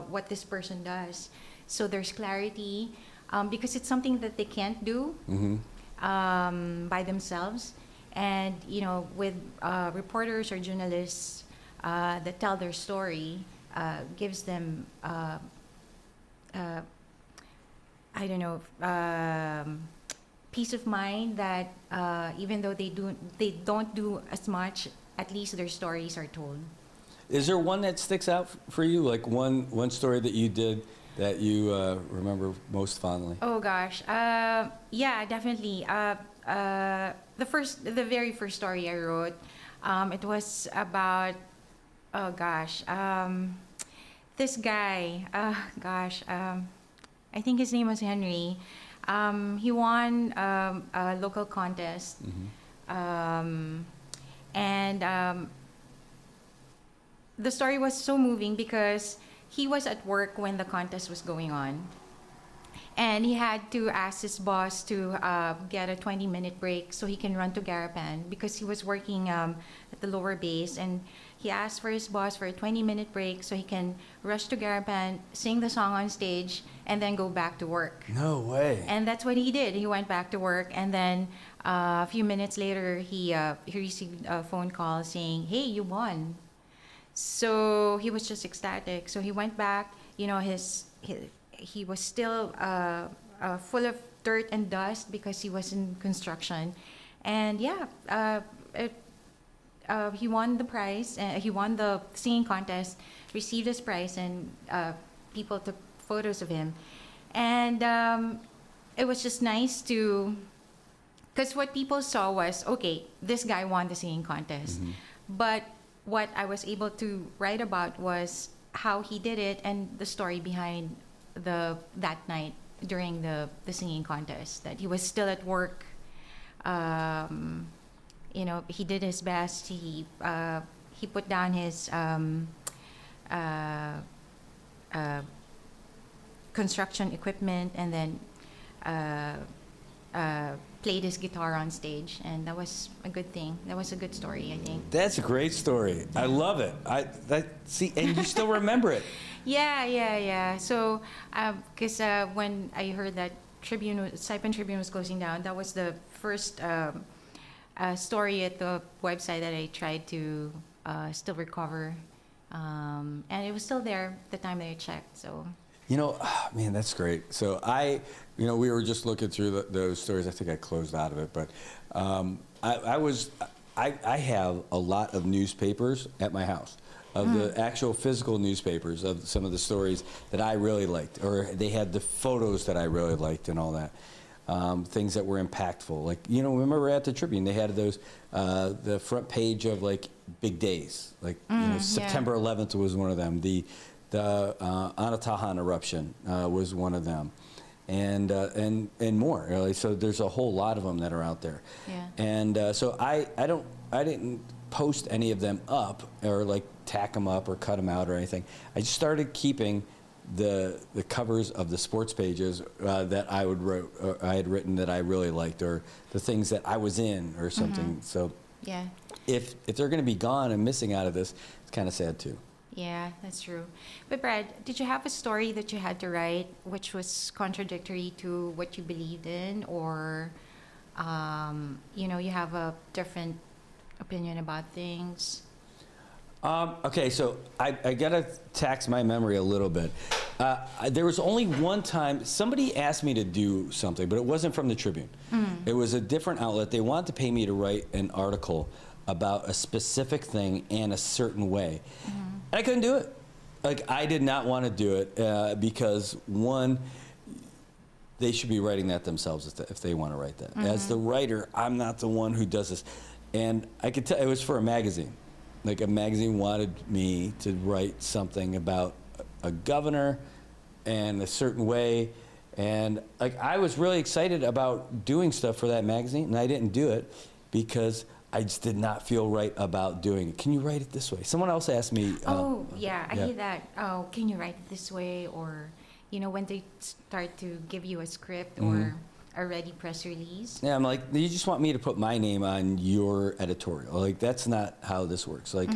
what this person does. So there's clarity, because it's something that they can't do by themselves. And, with reporters or journalists that tell their story, gives them, peace of mind that even though they don't do as much, at least their stories are told. Is there one that sticks out for you, like one story that you did that you remember most fondly? Oh gosh, yeah, definitely. The very first story I wrote, it was about, this guy, I think his name was Henry. He won a local contest. And the story was so moving because he was at work when the contest was going on. And he had to ask his boss to get a 20-minute break so he can run to Garapan because he was working at the lower base. And he asked for his boss for a 20-minute break so he can rush to Garapan, sing the song on stage, and then go back to work. No way. And that's what he did. He went back to work, and then a few minutes later, he received a phone call saying, "Hey, you won." So he was just ecstatic. So he went back. You know, he was still full of dirt and dust because he was in construction. And yeah, he won the prize. He won the singing contest, received his prize, and people took photos of him. And it was just nice to, because what people saw was, okay, this guy won the singing contest. But what I was able to write about was how he did it and the story behind that night during the singing contest, that he was still at work. You know, he did his best. He put down his construction equipment and then played his guitar on stage, and that was a good thing. That was a good story, I think. That's a great story. I love it. See, and you still remember it. Yeah. So, because when I heard that Saipan Tribune was closing down, that was the first story at the website that I tried to still recover, and it was still there the time that I checked. So. You know, man, that's great. So we were just looking through those stories. I think I closed out of it, but I have a lot of newspapers at my house, of the actual physical newspapers of some of the stories that I really liked, or they had the photos that I really liked and all that. Things that were impactful. Like, you know, remember at the Tribune, they had those, the front page of like big days. Like, September 11th was one of them. The Anatahan eruption was one of them, and more. Really. So there's a whole lot of them that are out there. Yeah. And so I didn't post any of them up or like tack them up or cut them out or anything. I just started keeping the covers of the sports pages that I had written that I really liked, or the things that I was in or something. So yeah, if they're going to be gone and missing out of this, it's kind of sad too. Yeah, that's true. But Brad, did you have a story that you had to write which was contradictory to what you believed in, or you have a different opinion about things? Okay, so I gotta tax my memory a little bit. There was only one time somebody asked me to do something, but it wasn't from the Tribune. It was a different outlet. They wanted to pay me to write an article about a specific thing in a certain way. And I couldn't do it. Like, I did not want to do it because, one, they should be writing that themselves if they want to write that. As the writer, I'm not the one who does this. And I could tell it was for a magazine. Like, a magazine wanted me to write something about a governor and a certain way. And like, I was really excited about doing stuff for that magazine, and I didn't do it because I just did not feel right about doing it. Can you write it this way? Someone else asked me. I hear that. Oh, can you write it this way? Or, when they start to give you a script or a ready press release. Yeah, I'm like, you just want me to put my name on your editorial. Like, that's not how this works. Like,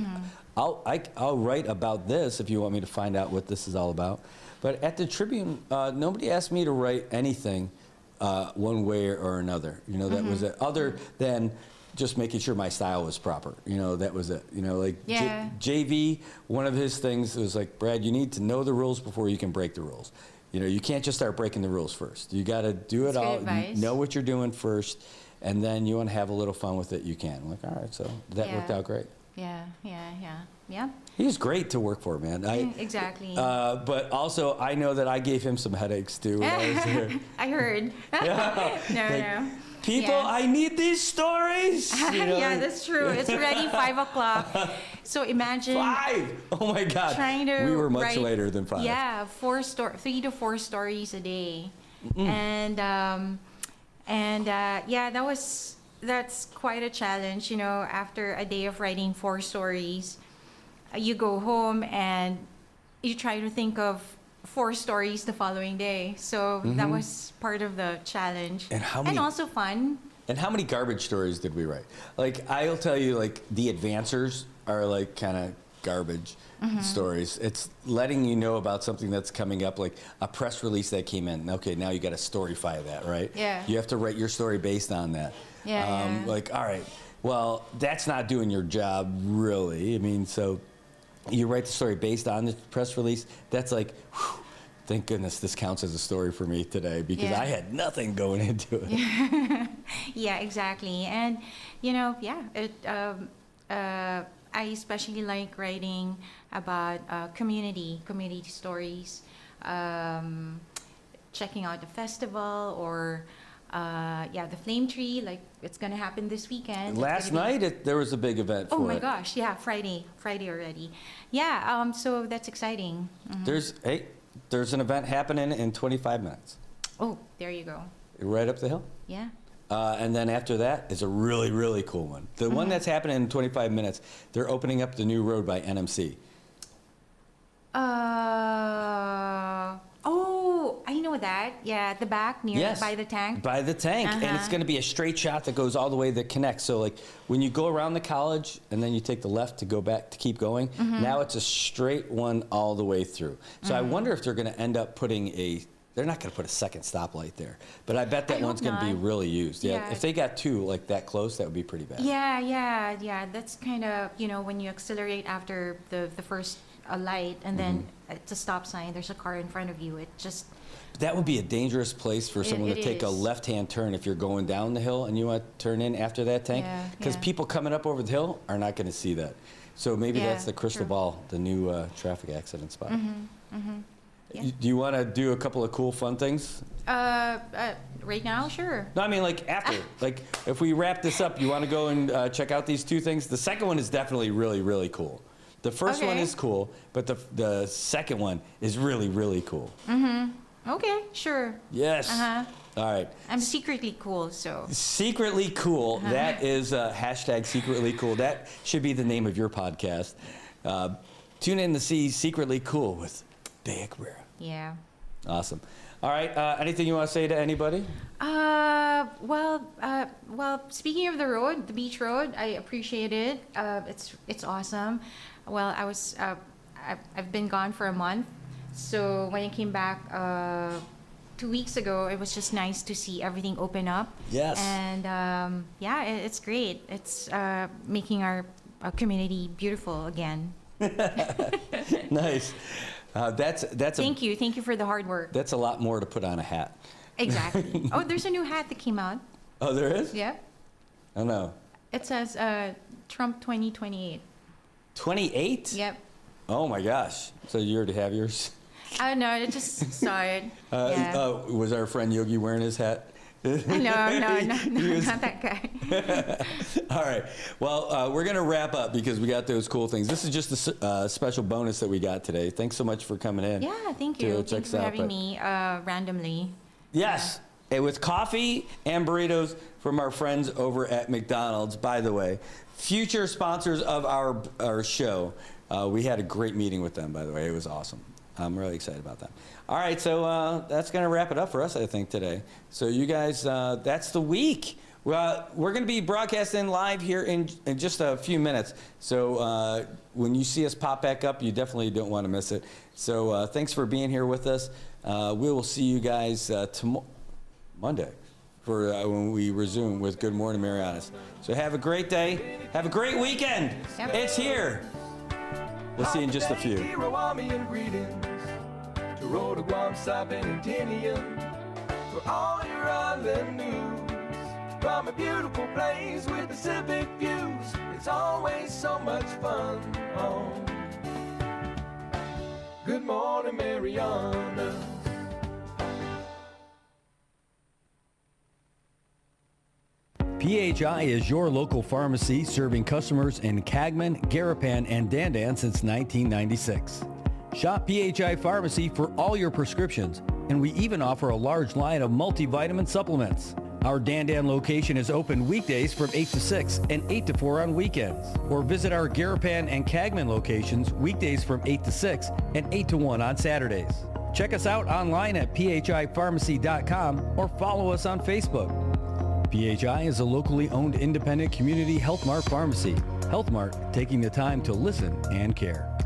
I'll write about this if you want me to find out what this is all about. But at the Tribune, nobody asked me to write anything one way or another. That was it. Other than just making sure my style was proper. That was it. JV, one of his things was like, Brad, you need to know the rules before you can break the rules. You can't just start breaking the rules first. You got to do it all, know what you're doing first, and then you want to have a little fun with it, you can. I'm like, all right, so that worked out great. Yeah. He was great to work for, man. Exactly. But also, I know that I gave him some headaches, too, when I was there. I heard. Yeah. No. People, I need these stories. Yeah, that's true. It's already 5 o'clock. So imagine 5. Oh my God. Trying to we were much write, later than 5. Yeah, 3 to 4 stories a day, and that's quite a challenge. After a day of writing 4 stories, you go home and you try to think of 4 stories the following day. So that was part of the challenge, and also fun. And how many garbage stories did we write? Like, I'll tell you, like, the advancers are like kind of garbage stories. It's letting you know about something that's coming up, like a press release that came in. Okay, now you got to storyfy that, right? Yeah. You have to write your story based on that. Yeah. Like, all right, well, that's not doing your job, really. I mean, so you write the story based on the press release. That's like, whew, thank goodness this counts as a story for me today, because I had nothing going into it. Yeah, exactly. And I especially like writing about community stories, checking out the festival, or the Flame Tree, like it's gonna happen this weekend. Last night there was a big event for it. Oh my gosh, yeah, Friday already. Yeah, so that's exciting. There's an event happening in 25 minutes. Oh, there you go. Right up the hill. Yeah. And then after that is a really, really cool one. The one that's happening in 25 minutes, they're opening up the new road by NMC. Oh, I know that. Yeah, at the back by the tank. By the tank. And it's going to be a straight shot that goes all the way that connects. So like when you go around the college and then you take the left to go back to keep going, now it's a straight one all the way through. So I wonder if they're going to end up putting they're not going to put a second stoplight there, but I bet that one's going to be really used. Yeah, if they got 2 like that close, that would be pretty bad. Yeah. That's kind of, when you accelerate after the first light, and then it's a stop sign, there's a car in front of you. It just... That would be a dangerous place for someone to take a is. left-hand turn if you're going down the hill and you want to turn in after that tank, because people coming up over the hill are not going to see that. So maybe that's the crystal ball, the new traffic accident spot. Yeah. Do you want to do a couple of cool, fun things? Right now, sure. No, I mean like after. Like if we wrap this up, you want to go and check out these 2 things? The second one is definitely really, really cool. The first one is cool, but the second one is really, really cool. Okay, sure. Yes. All right. I'm secretly cool, so. Secretly cool. That is hashtag secretly cool. That should be the name of your podcast. Tune in to see Secretly Cool with Bea Cabrera. Yeah. Awesome. All right. Anything you want to say to anybody? Well, speaking of the road, the beach road, I appreciate it. It's awesome. Well, I've been gone for a month, so when I came back 2 weeks ago, it was just nice to see everything open up. Yes. And it's great. It's making our community beautiful again. Nice. That's Thank you for the hard work. That's a lot more to put on a hat. Exactly. Oh, there's a new hat that came out. Oh, there is? Yep. Oh no. It says Trump 2028. 28? Yep. Oh my gosh. So you already have yours? Oh no, I just saw it. Yeah. Was our friend Yogi wearing his hat? No, not that guy. All right. Well, we're going to wrap up because we got those cool things. This is just a special bonus that we got today. Thanks so much for coming in. Yeah, thank you. Thanks for having me randomly. Yes. And with coffee and burritos from our friends over at McDonald's. By the way, future sponsors of our show. We had a great meeting with them, by the way. It was awesome. I'm really excited about that. All right, so that's going to wrap it up for us, I think, today. So you guys, that's the week. We're going to be broadcasting live here in just a few minutes. So when you see us pop back up, you definitely don't want to miss it. So thanks for being here with us. We will see you guys Monday for when we resume with Good Morning Marianas. So have a great day. Have a great weekend. Yep. It's here. We'll see you in just a few. To Guam, Saipan, and Tinian, for all your island news. From a beautiful place with Pacific views, it's always so much fun on Good Morning Marianas. PHI is your local pharmacy serving customers in Cagman, Garapan, and Dandan since 1996. Shop PHI Pharmacy for all your prescriptions, and we even offer a large line of multivitamin supplements. Our Dandan location is open weekdays from 8 to 6 and 8 to 4 on weekends. Or visit our Garapan and Cagman locations weekdays from 8 to 6 and 8 to 1 on Saturdays. Check us out online at phipharmacy.com or follow us on Facebook. PHI is a locally owned independent community Health Mart pharmacy. Health Mart, taking the time to listen and care.